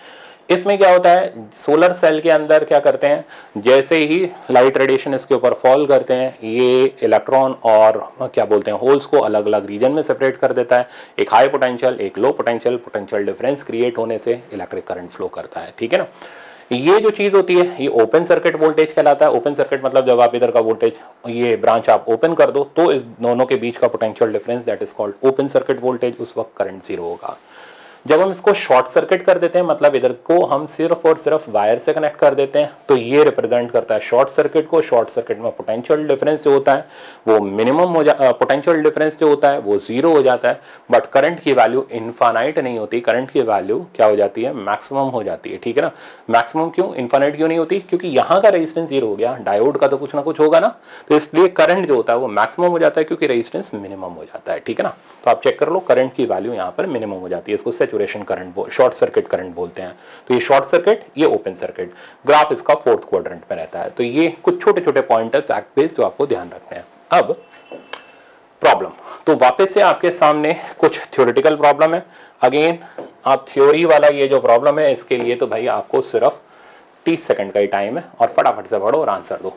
इसमें क्या होता है, सोलर सेल के अंदर क्या करते हैं, जैसे ही लाइट रेडिएशन इसके ऊपर फॉल करते हैं, ये इलेक्ट्रॉन और क्या बोलते हैं होल्स को अलग अलग रीजन में सेपरेट कर देता है। एक हाई पोटेंशियल, एक low potential, potential difference create होने से इलेक्ट्रिक करंट फ्लो करता है, ठीक है ना। ये जो चीज होती है ये ओपन सर्किट वोल्टेज कहलाता है। ओपन सर्किट मतलब जब आप इधर का वोल्टेज ये ब्रांच आप ओपन कर दो तो इस दोनों के बीच का potential difference that is called open circuit voltage, उस वक्त करंट जीरो होगा। जब हम इसको शॉर्ट सर्किट कर देते हैं मतलब इधर को हम सिर्फ और सिर्फ वायर से कनेक्ट कर देते हैं तो ये रिप्रेजेंट करता है शॉर्ट सर्किट को। शॉर्ट सर्किट में पोटेंशियल डिफरेंस जो होता है वो मिनिमम हो पोटेंशियल डिफरेंस जो होता है वो जीरो हो जाता है, बट करंट की वैल्यू इनफाइनाइट नहीं होती, करंट की वैल्यू क्या हो जाती है, मैक्सिमम हो जाती है। ठीक है ना, मैक्सिमम क्यों, इनफाइनाइट क्यों नहीं होती, क्योंकि यहाँ का रेजिस्टेंस जीरो हो गया, डायोड का तो कुछ ना कुछ होगा ना, तो इसलिए करंट जो होता है वो मैक्सिमम हो जाता है क्योंकि रेजिस्टेंस मिनिमम हो जाता है। ठीक है ना, तो आप चेक कर लो करंट की वैल्यू यहाँ पर मिनिमम हो जाती है, इसको saturation current short circuit current बोलते हैं। तो ये शॉर्ट सर्किट, ये ओपन सर्किट। ग्राफ इसका फोर्थ क्वाड्रेंट में रहता है। तो ये कुछ छोटे छोटे पॉइंट है फैक्ट बेस्ड जो आपको ध्यान रखने हैं। अब प्रॉब्लम, तो वापस से आपके सामने कुछ थ्योरेटिकल प्रॉब्लम है। अगेन आप थ्योरी वाला ये जो प्रॉब्लम है इसके लिए तो भाई आपको सिर्फ 30 सेकंड का ही टाइम है और फटाफट से पढ़ो और आंसर दो।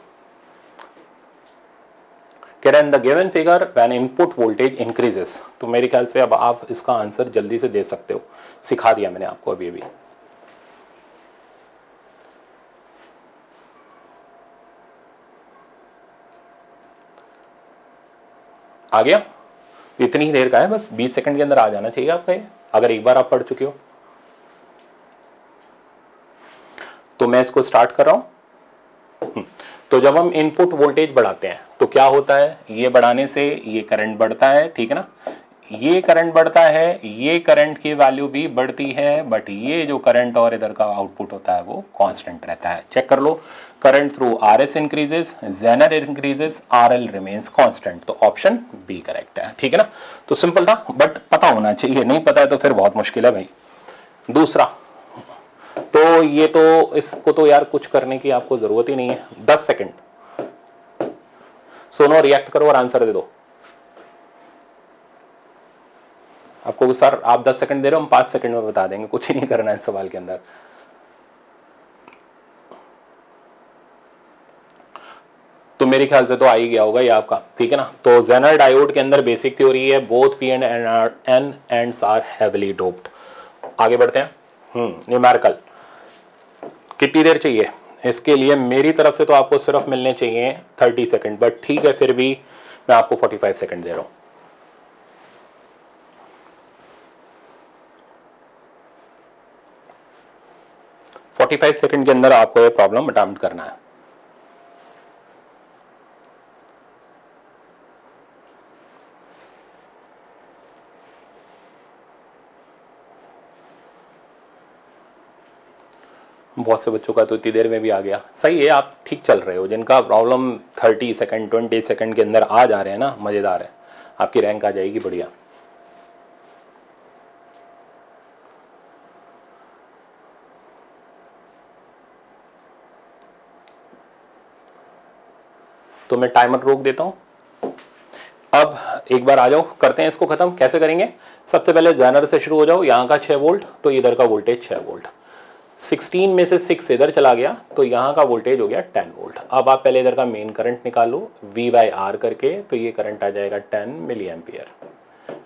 In the given figure when input voltage increases, तो मेरे ख्याल से अब आप इसका आंसर जल्दी से दे सकते हो, सिखा दिया मैंने आपको अभी अभी। आ गया, इतनी ही देर का है, बस 20 सेकंड के अंदर आ जाना चाहिए आपका ये, अगर एक बार आप पढ़ चुके हो। तो मैं इसको स्टार्ट कर रहा हूं। तो जब हम इनपुट वोल्टेज बढ़ाते हैं तो क्या होता है, ये बढ़ाने से ये करंट बढ़ता है। ठीक है ना, ये करंट बढ़ता है, ये करंट की वैल्यू भी बढ़ती है, बट ये जो करंट और इधर का आउटपुट होता है वो कांस्टेंट रहता है। चेक कर लो, current through RS increases, Zener increases, RL remains constant. तो ऑप्शन बी करेक्ट है। ठीक है ना, तो सिंपल था, बट पता होना चाहिए, नहीं पता है तो फिर बहुत मुश्किल है भाई। दूसरा, तो ये तो इसको तो यार कुछ करने की आपको जरूरत ही नहीं है। 10 सेकंड सुनो, रिएक्ट करो और आंसर दे दो। आपको सर आप 10 सेकंड दे रहे हो, हम 5 सेकंड में बता देंगे, कुछ ही नहीं करना है इस सवाल के अंदर। तो मेरे ख्याल से तो आ ही गया होगा ये आपका। ठीक है ना, तो जेनर डायोड के अंदर बेसिक थ्योरी है, both P and N ends are heavily doped. आगे बढ़ते हैं। न्यूमेरिकल कितनी देर चाहिए इसके लिए, मेरी तरफ से तो आपको सिर्फ मिलने चाहिए 30 सेकंड, बट ठीक है फिर भी मैं आपको 45 सेकंड दे रहा हूं। $45 सेकंड के अंदर आपको ये प्रॉब्लम अटेम्प्ट करना है। बहुत से बच्चों का तो इतनी देर में भी आ गया। सही है, आप ठीक चल रहे हो। जिनका प्रॉब्लम 30 सेकंड 20 सेकंड के अंदर आ जा रहे हैं ना, मज़ेदार है, आपकी रैंक आ जाएगी बढ़िया। तो मैं टाइमर रोक देता हूँ। अब एक बार आ जाओ, करते हैं इसको खत्म। कैसे करेंगे, सबसे पहले जेनर से शुरू हो जाओ। यहाँ का 6 वोल्ट, तो इधर का वोल्टेज 6 वोल्ट। 16 में से 6 इधर चला गया तो यहाँ का वोल्टेज हो गया 10 वोल्ट। अब आप पहले इधर का मेन करंट निकालो V/R करके, तो ये करंट आ जाएगा 10 मिली एम्पियर।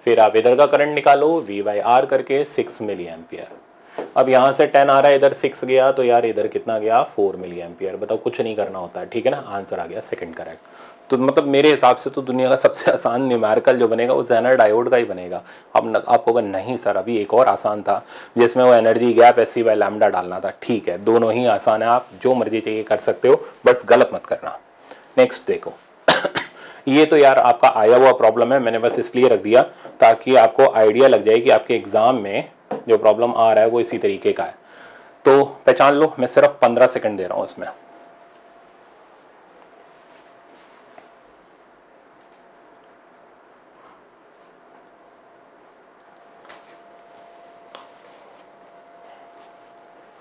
फिर आप इधर का करंट निकालो V/R करके 6 मिली एम्पियर। अब यहाँ से 10 आ रहा है, इधर 6 गया तो यार इधर कितना गया 4 मिली एम्पियर। बताओ, कुछ नहीं करना होता है। ठीक है ना, आंसर आ गया सेकंड करेक्ट। तो मतलब मेरे हिसाब से तो दुनिया का सबसे आसान न्यूमेरिकल जो बनेगा वो जेनर डायोड का ही बनेगा। अब आपको अगर नहीं सर अभी एक और आसान था जिसमें वो एनर्जी गैप SC/λ डालना था, ठीक है, दोनों ही आसान है, आप जो मर्जी चाहिए कर सकते हो, बस गलत मत करना। नेक्स्ट देखो ये तो यार आपका आया हुआ प्रॉब्लम है, मैंने बस इसलिए रख दिया ताकि आपको आइडिया लग जाए कि आपके एग्जाम में जो प्रॉब्लम आ रहा है वो इसी तरीके का है। तो पहचान लो, मैं सिर्फ 15 सेकंड दे रहा हूं इसमें।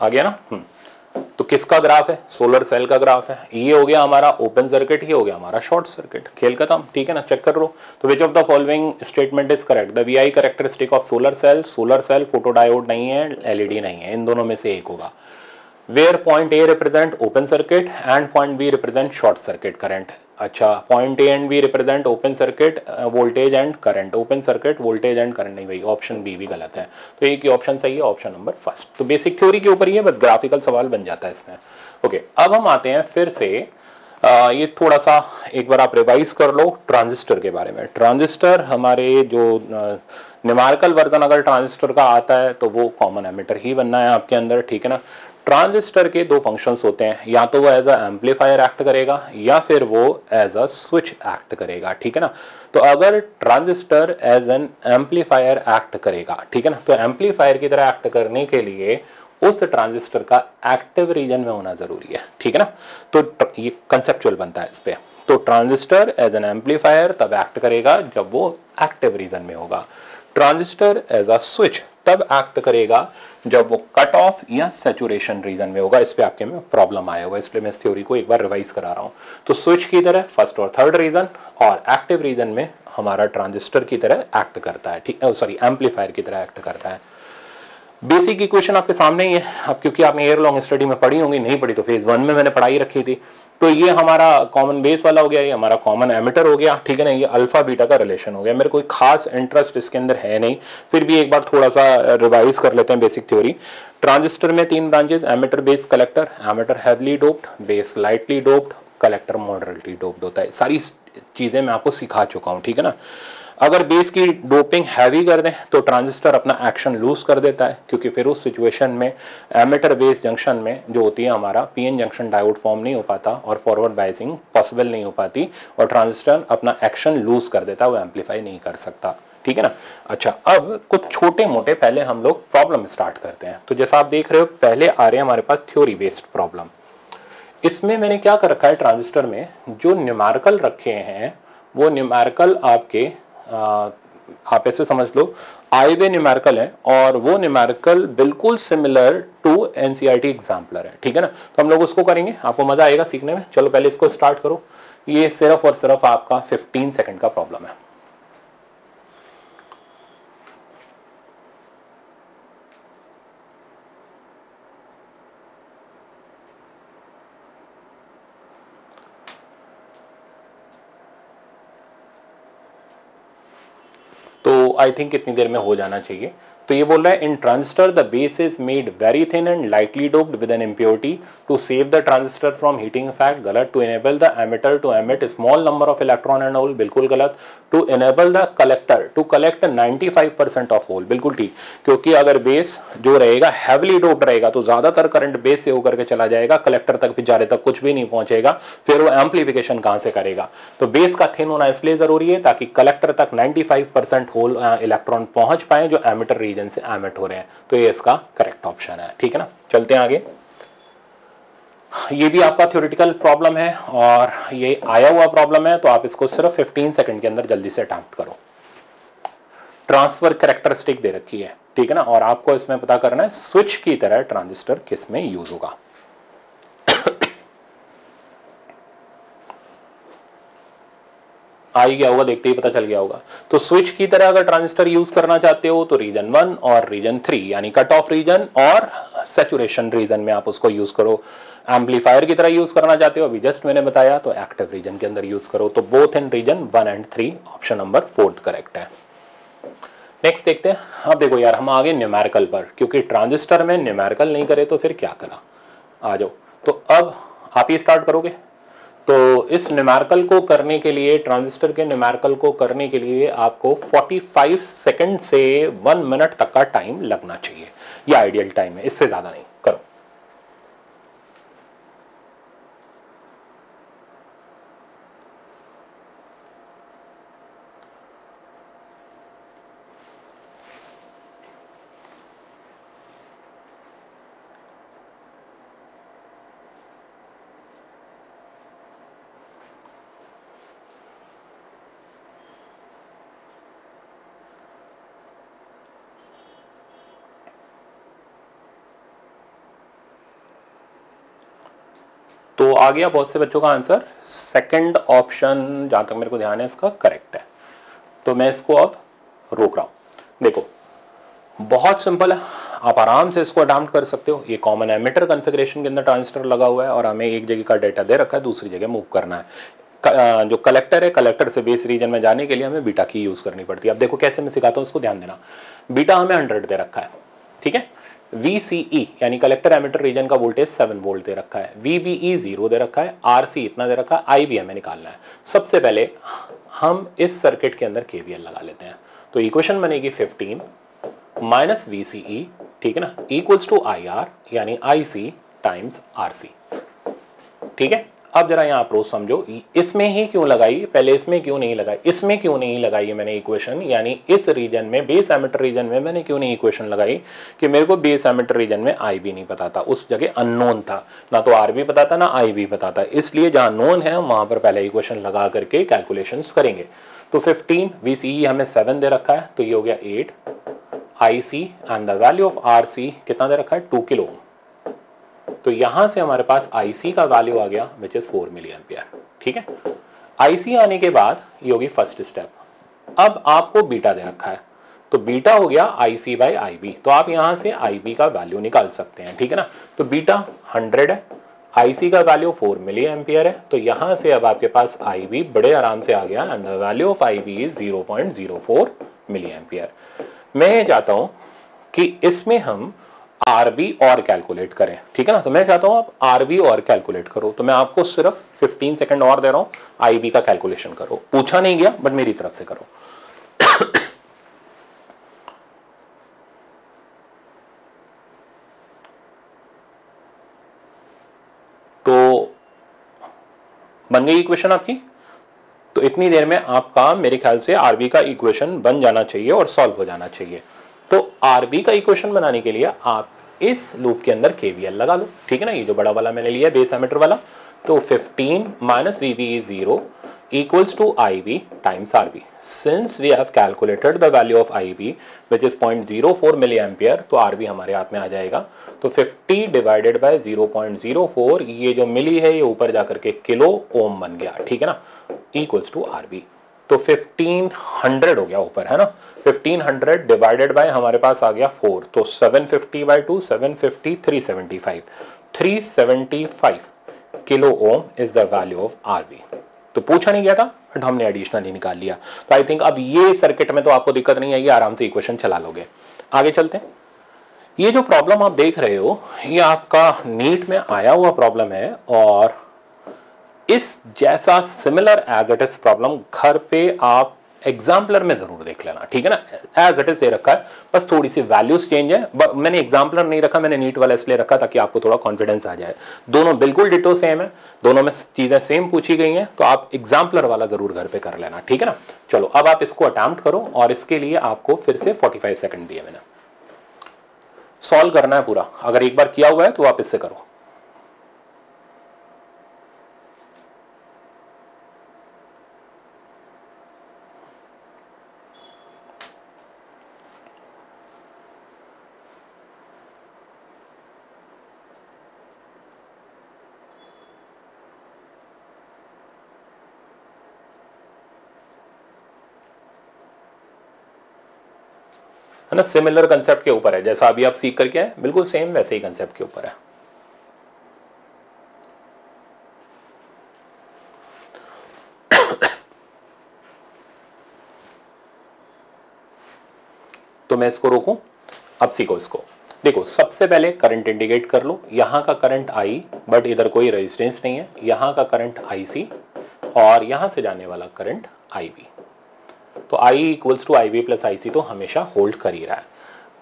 आ गया ना। तो किसका ग्राफ है, सोलर सेल का ग्राफ है। ये हो गया हमारा ओपन सर्किट, ये हो गया हमारा शॉर्ट सर्किट, खेल खत्म। ठीक है ना, चेक कर लो। तो which of the following statement is correct, the VI characteristic of solar cell, solar cell photodiode नहीं है, LED नहीं है, इन दोनों में से एक होगा। Where point A represent open circuit and point B represent short circuit current. अच्छा, point A and B represent open circuit voltage and current, open circuit voltage and current नहीं भाई, ऑप्शन बी भी गलत है। तो एक ही ऑप्शन सही है, ऑप्शन नंबर फर्स्ट। तो बेसिक थ्योरी के ऊपर ही है, बस ग्राफिकल सवाल बन जाता है इसमें। ओके, अब हम आते हैं फिर से ये थोड़ा सा एक बार आप रिवाइज कर लो ट्रांजिस्टर के बारे में। ट्रांजिस्टर हमारे जो न्यूमेरिकल वर्जन अगर ट्रांजिस्टर का आता है तो वो कॉमन एमिटर ही बनना है आपके अंदर, ठीक है ना। ट्रांजिस्टर के दो फंक्शंस होते हैं, या तो वो एज अ एम्पलीफायर एक्ट करेगा या फिर वो एज अ स्विच एक्ट करेगा, ठीक है ना। तो अगर transistor as an amplifier act करेगा, ठीक है ना, तो एम्पलीफायर की तरह एक्ट करने के लिए उस ट्रांजिस्टर का एक्टिव रीजन में होना जरूरी है, ठीक है ना। तो ये कंसेप्चुअल बनता है इस पे। तो ट्रांजिस्टर एज एन एम्पलीफायर तब एक्ट करेगा जब वो एक्टिव रीजन में होगा। ट्रांजिस्टर एज अ स्विच तब एक्ट करेगा जब वो कट ऑफ या सैचुरेशन रीजन में होगा। इस पे आपके में प्रॉब्लम आया हुआ है, इसलिए मैं इस थ्योरी को एक बार रिवाइज करा रहा हूँ। तो स्विच की तरह फर्स्ट और थर्ड रीजन, और एक्टिव रीजन में हमारा ट्रांजिस्टर की तरह एक्ट करता है, ठीक है, सॉरी एम्पलीफायर की तरह एक्ट करता है। बेसिक इक्वेशन आपके सामने ही है। अब क्योंकि आपने ईयर लॉन्ग स्टडी में पढ़ी होंगी, नहीं पढ़ी तो फेज 1 में मैंने पढ़ाई रखी थी। तो ये हमारा कॉमन बेस वाला हो गया, ये हमारा कॉमन एमिटर हो गया, ठीक है ना। ये अल्फा बीटा का रिलेशन हो गया। मेरे कोई खास इंटरेस्ट इसके अंदर है नहीं, फिर भी एक बार थोड़ा सा रिवाइज कर लेते हैं बेसिक थ्योरी। ट्रांजिस्टर में 3 branches, emitter, base, collector. Emitter heavily doped, base lightly doped, collector moderately doped होता है। सारी चीजें मैं आपको सिखा चुका हूं, ठीक है ना। अगर बेस की डोपिंग हैवी कर दें तो ट्रांजिस्टर अपना एक्शन लूज कर देता है, क्योंकि फिर उस सिचुएशन में एमिटर बेस जंक्शन में जो होती है हमारा पीएन जंक्शन डायोड फॉर्म नहीं हो पाता और फॉरवर्ड बायसिंग पॉसिबल नहीं हो पाती, और ट्रांजिस्टर अपना एक्शन लूज कर देता है, वो एम्पलीफाई नहीं कर सकता, ठीक है ना। अच्छा, अब कुछ छोटे मोटे पहले हम लोग प्रॉब्लम स्टार्ट करते हैं। तो जैसा आप देख रहे हो पहले आ रहे हैं हमारे पास थ्योरी बेस्ड प्रॉब्लम। इसमें मैंने क्या कर रखा है, ट्रांजिस्टर में जो न्यूमेरिकल रखे हैं वो न्यूमेरिकल आपके आप ऐसे समझ लो आई वे न्यूमेरिकल है, और वो न्यूमेरिकल बिल्कुल सिमिलर टू एनसीईआरटी एग्जाम्पलर है, ठीक है ना। तो हम लोग उसको करेंगे, आपको मजा आएगा सीखने में। चलो पहले इसको स्टार्ट करो। ये सिर्फ और सिर्फ आपका 15 सेकंड का प्रॉब्लम है। तो आई थिंक इतनी देर में हो जाना चाहिए। तो ये बोल रहा है इन transistor the base is made very thin and lightly doped with an impurity to save the transistor from heating effect, गलत। To enable the emitter to emit small number of electron and hole, बिल्कुल गलत। To enable the collector to collect 95% of hole, बिल्कुल ठीक, क्योंकि अगर base जो रहेगा heavily doped रहेगा तो ज्यादातर करंट बेस से होकर के चला जाएगा, कलेक्टर तक बेचारे तक कुछ भी नहीं पहुंचेगा, फिर वो एम्पलीफिकेशन कहां से करेगा। तो बेस का थिन होना इसलिए जरूरी है ताकि कलेक्टर तक 95% होल इलेक्ट्रॉन पहुंच पाए जो एमिटर रीजन से एमिट हो रहे हैं। तो ये इसका करेक्ट ऑप्शन है, ठीक है ना। चलते हैं आगे। ये भी आपका थ्योरेटिकल प्रॉब्लम है और ये आया हुआ प्रॉब्लम है, तो आप इसको सिर्फ 15 सेकंड के अंदर जल्दी से अटेम्प्ट करो। ट्रांसफर कैरेक्टरिस्टिक दे रखी है, ठीक है ना, और आपको इसमें पता करना है स्विच की तरह ट्रांजिस्टर किस में यूज होगा। आ ही गया होगा, देखते ही पता चल गया होगा। तो स्विच की तरह अगर ट्रांजिस्टर यूज करना चाहते हो तो रीजन 1 और रीजन 3 यानी कट ऑफ रीजन और सैचुरेशन रीजन में आप उसको यूज करो। एम्पलीफायर की तरह यूज करना चाहते हो, अभी जस्ट मैंने बताया, तो एक्टिव रीजन के अंदर यूज करो। तो both in region 1 and 3, option number 4 correct है। नेक्स्ट देखते हैं। अब देखो यार, हम आगे न्यूमेरिकल पर, क्योंकि ट्रांजिस्टर में न्यूमेरिकल नहीं करे तो फिर क्या करा। आ जाओ, तो अब आप ही स्टार्ट करोगे। तो इस न्यूमेरिकल को करने के लिए, ट्रांजिस्टर के न्यूमेरिकल को करने के लिए आपको 45 सेकंड से 1 मिनट तक का टाइम लगना चाहिए। यह आइडियल टाइम है, इससे ज्यादा नहीं। करो। तो आ गया बहुत से बच्चों का आंसर, सेकंड ऑप्शन जहां तक मेरे को ध्यान है इसका करेक्ट है। तो मैं इसको अब रोक रहा हूं। देखो बहुत सिंपल है, आप आराम से इसको अडाप्ट कर सकते हो। ये कॉमन एमिटर कॉन्फ़िगरेशन के अंदर ट्रांजिस्टर लगा हुआ है और हमें एक जगह का डेटा दे रखा है, दूसरी जगह मूव करना है। जो कलेक्टर है, कलेक्टर से बेस रीजन में जाने के लिए हमें बीटा की यूज़ करनी पड़ती है। अब देखो कैसे मैं सिखाता हूँ, इसको ध्यान देना। बीटा हमें 100 दे रखा है, ठीक है। VCE यानी कलेक्टर एमिटर रीजन का वोल्टेज 7 वोल्ट दे रखा है, VBE 0 दे रखा है, RC इतना दे रखा है, IB हमें निकालना है। सबसे पहले हम इस सर्किट के अंदर KVL लगा लेते हैं। तो इक्वेशन बनेगी 15 माइनस VCE, ठीक है ना, इक्वल्स टू IR यानी IC टाइम्स RC, ठीक है। अब जरा यहाँ अप्रोच समझो, इसमें ही क्यों लगाई, पहले इसमें क्यों नहीं लगाई, इसमें क्यों नहीं लगाई मैंने इक्वेशन, यानी इस रीजन में, बेस एमिटर रीजन में मैंने क्यों नहीं इक्वेशन लगाई कि मेरे को बेस एमिटर रीजन में IB नहीं पता था, उस जगह अननोन था, ना तो RB पता था ना IB पता था, इसलिए जहाँ नोन है वहाँ पर पहले इक्वेशन लगा करके कैलकुलेशंस करेंगे। तो 15 VCE हमें 7 दे रखा है, तो ये हो गया 8, IC and the value of RC कितना दे रखा है, 2 किलो। तो यहां से हमारे पास IC का वैल्यू आ गया विच इज 4 मिली एम्पियर, ठीक है। IC आने के बाद ये होगी फर्स्ट स्टेप। अब आपको बीटा दे रखा है, तो बीटा हो गया IC बाई IB, तो आप यहां से IB का वैल्यू निकाल सकते हैं, ठीक है ना। तो बीटा 100 है, IC का वैल्यू 4 मिली एम्पियर है, तो यहां से अब आपके पास IB बड़े आराम से आ गया and the value of IB is 0.04 milli ampere. मैं ये चाहता हूं कि इसमें हम RB और कैलकुलेट करें, ठीक है ना। तो मैं चाहता हूं आप RB और कैलकुलेट करो, तो मैं आपको सिर्फ 15 सेकंड और दे रहा हूं, IB का कैलकुलेशन करो। पूछा नहीं गया बट मेरी तरफ से करो। तो बन गई इक्वेशन आपकी। तो इतनी देर में आपका मेरे ख्याल से RB का इक्वेशन बन जाना चाहिए और सॉल्व हो जाना चाहिए। तो RB का इक्वेशन बनाने के लिए आप इस लूप के अंदर KVL लगा लो, ठीक है ना। ये जो बड़ा वाला मैंने लिया बेस एमिटर वाला, तो 15 minus VBE 0 equals to IB times RB. Since we have calculated the value of IB which is 0.04 milliampere, तो RB हमारे हाथ में आ जाएगा। तो 50 डिवाइडेड बाय 0.04, ये जो मिली है ये ऊपर जाकर के किलो ओम बन गया, ठीक है ना, इक्वल्स टू RB। तो 1500 हो गया ऊपर, है ना। 1500 डिवाइडेड बाय हमारे पास आ गया 4, तो 750 by 2 750, 375 375 kilo ohm is the value of RB। तो पूछा नहीं गया था बट हमने एडिशनली निकाल लिया। तो आई थिंक अब ये सर्किट में तो आपको दिक्कत नहीं आएगी, आराम से इक्वेशन चला लोगे। आगे चलते हैं। ये जो प्रॉब्लम आप देख रहे हो ये आपका नीट में आया हुआ प्रॉब्लम है, और इस जैसा similar as it is problem घर पे आप एग्जाम्पलर में जरूर देख लेना, ठीक है ना। एज इट इज दे रखा है, बस थोड़ी सी वैल्यूज चेंज है। मैंने एग्जाम्पलर नहीं रखा, मैंने नीट वाला इसलिए रखा ताकि आपको थोड़ा कॉन्फिडेंस आ जाए। दोनों बिल्कुल डिटो सेम है, दोनों में चीजें सेम पूछी गई हैं, तो आप एग्जाम्पलर वाला जरूर घर पे कर लेना, ठीक है ना। चलो अब आप इसको अटेम्प्ट करो, और इसके लिए आपको फिर से 45 सेकंड दिए मैंने, सॉल्व करना है पूरा। अगर एक बार किया हुआ है तो आप इससे करो। है ना, सिमिलर कंसेप्ट के ऊपर है, जैसा अभी आप सीख करके आए बिल्कुल सेम वैसे ही कंसेप्ट के ऊपर है। तो मैं इसको रोकूं, अब सीखो इसको। देखो सबसे पहले करंट इंडिकेट कर लो, यहां का करंट I बट इधर कोई रेजिस्टेंस नहीं है, यहां का करंट IC और यहां से जाने वाला करंट IB। तो I equals to IB plus IC तो हमेशा होल्ड कर ही रहा है।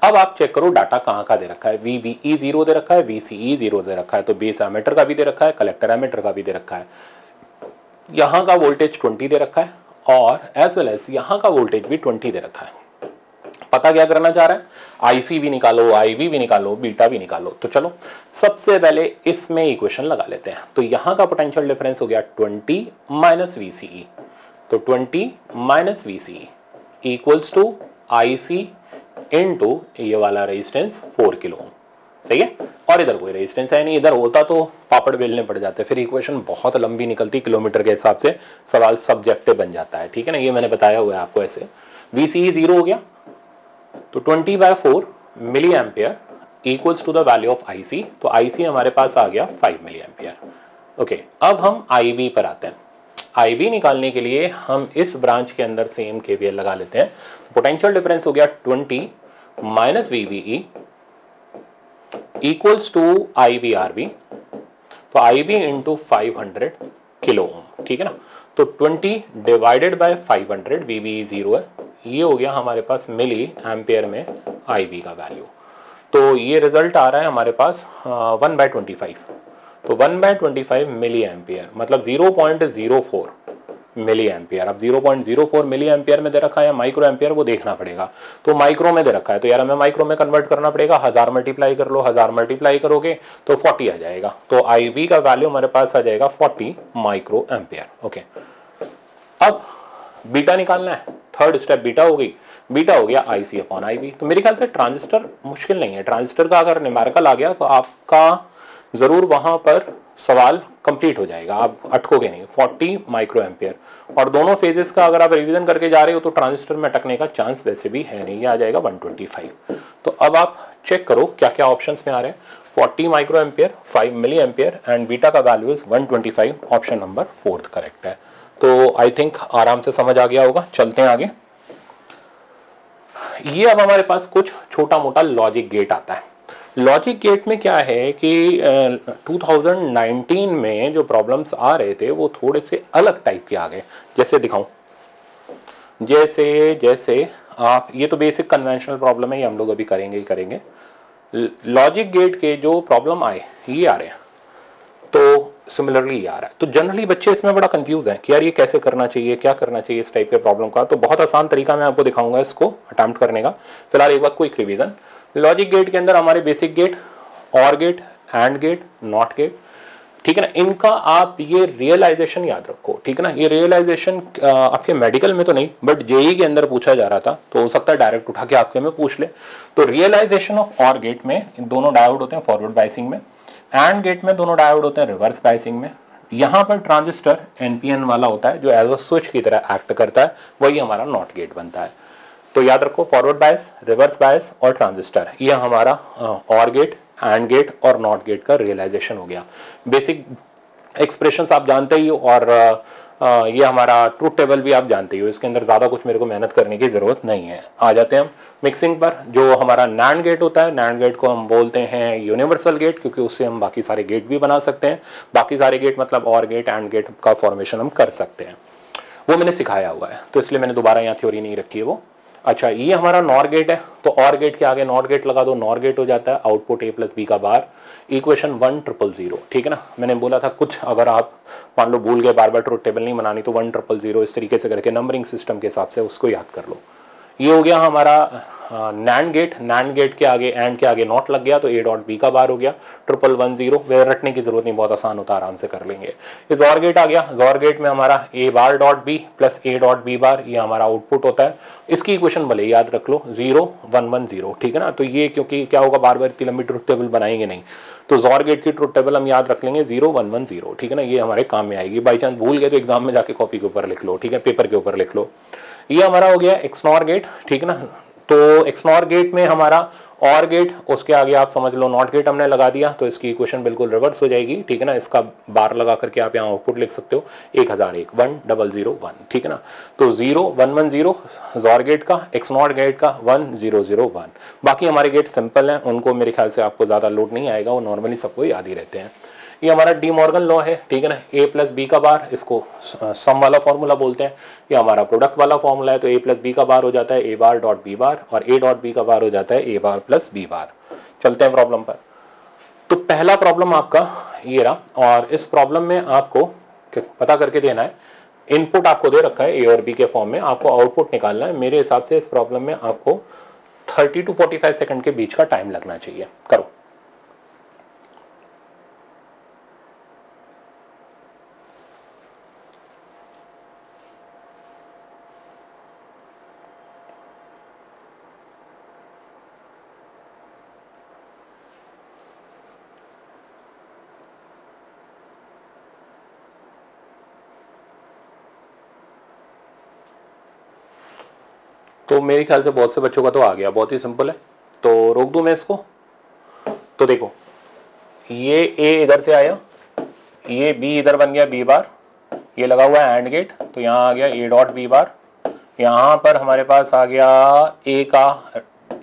अब आप चेक करो डाटा कहाँ का दे रखा है, VBE 0 दे रखा है, VCE 0 दे रखा है, तो बेस एमीटर का भी दे रखा है, कलेक्टर एमीटर का भी दे रखा है। यहाँ का वोल्टेज 20 दे रखा है, और एज वेल एज यहाँ का वोल्टेज भी 20 दे रखा है। पता क्या करना चाह रहा है, IC भी निकालो, IB भी निकालो, बीटा भी निकालो। तो चलो सबसे पहले इसमें इक्वेशन लगा लेते हैं। तो यहाँ का पोटेंशियल डिफरेंस हो गया 20 माइनस VCE, तो 20 minus VCE equals to IC into ये वाला रेजिस्टेंस 4 किलो ओम, सही है। और इधर कोई रेजिस्टेंस है नहीं, इधर होता तो पापड़ बेलने पड़ जाते, फिर इक्वेशन बहुत लंबी निकलती, किलोमीटर के हिसाब से सवाल सब्जेक्टिव बन जाता है, ठीक है ना। ये मैंने बताया हुआ है आपको ऐसे। VCE 0 हो गया, तो 20/4 milli ampere equals to the value of IC, तो IC हमारे पास आ गया 5 मिली एम्पियर। ओके, अब हम IB पर आते हैं। IB निकालने के लिए हम इस ब्रांच के अंदर सेम KVL लगा लेते हैं। पोटेंशियल डिफरेंस हो गया 20 minus VBE equals to IBRB, तो IB इंटू 500 किलो ओम, ठीक है ना। तो 20 डिवाइडेड बाय 500, VBE 0 है, ये हो गया हमारे पास मिली एम्पियर में IB का वैल्यू। तो ये रिजल्ट आ रहा है हमारे पास 1/25, तो 1/25 मिली एम्पियर मतलब 0.04 मिली एम्पियर। अब 0.04 मिली एम्पियर में दे रखा है या माइक्रो एम्पियर, वो देखना पड़ेगा। तो माइक्रो में दे रखा है तो यार हमें माइक्रो में कन्वर्ट करना पड़ेगा। 1000 मल्टीप्लाई कर लो, 1000 मल्टीप्लाई करोगे तो 40 आ जाएगा। तो IB का वैल्यू हमारे पास आ जाएगा 40 माइक्रो एम्पियर। ओके, अब बीटा निकालना है। थर्ड स्टेप बीटा हो गई, बीटा हो गया IC अपॉन IB। तो मेरे ख्याल से ट्रांजिस्टर मुश्किल नहीं है। ट्रांजिस्टर का अगर न्यूमेरिकल आ गया तो आपका जरूर वहां पर सवाल कंप्लीट हो जाएगा, आप अटकोगे नहीं। 40 माइक्रो एम्पियर और दोनों फेजेस का अगर आप रिवीजन करके जा रहे हो तो ट्रांजिस्टर में अटकने का चांस वैसे भी है नहीं, ये आ जाएगा 125। तो अब आप चेक करो क्या क्या ऑप्शंस में आ रहे हैं। 40 micro ampere, 5 milli ampere and beta का value is 125। Option number 4 correct है। तो आई थिंक आराम से समझ आ गया होगा। चलते हैं आगे। ये अब हमारे पास कुछ छोटा मोटा लॉजिक गेट आता है। लॉजिक गेट में क्या है कि 2019 में जो प्रॉब्लम्स आ रहे थे वो थोड़े से अलग टाइप के आ गए। जैसे दिखाऊं, जैसे आप, ये तो बेसिक कन्वेंशनल प्रॉब्लम है, ये हम लोग अभी करेंगे ही करेंगे। लॉजिक गेट के जो प्रॉब्लम आए ये आ रहे हैं, तो सिमिलरली ये आ रहा है। तो जनरली बच्चे इसमें बड़ा कंफ्यूज हैं कि यार ये कैसे करना चाहिए, क्या करना चाहिए इस टाइप के प्रॉब्लम का। तो बहुत आसान तरीका मैं आपको दिखाऊंगा इसको अटेम्प्ट करने का। फिलहाल एक बार क्विक रिवीजन। लॉजिक गेट के अंदर हमारे basic gate, or gate, and gate, not gate, ठीक है ना। इनका आप ये रियलाइजेशन याद रखो, ठीक है ना। ये रियलाइजेशन आपके मेडिकल में तो नहीं बट जेई के अंदर पूछा जा रहा था, तो हो सकता है डायरेक्ट उठा के आपके में पूछ ले। तो रियलाइजेशन ऑफ और गेट में दोनों डायोड होते हैं फॉरवर्ड बायसिंग में, एंड गेट में दोनों डायोड होते हैं रिवर्स बायसिंग में। यहाँ पर ट्रांजिस्टर NPN वाला होता है जो एज अ स्विच की तरह एक्ट करता है, वही हमारा नॉट गेट बनता है। तो याद रखो फॉरवर्ड बायस, रिवर्स बायस और ट्रांजिस्टर, ये हमारा और गेट, एंड गेट और नॉट गेट का रियलाइजेशन हो गया। बेसिक एक्सप्रेशंस आप जानते ही हो और ये हमारा ट्रूथ टेबल भी आप जानते ही हो। इसके अंदर ज़्यादा कुछ मेरे को मेहनत करने की ज़रूरत नहीं है। आ जाते हैं हम मिक्सिंग पर। जो हमारा नैंड गेट होता है, नैंड गेट को हम बोलते हैं यूनिवर्सल गेट, क्योंकि उससे हम बाकी सारे गेट भी बना सकते हैं। बाकी सारे गेट मतलब और गेट, एंड गेट का फॉर्मेशन हम कर सकते हैं, वो मैंने सिखाया हुआ है, तो इसलिए मैंने दोबारा यहाँ थ्योरी नहीं रखी है वो। अच्छा, ये हमारा नॉर गेट है, तो और गेट के आगे नॉट गेट लगा दो, नॉर गेट हो जाता है आउटपुट A + B का बार। इक्वेशन 1,000, ठीक है ना। मैंने बोला था कुछ अगर आप मान लो भूल गए, बार बार ट्रूथ टेबल नहीं बनानी, तो 1,000 इस तरीके से करके नंबरिंग सिस्टम के हिसाब से उसको याद कर लो। ये हो गया हमारा नैंड गेट। नैंड गेट के आगे, एंड के आगे नॉट लग गया तो A.B का बार हो गया 1,110। वे रटने की जरूरत नहीं, बहुत आसान होता है, आराम से कर लेंगे। इस और गेट आ गया, जॉर गेट में हमारा A.B प्लस A.B बार, ये हमारा आउटपुट होता है। इसकी इक्वेशन भले याद रख लो 0,110, ठीक है ना। तो ये क्योंकि क्या होगा, बार बार इतनी लंबी ट्रुथ टेबल बनाएंगे नहीं, तो जॉर गेट की ट्रुथ टेबल हम याद रख लेंगे 0,110, ठीक है ना। ये हमारे काम में आएगी। बाई चांस भूल गए तो एग्जाम में जाके कॉपी के ऊपर लिख लो, ठीक है, पेपर के ऊपर लिख लो। ये हमारा हो गया एक्सनॉर गेट, ठीक है ना। तो एक्सनॉर गेट में हमारा और गेट, उसके आगे आप समझ लो नॉट गेट हमने लगा दिया, तो इसकी इक्वेशन बिल्कुल रिवर्स हो जाएगी, ठीक है ना। इसका बार लगा करके आप यहाँ आउटपुट लिख सकते हो 1001, 1001, ठीक है ना। तो 0,110 जॉर गेट का, एक्सनॉर गेट का 1,001। बाकी हमारे गेट सिंपल हैं, उनको मेरे ख्याल से आपको ज़्यादा लोड नहीं आएगा, वो नॉर्मली सबको याद ही रहते हैं। ये हमारा डी मॉर्गन लॉ है, ठीक है ना। A + B का बार, इसको सम वाला फॉर्मूला बोलते हैं। ये हमारा प्रोडक्ट वाला फॉर्मूला है, तो A + B का बार हो जाता है A.B बार और A.B का बार हो जाता है A बार + B बार। चलते हैं प्रॉब्लम पर। तो पहला प्रॉब्लम आपका ये रहा, और इस प्रॉब्लम में आपको पता करके देना है, इनपुट आपको दे रखा है A और B के फॉर्म में, आपको आउटपुट निकालना है। मेरे हिसाब से इस प्रॉब्लम में आपको 30 to 45 सेकंड के बीच का टाइम लगना चाहिए। करो। तो मेरे ख्याल से बहुत से बच्चों का तो आ गया, बहुत ही सिंपल है। तो रोक दूं मैं इसको। तो देखो ये ए इधर से आया, ये बी इधर बन गया बी बार, ये लगा हुआ है एंड गेट, तो यहाँ आ गया ए डॉट बी बार, यहाँ पर हमारे पास आ गया ए का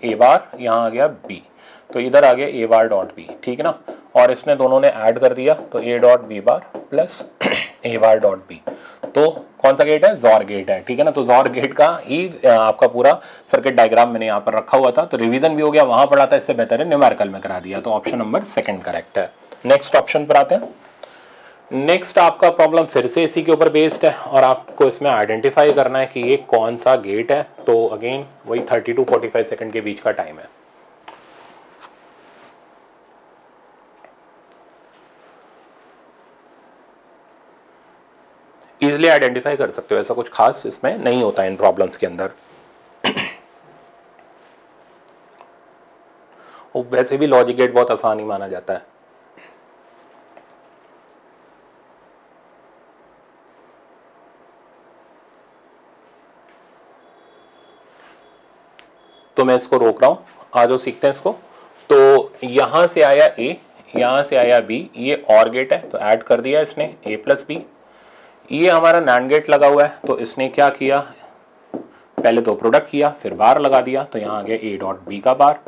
ए बार, यहाँ आ गया बी, तो इधर आ गया ए बार डॉट बी, ठीक है ना। और इसने दोनों ने ऐड कर दिया तो A dot B bar plus A bar dot B, तो कौन सा गेट है, जॉर गेट है, ठीक है ना। तो जॉर गेट का ही आपका पूरा सर्किट डायग्राम मैंने यहाँ पर रखा हुआ था, तो रिवीजन भी हो गया, वहां पढ़ा था, इससे बेहतर है न्यूमेरिकल में करा दिया, तो ऑप्शन नंबर सेकंड करेक्ट है। नेक्स्ट ऑप्शन पर आते हैं। नेक्स्ट आपका प्रॉब्लम फिर से इसी के ऊपर बेस्ड है और आपको इसमें आइडेंटिफाई करना है कि ये कौन सा गेट है। तो अगेन वही 30 to 45 सेकंड के बीच का टाइम है। इजिली आइडेंटिफाई कर सकते हो, ऐसा कुछ खास इसमें नहीं होता इन प्रॉब्लम्स के अंदर। वैसे भी लॉजिक गेट बहुत आसान ही माना जाता है। तो मैं इसको रोक रहा हूं, आ जाओ सीखते हैं इसको। तो यहां से आया ए, यहां से आया बी, ये और गेट है तो ऐड कर दिया इसने ए प्लस बी। ये हमारा नैंड गेट लगा हुआ है, तो इसने क्या किया, पहले तो प्रोडक्ट किया फिर बार लगा दिया, तो यहाँ आ गया ए डॉट बी का बार।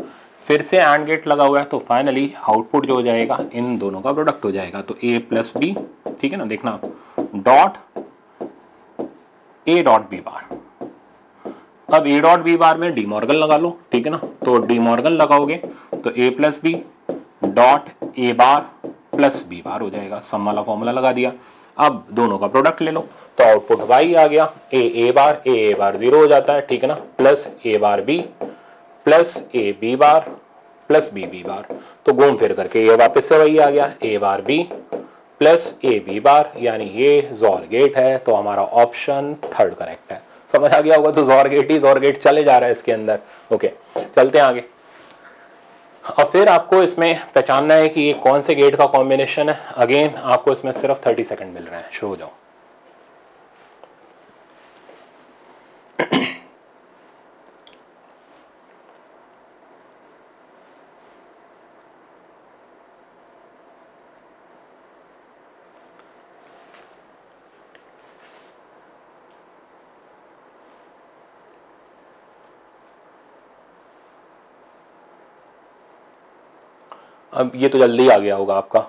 फिर से एंड गेट लगा हुआ है, तो फाइनली आउटपुट जो हो जाएगा इन दोनों का प्रोडक्ट हो जाएगा, तो ए प्लस बी, ठीक है ना, देखना dot A dot B bar. अब ए डॉट बी बार में डी मॉर्गन लगा लो, ठीक है ना, तो डी मॉर्गन लगाओगे तो A plus B dot A bar plus B bar हो जाएगा, सम वाला फॉर्मूला लगा दिया। अब दोनों का प्रोडक्ट ले लो, तो आउटपुट वाई आ गया, ए बार 0 हो जाता है, ठीक है ना, plus A bar B plus A B bar plus B B bar, तो घूम फिर करके ये वापस से वही आ गया, A bar B plus A B bar, यानी ये जॉर गेट है। तो हमारा ऑप्शन थर्ड करेक्ट है। समझ आ गया होगा, तो जॉर गेट ही जॉर गेट चले जा रहा है इसके अंदर। ओके, चलते हैं आगे। और फिर आपको इसमें पहचानना है कि ये कौन से गेट का कॉम्बिनेशन है। अगेन आपको इसमें सिर्फ 30 सेकंड मिल रहे हैं, शुरू हो जाओ। अब ये तो जल्दी आ गया होगा आपका,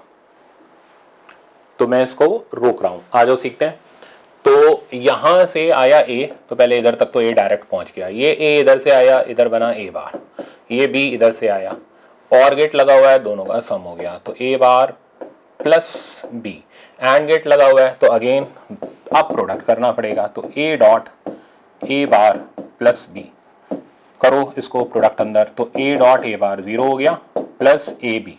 तो मैं इसको रोक रहा हूं, आ जाओ सीखते हैं। तो यहां से आया ए, तो पहले इधर तक तो ए डायरेक्ट पहुंच गया, ये ए इधर से आया, इधर बना ए बार, ये बी इधर से आया, और गेट लगा हुआ है, दोनों का सम हो गया, तो ए bar plus B, and gate लगा हुआ है, तो अगेन अब प्रोडक्ट करना पड़ेगा, तो A dot A bar plus B, करो इसको प्रोडक्ट अंदर, तो ए डॉट ए बार 0 हो गया plus A B,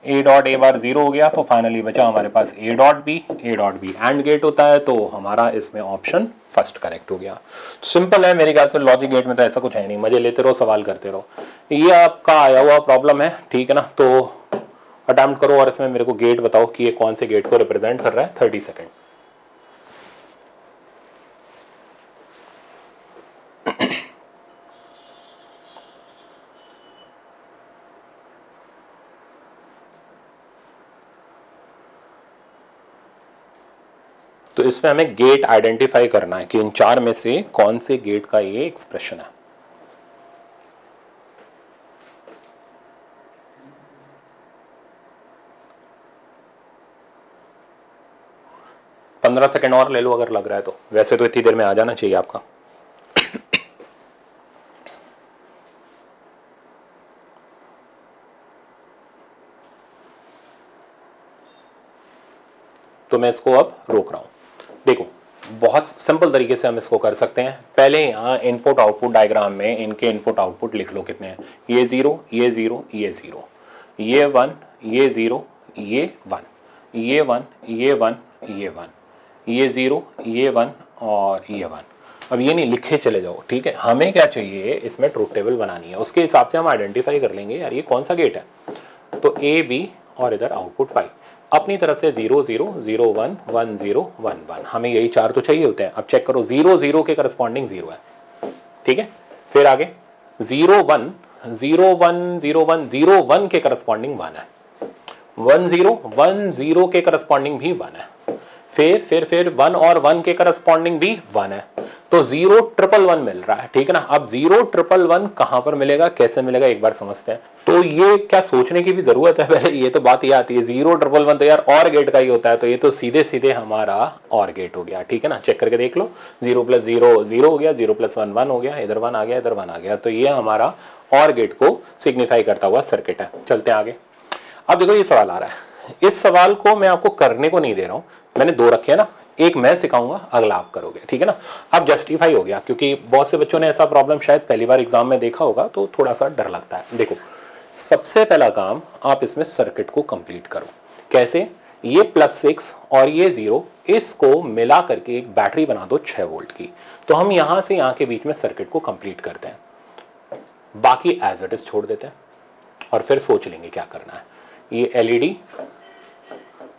A dot A bar 0 हो गया, तो फाइनली बचा हमारे पास A dot B and gate होता है, तो हमारा इसमें ऑप्शन फर्स्ट करेक्ट हो गया। सिंपल है मेरे ख्याल से, लॉजिक गेट में तो ऐसा कुछ है नहीं, मजे लेते रहो, सवाल करते रहो। ये आपका आया हुआ प्रॉब्लम है, ठीक है ना, तो अटेम्प्ट करो और इसमें मेरे को गेट बताओ कि ये कौन से गेट को रिप्रेजेंट कर रहा है। 30 सेकेंड। तो इसमें हमें गेट आइडेंटिफाई करना है कि इन चार में से कौन से गेट का ये एक्सप्रेशन है। पंद्रह सेकेंड और ले लो अगर लग रहा है तो, वैसे तो इतनी देर में आ जाना चाहिए आपका। तो मैं इसको अब रोक रहा हूं। देखो बहुत सिंपल तरीके से हम इसको कर सकते हैं। पहले यहाँ इनपुट आउटपुट डायग्राम में इनके इनपुट आउटपुट लिख लो कितने हैं। ये 0 ये 0 ये 0, ये 1 ये 0 ये 1, ये 1 ये 1 ये 1, ये 0 ये 1 और ये 1। अब ये नहीं लिखे चले जाओ, ठीक है। हमें क्या चाहिए, इसमें ट्रूथ टेबल बनानी है, उसके हिसाब से हम आइडेंटिफाई कर लेंगे यार ये कौन सा गेट है। तो ए बी और इधर आउटपुट y अपनी तरफ से 0 0 0 1 1 0 1 1, हमें यही चार तो चाहिए होते हैं। अब चेक करो 0 0 के करस्पॉन्डिंग 0 है, ठीक है। फिर आगे 0 1 0 1 0 1 0 1 के करस्पॉन्डिंग 1 है, 1 0 1 0 के करस्पॉन्डिंग भी 1 है, फिर 1 और 1 के करस्पॉन्डिंग भी 1 है, तो 0 1 1 1 मिल रहा है, ठीक है ना। अब 0 1 1 1 कहां पर मिलेगा, कैसे मिलेगा, एक बार समझते हैं। तो ये क्या सोचने की भी जरूरत है पहले, ये तो बात ये आती है 0 1 1 तो यार और गेट का ही होता है, तो ये तो सीधे सीधे हमारा और गेट हो गया, ठीक है ना। चेक करके देख लो, 0 + 0 0 हो गया, 0 + 1 1 हो गया, इधर 1 आ गया, इधर 1 आ गया, तो ये हमारा और गेट को सिग्निफाई करता हुआ सर्किट है। चलते हैं आगे। अब देखो ये सवाल आ रहा है, इस सवाल को मैं आपको करने को नहीं दे रहा हूं, मैंने दो रखे हैं ना, एक मैं सिखाऊंगा, अगला आप करोगे, ठीक है ना। अब जस्टिफाई हो गया, क्योंकि बहुत से बच्चों ने ऐसा प्रॉब्लम शायद पहली बार एग्जाम में देखा होगा, तो थोड़ा सा डर लगता है। देखो सबसे पहला काम आप इसमें सर्किट को कंप्लीट करो। कैसे, ये +6 और ये 0, इसको मिला करके एक बैटरी बना दो 6 वोल्ट की। तो हम यहां से यहां के बीच में सर्किट को कंप्लीट करते हैं, बाकी एज इट इज छोड़ देते हैं और फिर सोच लेंगे क्या करना है। ये एलईडी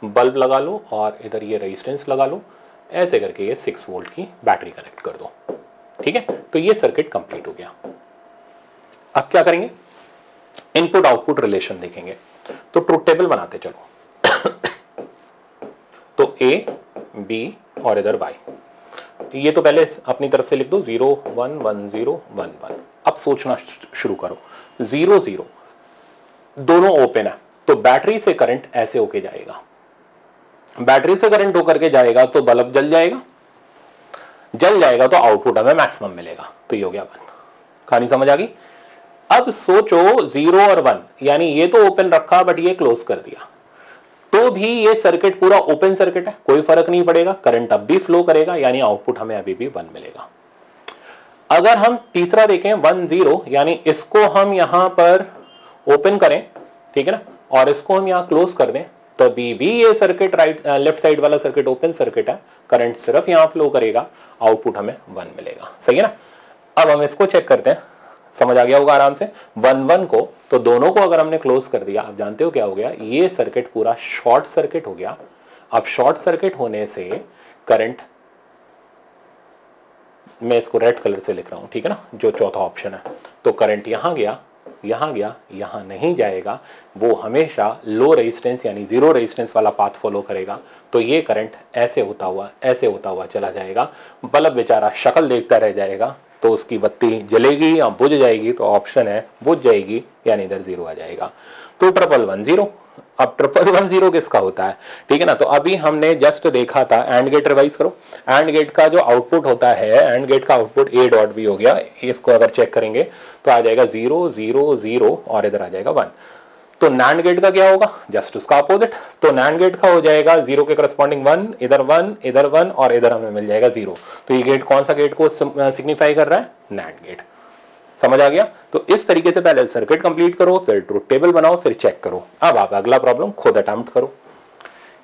बल्ब लगा लो और इधर ये रेजिस्टेंस लगा लो, ऐसे करके ये 6 वोल्ट की बैटरी कनेक्ट कर दो, ठीक है। तो ये सर्किट कंप्लीट हो गया। अब क्या करेंगे, इनपुट आउटपुट रिलेशन देखेंगे, तो ट्रुथ टेबल बनाते चलो। तो ए बी और इधर वाई, ये तो पहले अपनी तरफ से लिख दो, 0 1 1 0 1 1। अब सोचना शुरू करो, 0 0 दोनों ओपन है, तो बैटरी से करंट ऐसे होके जाएगा, बैटरी से करंट होकर के जाएगा तो बल्ब जल जाएगा, जल जाएगा तो आउटपुट हमें मैक्सिमम मिलेगा, तो ये हो गया 1। कहानी समझ आ गई। अब सोचो 0 और 1, यानी ये तो ओपन रखा बट ये क्लोज कर दिया, तो भी ये सर्किट पूरा ओपन सर्किट है, कोई फर्क नहीं पड़ेगा, करंट अब भी फ्लो करेगा, यानी आउटपुट हमें अभी भी 1 मिलेगा। अगर हम तीसरा देखें 1 0, यानी इसको हम यहां पर ओपन करें, ठीक है ना, और इसको हम यहां क्लोज कर दें, तभी भी ये सर्किट लेफ्ट साइड वाला सर्किट ओपन सर्किट है, करंट सिर्फ यहां फ्लो करेगा, आउटपुट हमें 1 मिलेगा, सही है ना। अब हम इसको चेक करते हैं, समझ आ गया होगा आराम से। 1 1 को, तो दोनों को अगर हमने क्लोज कर दिया, आप जानते हो क्या हो गया, ये सर्किट पूरा शॉर्ट सर्किट हो गया। अब शॉर्ट सर्किट होने से करंट, मैं इसको रेड कलर से लिख रहा हूं, ठीक है ना, जो चौथा ऑप्शन है, तो करंट यहां गया, यहां गया, यहां नहीं जाएगा, वो हमेशा लो रेजिस्टेंस यानी 0 रेजिस्टेंस वाला पाथ फॉलो करेगा, तो ये करंट ऐसे होता हुआ चला जाएगा, बल्ब बेचारा शक्ल देखता रह जाएगा, तो उसकी बत्ती जलेगी या बुझ जाएगी, तो ऑप्शन है बुझ जाएगी, यानी इधर 0 आ जाएगा। तो 1 1 1 0। अब 1 1 1 0 किसका होता है, ठीक है ना। तो अभी हमने जस्ट देखा था, एंड गेट रिवाइज करो, एंड गेट का जो आउटपुट होता है, एंड गेट का आउटपुट ए डॉट बी हो गया, इसको अगर चेक करेंगे तो आ जाएगा 0 0 0 और इधर आ जाएगा 1। तो नैंड गेट का क्या होगा, जस्ट उसका अपोजिट, तो नैंड गेट का हो जाएगा 0 के करस्पॉन्डिंग 1, इधर 1 इधर 1 और इधर हमें मिल जाएगा 0। तो ये गेट कौन सा गेट को सिग्निफाई कर रहा है, नैंड गेट। समझ आ गया। तो इस तरीके से पहले सर्किट कंप्लीट करो, फिर ट्रुथ टेबल बनाओ, फिर चेक करो। अब आप अगला प्रॉब्लम खुद अटेम्प्ट करो।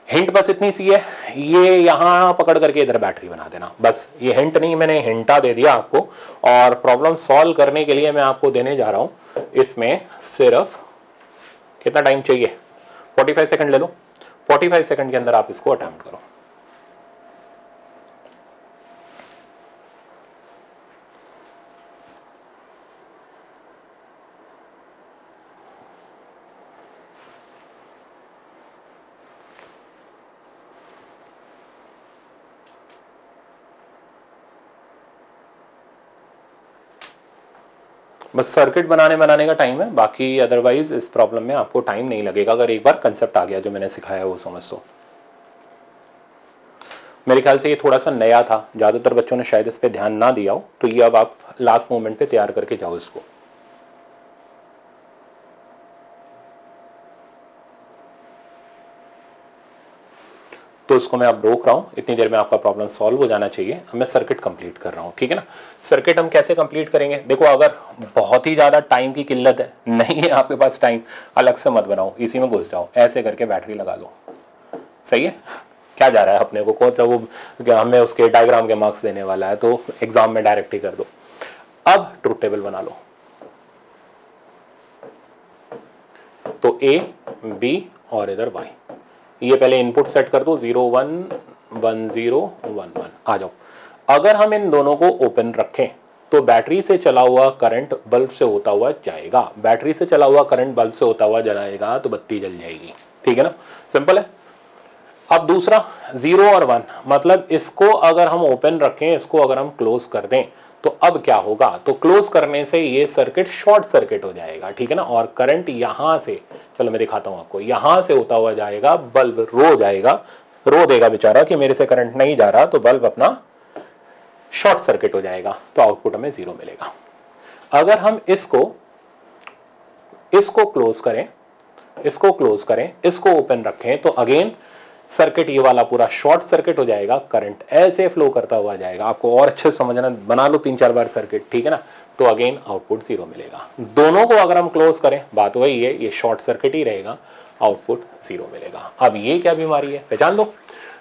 हिंट बस इतनी सी है, ये यहां पकड़ करके इधर बैटरी बना देना, बस ये हिंट नहीं, मैंने हिंटा दे दिया आपको, और प्रॉब्लम सॉल्व करने के लिए मैं आपको देने जा रहा हूं इसमें सिर्फ कितना टाइम चाहिए, 45 सेकंड ले लो, 45 सेकंड के अंदर आप इसको अटेम्प्ट करो। बस सर्किट बनाने का टाइम है, बाकी अदरवाइज इस प्रॉब्लम में आपको टाइम नहीं लगेगा, अगर एक बार कंसेप्ट आ गया जो मैंने सिखाया वो समझ लो। मेरे ख्याल से ये थोड़ा सा नया था, ज़्यादातर बच्चों ने शायद इस पर ध्यान ना दिया हो, तो ये अब आप लास्ट मोमेंट पे तैयार करके जाओ इसको। तो इसको मैं अब रोक रहा हूँ, इतनी देर में आपका प्रॉब्लम सॉल्व हो जाना चाहिए। अब मैं सर्किट कंप्लीट कर रहा हूँ, ठीक है ना। सर्किट हम कैसे कंप्लीट करेंगे, देखो अगर बहुत ही ज़्यादा टाइम की किल्लत है, नहीं है आपके पास टाइम, अलग से मत बनाओ, इसी में घुस जाओ, ऐसे करके बैटरी लगा लो, सही है। क्या जा रहा है अपने को, कौन सा वो हमें उसके डायग्राम के मार्क्स देने वाला है, तो एग्जाम में डायरेक्ट ही कर दो। अब ट्रुथ टेबल बना लो, तो ए बी और इधर वाई, ये पहले इनपुट सेट कर दो, 0 1 1 0 1 1, आ जाओ। अगर हम इन दोनों को ओपन रखें, तो बैटरी से चला हुआ करंट बल्ब से होता हुआ जाएगा, बैटरी से चला हुआ करंट बल्ब से होता हुआ जलाएगा तो बत्ती जल जाएगी। ठीक है ना, सिंपल है। अब दूसरा 0 और 1, मतलब इसको अगर हम ओपन रखें, इसको अगर हम क्लोज कर दें तो अब क्या होगा, तो क्लोज करने से ये सर्किट शॉर्ट सर्किट हो जाएगा। ठीक है ना, और करंट यहां से, चलो मैं दिखाता हूं आपको, यहां से होता हुआ जाएगा, बल्ब रो जाएगा, रो देगा बेचारा कि मेरे से करंट नहीं जा रहा, तो बल्ब अपना शॉर्ट सर्किट हो जाएगा, तो आउटपुट हमें 0 मिलेगा। अगर हम इसको क्लोज करें, इसको क्लोज करें, इसको ओपन रखें, तो अगेन सर्किट ये वाला पूरा शॉर्ट सर्किट हो जाएगा, करंट ऐसे फ्लो करता हुआ जाएगा। आपको और अच्छे से समझना, बना लो 3-4 बार सर्किट। ठीक है ना, तो अगेन आउटपुट 0 मिलेगा। दोनों को अगर हम क्लोज करें, बात वही है, ये शॉर्ट सर्किट ही रहेगा, आउटपुट 0 मिलेगा। अब ये क्या बीमारी है, पहचान लो।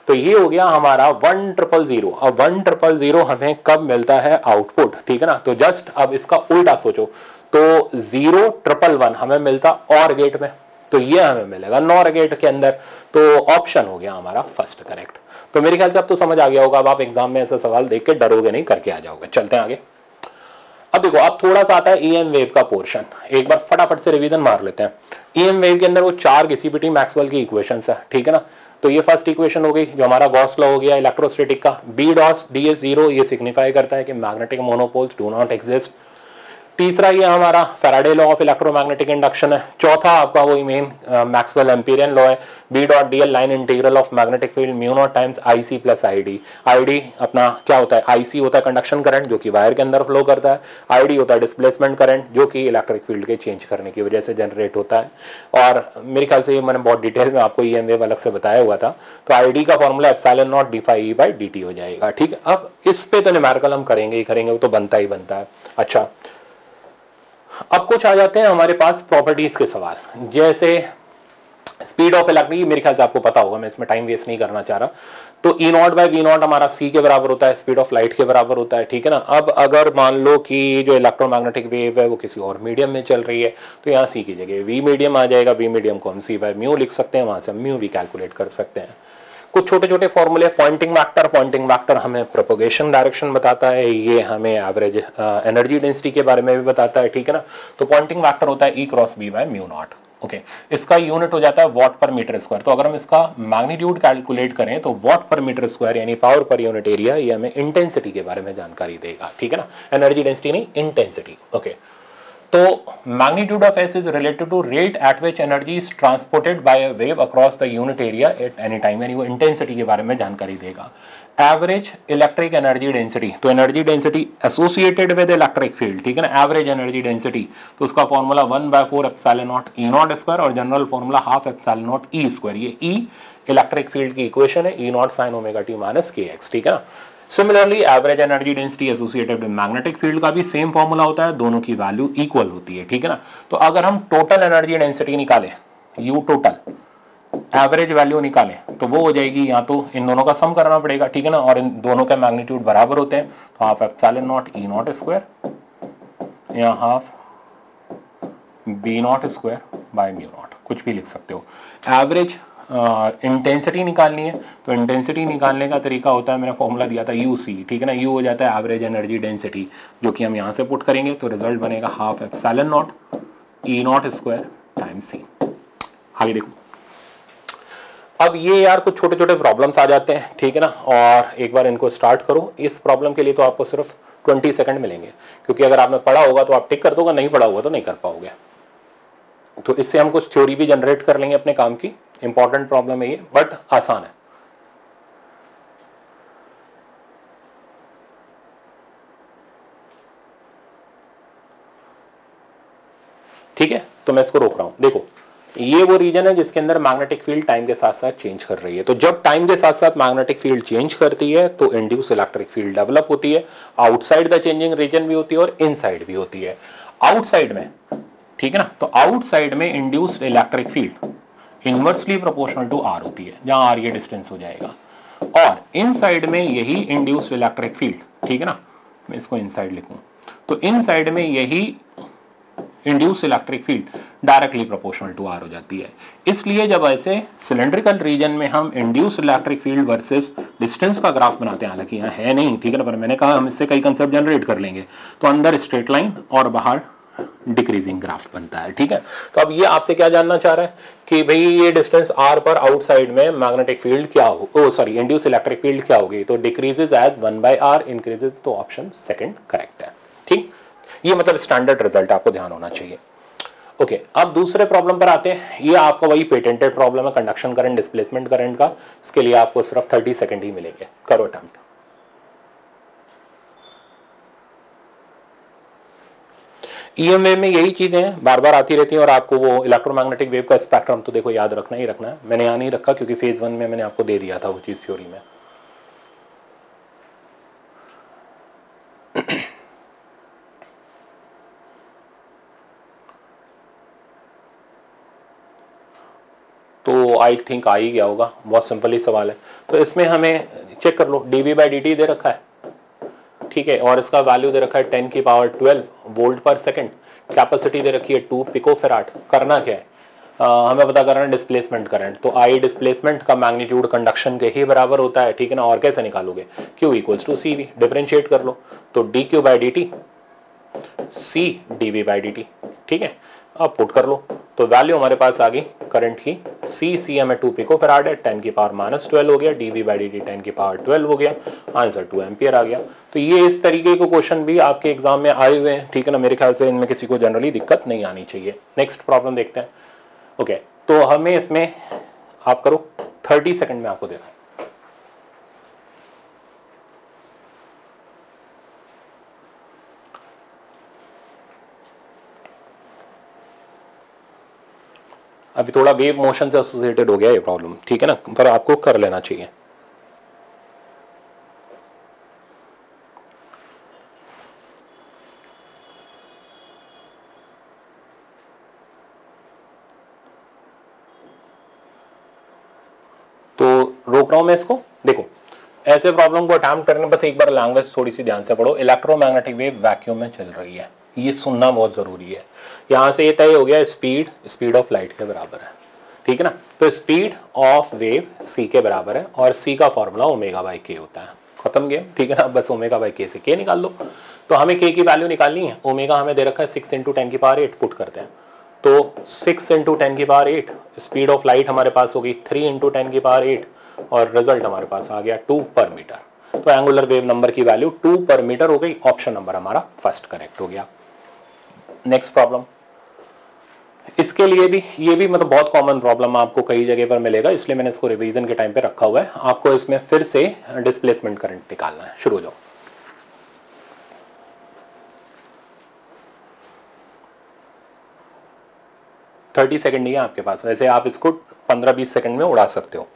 तो ये हो गया हमारा 1000। अब 1000 हमें कब मिलता है आउटपुट। ठीक है ना, तो जस्ट अब इसका उल्टा सोचो, तो 0111 हमें मिलता और गेट में, तो ये हमें मिलेगा नॉर गेट के अंदर, तो ऑप्शन हो गया हमारा फर्स्ट करेक्ट। तो मेरे ख्याल से अब तो समझ आ गया होगा, अब आप एग्जाम में ऐसा सवाल देख के डरोगे नहीं, करके आ जाओगे। चलते हैं आगे। अब देखो, अब थोड़ा सा आता है ईएम वेव का पोर्शन, एक बार फटाफट से रिवीजन मार लेते हैं। ईएम वेव के अंदर वो 4 घिसी-पिटी मैक्सवेल की इक्वेशंस है। ठीक है ना, तो ये फर्स्ट इक्वेशन हो गई जो हमारा गॉस लॉ हो गया इलेक्ट्रोस्टैटिक का, बी डॉस डी इज 0, ये सिग्निफाई करता है कि magnetic monopoles do not exist. तीसरा ये हमारा Faraday law of electromagnetic induction है। चौथा आपका वही मेन मैक्सवेल एम्पीरियन लॉ है, B dot D L line integral of magnetic field mu naught times I C plus I D. I D अपना क्या होता है, आई सी होता है कंडक्शन करंट जो कि वायर के अंदर फ्लो करता है, आई डी होता है डिस्प्लेसमेंट करंट जो कि इलेक्ट्रिक फील्ड के चेंज करने की वजह से जनरेट होता है। और मेरे ख्याल से ये मैंने बहुत डिटेल में आपको ईएम वेव अलग से बताया हुआ था। तो आई डी का formula epsilon naught D phi E by D T हो जाएगा। ठीक है, अब इस पे तो न्यूमेरिकल हम करेंगे ही करेंगे, वो तो बनता ही बनता है। अच्छा, अब कुछ आ जाते हैं हमारे पास प्रॉपर्टीज के सवाल, जैसे स्पीड ऑफ इलेक्ट्रिक, मेरे ख्याल से आपको पता होगा, मैं इसमें टाइम वेस्ट नहीं करना चाह रहा। तो E not by we not हमारा सी के बराबर होता है, स्पीड ऑफ लाइट के बराबर होता है। ठीक है ना, अब अगर मान लो कि जो इलेक्ट्रोमैग्नेटिक वेव है वो किसी और मीडियम में चल रही है, तो यहाँ सी की जगह वी मीडियम आ जाएगा, वी मीडियम को हम सी बाय म्यू लिख सकते हैं, वहां से म्यू भी कैलकुलेट कर सकते हैं। कुछ छोटे छोटे फॉर्मूले, पॉइंटिंग वेक्टर हमें प्रोपगेशन डायरेक्शन बताता है, ये हमें एवरेज एनर्जी डेंसिटी के बारे में भी बताता है। ठीक है ना, तो पॉइंटिंग वेक्टर होता है E cross B by mu naught. Okay, इसका यूनिट हो जाता है वॉट पर मीटर स्क्वायर। तो अगर हम इसका मैग्नीट्यूड कैलकुलेट करें तो वॉट पर मीटर स्क्वायर यानी पावर पर यूनिट एरिया, ये हमें इंटेंसिटी के बारे में जानकारी देगा। ठीक है ना, एनर्जी डेंसिटी नहीं, इंटेंसिटी। ओके, तो magnitude of S is related to rate at which energy is transported by a wave across the unit area at any time, यानी वो इंटेंसिटी के बारे में जानकारी देगा। एवरेज इलेक्ट्रिक एनर्जी डेंसिटी, तो energy density associated with electric field. ठीक है ना, एवरेज एनर्जी डेंसिटी, तो उसका formula 1/4 epsilon naught E naught square और general formula half epsilon naught E square. ये ई इलेक्ट्रिक फील्ड की इक्वेशन है, E naught sine omega T minus K X. ठीक है ना, similarly average energy density associated with magnetic field का भी same formula होता है, दोनों की वैल्यू इक्वल होती है। ठीक है ना, तो अगर हम टोटल एनर्जी डेंसिटी निकालें, यू टोटल एवरेज वैल्यू निकालें, तो वो हो जाएगी, या तो इन दोनों का सम करना पड़ेगा। ठीक है ना, और इन दोनों का मैग्नीट्यूड बराबर होते हैं, तो half epsilon naught E naught square या half B naught square by mu naught, कुछ भी लिख सकते हो। एवरेज इंटेंसिटी निकालनी है, तो इंटेंसिटी निकालने का तरीका होता है, मैंने फॉर्मूला दिया था यू सी। ठीक है ना, यू हो जाता है एवरेज एनर्जी डेंसिटी, जो कि हम यहाँ से पुट करेंगे, तो रिजल्ट बनेगा half epsilon naught E naught square time C. आगे देखो, अब ये यार कुछ छोटे छोटे प्रॉब्लम्स आ जाते हैं। ठीक है ना, और एक बार इनको स्टार्ट करो। इस प्रॉब्लम के लिए तो आपको सिर्फ 20 सेकंड मिलेंगे, क्योंकि अगर आपने पढ़ा होगा तो आप टिक कर दोगे, नहीं पढ़ा होगा तो नहीं कर पाओगे। तो इससे हम कुछ थ्योरी भी जनरेट कर लेंगे अपने काम की। इंपॉर्टेंट प्रॉब्लम है ये, बट आसान है। ठीक है, तो मैं इसको रोक रहा हूं। देखो, ये वो रीजन है जिसके अंदर मैग्नेटिक फील्ड टाइम के साथ साथ चेंज कर रही है। तो जब टाइम के साथ साथ मैग्नेटिक फील्ड चेंज करती है तो इंड्यूस इलेक्ट्रिक फील्ड डेवलप होती है। आउटसाइड द चेंजिंग रीजन भी होती है और इनसाइड भी होती है। आउटसाइड में, ठीक है ना, तो आउटसाइड में induced electric field inversely proportional to R होती है, जहां आर ये डिस्टेंस हो जाएगा। और इनसाइड में यही इंड्यूस्ड इलेक्ट्रिक फील्ड, ठीक है ना, मैं इसको इनसाइड लिखूं, तो इनसाइड में यही induce electric field directly proportional to R हो जाती है। इसलिए जब ऐसे सिलेंड्रिकल रीजन में हम induce electric field versus distance का ग्राफ बनाते हैं, हालांकि यहाँ है नहीं, ठीक है ना, पर मैंने कहा हम इससे कई कंसेप्ट जनरेट कर लेंगे, तो अंदर स्ट्रेट लाइन और बाहर डिक्रीजिंग ग्राफ बनता है, ठीक है। तो अब ये आपसे क्या जानना चाह रहा है कि भाई ये डिस्टेंस r पर आउटसाइड में मैग्नेटिक फील्ड क्या हो, सॉरी इंड्यूस इलेक्ट्रिक फील्ड क्या होगी, तो डिक्रीजेस एज 1/r, इंक्रीजेस, तो ऑप्शन सेकंड करेक्ट है, ठीक। ये मतलब स्टैंडर्ड रिजल्ट आपको ध्यान होना चाहिए। ओके, अब दूसरे प्रॉब्लम पर आते हैं। ये आपका वही पेटेंटेड प्रॉब्लम है कंडक्शन करंट डिस्प्लेसमेंट करंट का। इसके लिए आपको सिर्फ 30 सेकंड ही मिलेंगे, करो अटेम्प्ट। ईएम वेव में यही चीजें हैं, बार बार आती रहती हैं, और आपको वो इलेक्ट्रोमैग्नेटिक वेव का स्पेक्ट्रम तो देखो याद रखना ही रखना है। मैंने यहाँ नहीं रखा क्योंकि फेज 1 में मैंने आपको दे दिया था वो चीज थ्योरी में। तो आई थिंक आ ही गया होगा, बहुत सिंपल ही सवाल है। तो इसमें हमें चेक कर लो, dv/dt दे रखा है, ठीक है, और इसका वैल्यू दे रखा है 10⁻12 वोल्ट पर सेकंड, कैपेसिटी दे रखी है 2 पिकोफैराड। करना क्या है, हमें पता करना है डिस्प्लेसमेंट करंट। तो आई डिस्प्लेसमेंट का मैग्नीट्यूड कंडक्शन के ही बराबर होता है, ठीक है ना, और कैसे निकालोगे, Q = CV, डिफरेंशिएट कर लो, तो dq/dt C dv/dt, ठीक है। अब पुट कर लो, तो वैल्यू हमारे पास आ गई करंट की, C हमें 2 पिकोफैराड है, 10⁻12 हो गया, dv/dt 10⁻12 हो गया, आंसर 2 एम्पियर आ गया। तो ये इस तरीके के क्वेश्चन भी आपके एग्जाम में आए हुए हैं, ठीक है ना, मेरे ख्याल से इनमें किसी को जनरली दिक्कत नहीं आनी चाहिए। नेक्स्ट प्रॉब्लम देखते हैं। ओके, तो हमें इसमें आप करो, 30 सेकंड में आपको दे रहा हूं। अभी थोड़ा वेव मोशन से एसोसिएटेड हो गया ये प्रॉब्लम, ठीक है ना, पर आपको कर लेना चाहिए। तो रोक रहा हूं मैं इसको। देखो, ऐसे प्रॉब्लम को अटेम्प्ट करने बस एक बार लैंग्वेज थोड़ी सी ध्यान से पढ़ो। इलेक्ट्रोमैग्नेटिक वेव वैक्यूम में चल रही है, ये सुनना बहुत जरूरी है। यहां से ये तय हो गया, स्पीड ऑफ लाइट के बराबर है, ठीक है ना। तो स्पीड ऑफ वेव c के बराबर है, और c का फॉर्मूला ω/k होता है, खत्म गेम, ठीक है ना। बस ω/k से k निकाल लो। तो हमें k की वैल्यू निकालनी है, ओमेगा हमें दे रखा है 6 × 10⁸, पुट करते हैं। तो 6 × 10⁸, स्पीड ऑफ लाइट हमारे पास होगी 3 × 10⁸, और रिजल्ट हमारे पास आ गया 2 पर मीटर। तो एंगुलर वेव नंबर की वैल्यू 2 पर मीटर हो गई। ऑप्शन नंबर हमारा फर्स्ट करेक्ट हो गया। नेक्स्ट प्रॉब्लम, इसके लिए भी ये भी मतलब बहुत कॉमन प्रॉब्लम आपको कई जगह पर मिलेगा, इसलिए मैंने इसको रिवीजन के टाइम पे रखा हुआ है। आपको इसमें फिर से डिस्प्लेसमेंट करंट निकालना है। शुरू हो जाओ। थर्टी सेकेंड नहीं है आपके पास, वैसे आप इसको 15-20 सेकेंड में उड़ा सकते हो।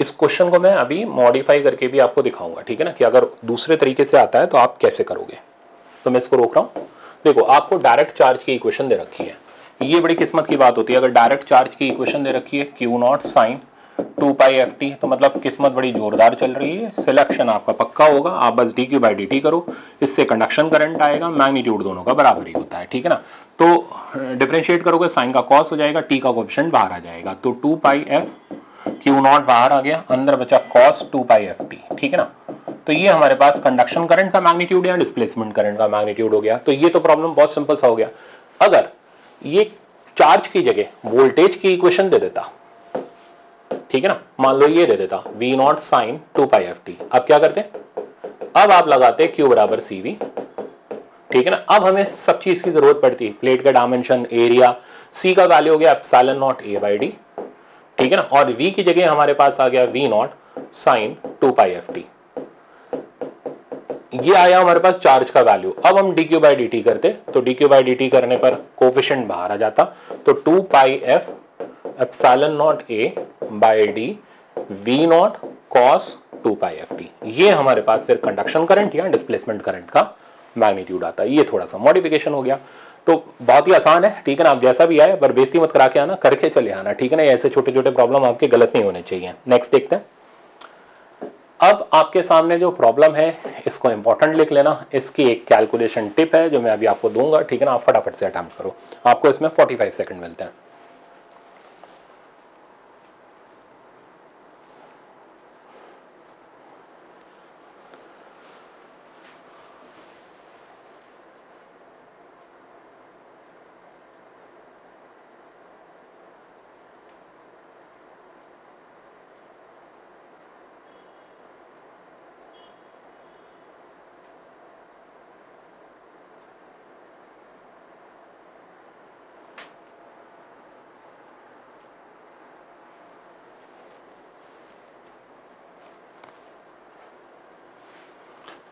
इस क्वेश्चन को मैं अभी मॉडिफाई करके भी आपको दिखाऊंगा, ठीक है ना, कि अगर दूसरे तरीके से आता है तो आप कैसे करोगे। तो मैं इसको रोक रहा हूं। देखो, आपको डायरेक्ट चार्ज की इक्वेशन दे रखी है, ये बड़ी किस्मत की बात होती है। अगर डायरेक्ट चार्ज की इक्वेशन दे रखी है Q0 sin 2πft, तो मतलब किस्मत बड़ी जोरदार चल रही है, सिलेक्शन आपका पक्का होगा। आप बस dq/dt करो, इससे कंडक्शन करंट आएगा, मैग्नीट्यूड दोनों का बराबर ही होता है, ठीक है ना। तो डिफरेंशिएट करोगे, साइन का कॉस हो जाएगा, टी का कोएफिशिएंट बाहर आ जाएगा, तो 2πf Q0 बाहर आ गया, अंदर बचा cos 2πft, ठीक है ना। तो ये हमारे पास कंडक्शन करंट का मैग्नीट्यूड या डिस्प्लेसमेंट करंट का मैग्नीट्यूड हो गया। तो ये तो प्रॉब्लम बहुत सिंपल सा हो गया। अगर ये चार्ज की जगह वोल्टेज की इक्वेशन दे देता, ठीक है ना, मान लो ये दे देता V0 sin 2πft, अब क्या करते, अब आप लगाते Q = CV, ठीक है ना। अब हमें सब चीज की जरूरत पड़ती है, प्लेट का डायमेंशन, एरिया, C का वैल्यू हो गया ε0a/d, ठीक है ना, और V की जगह हमारे पास आ गया V0 sin 2πft। ये आया हमारे पास चार्ज का वैल्यू। अब हम dq/dt करते, तो dq/dt करने पर कोफिशिएंट बाहर आ जाता, तो 2πf ε0a/d V0 cos 2πft। ये हमारे पास फिर कंडक्शन करंट या डिस्प्लेसमेंट करंट का मैग्नीट्यूड आता है। ये थोड़ा सा मॉडिफिकेशन हो गया, तो बहुत ही आसान है, ठीक है ना। आप जैसा भी आए पर बेइज्जती मत करा के आना, करके चले आना, ठीक है ना। ऐसे छोटे छोटे प्रॉब्लम आपके गलत नहीं होने चाहिए। नेक्स्ट देखते हैं। अब आपके सामने जो प्रॉब्लम है इसको इंपॉर्टेंट लिख लेना। इसकी एक कैलकुलेशन टिप है जो मैं अभी आपको दूंगा, ठीक है ना। आप फटाफट से अटेम्प्ट करो, आपको इसमें 45 सेकंड मिलते हैं।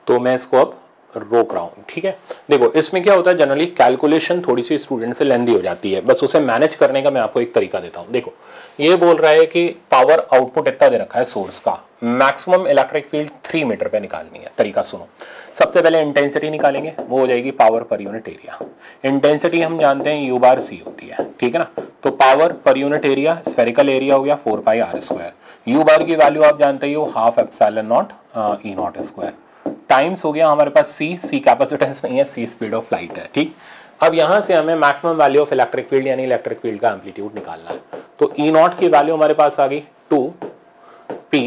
तो मैं इसको अब रोक रहा हूँ, ठीक है। देखो इसमें क्या होता है, जनरली कैलकुलेशन थोड़ी सी स्टूडेंट से लेंदी हो जाती है, बस उसे मैनेज करने का मैं आपको एक तरीका देता हूँ। देखो ये बोल रहा है कि पावर आउटपुट इतना दे रखा है सोर्स का, मैक्सिमम इलेक्ट्रिक फील्ड 3 मीटर पे निकालनी है। तरीका सुनो, सबसे पहले इंटेंसिटी निकालेंगे, वो हो जाएगी power per unit area. Intensity हम जानते हैं यू बार सी होती है, ठीक है ना। तो power per unit area, spherical area हो गया 4πr²। यू बार की वैल्यू आप जानते ही हो, half epsilon naught E naught square, times हो गया हमारे पास सी कैपेसिटेंस नहीं है, सी स्पीड ऑफ लाइट है, ठीक। अब यहां से हमें maximum value of electric field यानी इलेक्ट्रिक फील्ड का एम्पलीट्यूड निकालना है। तो ई नॉट की वैल्यू हमारे पास आ गई 2p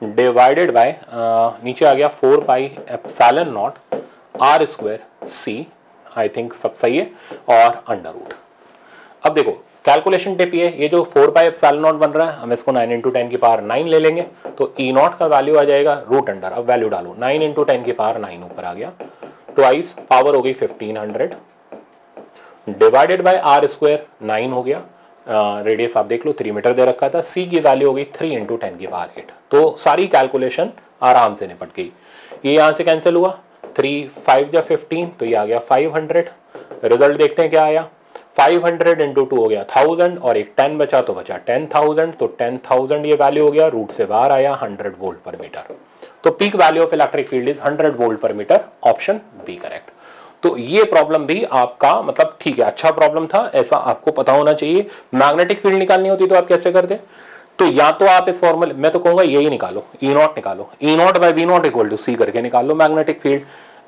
डिवाइडेड बाय नीचे आ गया 4πε0 r² सी, आई थिंक सब सही है, और अंडर रूट। अब देखो कैलकुलेशन टिप ये जो 4πε0 बन रहा है, हम इसको 9 × 10 की पावर 9 ले लेंगे, तो ई नॉट का वैल्यू आ जाएगा रूट अंडर, अब वैल्यू डालो 9 × 10 की पावर 9 ऊपर आ गया, ट्वाइस पावर हो गई 1500 डिवाइडेड बाय r² 9 हो गया, रेडियस आप देख लो 3 मीटर दे रखा था, सी की वैल्यू हो गई 3 × 10 की पावर 8। तो सारी कैलकुलेशन आराम से निपट गई। ये यहाँ से कैंसिल हुआ, 3 5 या 15, तो ये आ गया 500। रिजल्ट देखते हैं क्या आया, 500 × 2 हो गया 1000 और एक 10 बचा तो बचा 10,000, तो 10,000 ये वैल्यू हो गया, रूट से बाहर आया 100 वोल्ट पर मीटर। तो peak value of electric field is 100 volt पर मीटर, ऑप्शन बी करेक्ट। तो ये प्रॉब्लम भी आपका मतलब ठीक है, अच्छा प्रॉब्लम था, ऐसा आपको पता होना चाहिए। मैग्नेटिक फील्ड निकालनी होती तो आप कैसे करते, तो या तो आप इस फॉर्मूले, मैं तो कहूंगा यही निकालो, ई नॉट निकालो, E naught by B naught equal to C करके निकाल लो मैग्नेटिक फील्ड।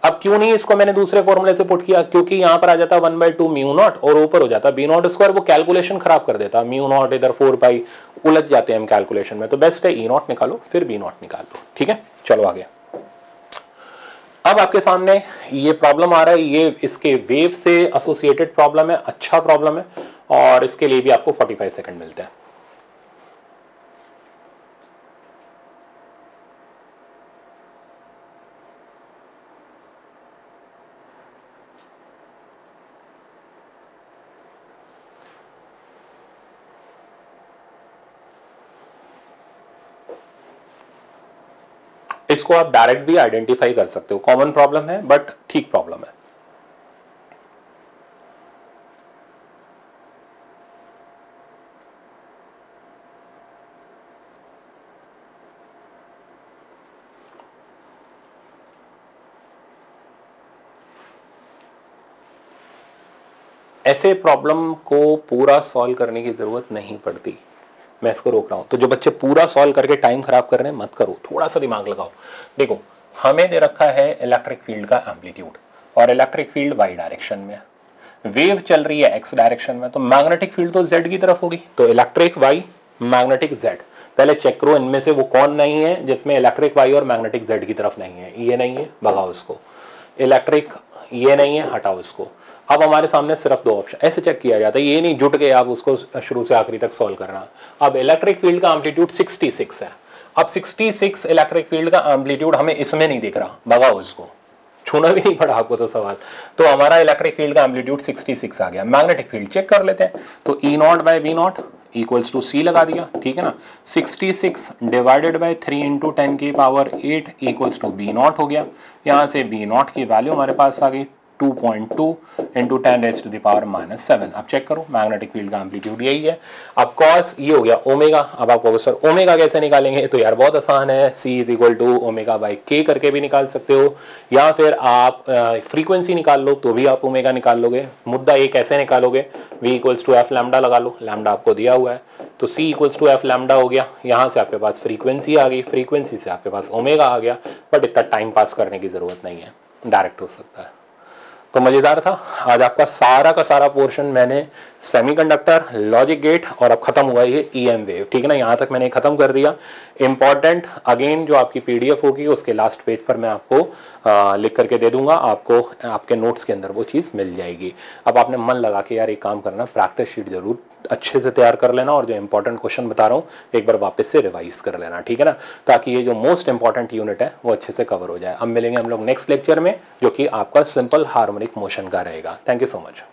अब क्यों नहीं इसको मैंने दूसरे फॉर्मूले से पुट किया, क्योंकि यहां पर आ जाता 1/2 म्यू नॉट और ऊपर हो जाता बी नॉट स्क्वायर, वो कैलकुलेशन खराब कर देता, म्यू नॉट इधर 4π, उलझ जाते हैं हम कैलकुलेशन में। तो बेस्ट है ई नॉट निकालो फिर बी नॉट निकाल लो, ठीक है। चलो आगे। अब आपके सामने ये प्रॉब्लम आ रहा है, ये इसके वेव से एसोसिएटेड प्रॉब्लम है, अच्छा प्रॉब्लम है, और इसके लिए भी आपको 45 सेकंड मिलते हैं। इसको आप डायरेक्ट भी आइडेंटिफाई कर सकते हो, कॉमन प्रॉब्लम है बट ठीक प्रॉब्लम है। ऐसे प्रॉब्लम को पूरा सॉल्व करने की जरूरत नहीं पड़ती, मैं इसको रोक रहा हूं। तो जो बच्चे पूरा सॉल्व करके टाइम खराब कर रहे हैं मत करो, थोड़ा सा दिमाग लगाओ। देखो हमें दे रखा है इलेक्ट्रिक फील्ड का एम्पलीट्यूड, और इलेक्ट्रिक फील्ड वाई डायरेक्शन में, वेव चल रही है एक्स डायरेक्शन में, तो मैग्नेटिक फील्ड तो जेड की तरफ होगी, तो इलेक्ट्रिक वाई मैग्नेटिक जेड। पहले चेक करो इनमें से वो कौन नहीं है जिसमें इलेक्ट्रिक वाई और मैग्नेटिक जेड की तरफ नहीं है। ये नहीं है, भगाओ इसको। इलेक्ट्रिक ये नहीं है, हटाओ इसको। अब हमारे सामने सिर्फ दो ऑप्शन, ऐसे चेक किया जाता है, ये नहीं जुट के आप उसको शुरू से आखिरी तक सॉल्व करना। अब इलेक्ट्रिक फील्ड का एम्पलीट्यूड 66 है, अब 66 इलेक्ट्रिक फील्ड का एम्पलीट्यूड हमें इसमें नहीं दिख रहा, भगाओ इसको, छूना भी नहीं पड़ा आपको तो सवाल। तो हमारा इलेक्ट्रिक फील्ड का एम्पलीट्यूड 66 आ गया। मैग्नेटिक फील्ड चेक कर लेते हैं, तो E naught by B naught equals to C लगा दिया, ठीक है ना। 66 डिवाइडेड बाय 3 × 10 की power 8 equals to B naught हो गया। यहाँ से बी नॉट की वैल्यू हमारे पास आ गई 2.2 इंटू 10⁻⁻⁷। अब चेक करो मैग्नेटिक फील्ड का एम्पलीट्यूड यही है। अब कॉस ये हो गया ओमेगा। अब आप कहोगे सर ओमेगा कैसे निकालेंगे? तो यार बहुत आसान है, C = ω/k करके भी निकाल सकते हो, या फिर आप फ्रीक्वेंसी निकाल लो तो भी आप ओमेगा निकाल लोगे। मुद्दा ये कैसे निकालोगे? V = f लैम्डा लगा लो, लैम्डा आपको दिया हुआ है, तो C = f लैम्डा हो गया। यहाँ से आपके पास फ्रीक्वेंसी आ गई, फ्रीक्वेंसी से आपके पास ओमेगा आ गया। बट इतना टाइम पास करने की ज़रूरत नहीं है, डायरेक्ट हो सकता है। तो मज़ेदार था आज आपका सारा का सारा पोर्शन मैंने सेमीकंडक्टर, लॉजिक गेट और अब खत्म हुआ ये EM वेव, ठीक है ना। यहाँ तक मैंने ख़त्म कर दिया। इंपॉर्टेंट अगेन जो आपकी PDF होगी उसके लास्ट पेज पर मैं आपको लिख करके दे दूंगा, आपको आपके नोट्स के अंदर वो चीज़ मिल जाएगी। अब आपने मन लगा के यार एक काम करना, प्रैक्टिस शीट जरूर अच्छे से तैयार कर लेना और जो इंपॉर्टेंट क्वेश्चन बता रहा हूँ एक बार वापस से रिवाइज कर लेना, ठीक है ना, ताकि ये जो मोस्ट इंपॉर्टेंट यूनिट है वो अच्छे से कवर हो जाए। अब मिलेंगे हम लोग नेक्स्ट लेक्चर में जो कि आपका सिंपल हार्मोनिक मोशन का रहेगा। Thank you so much.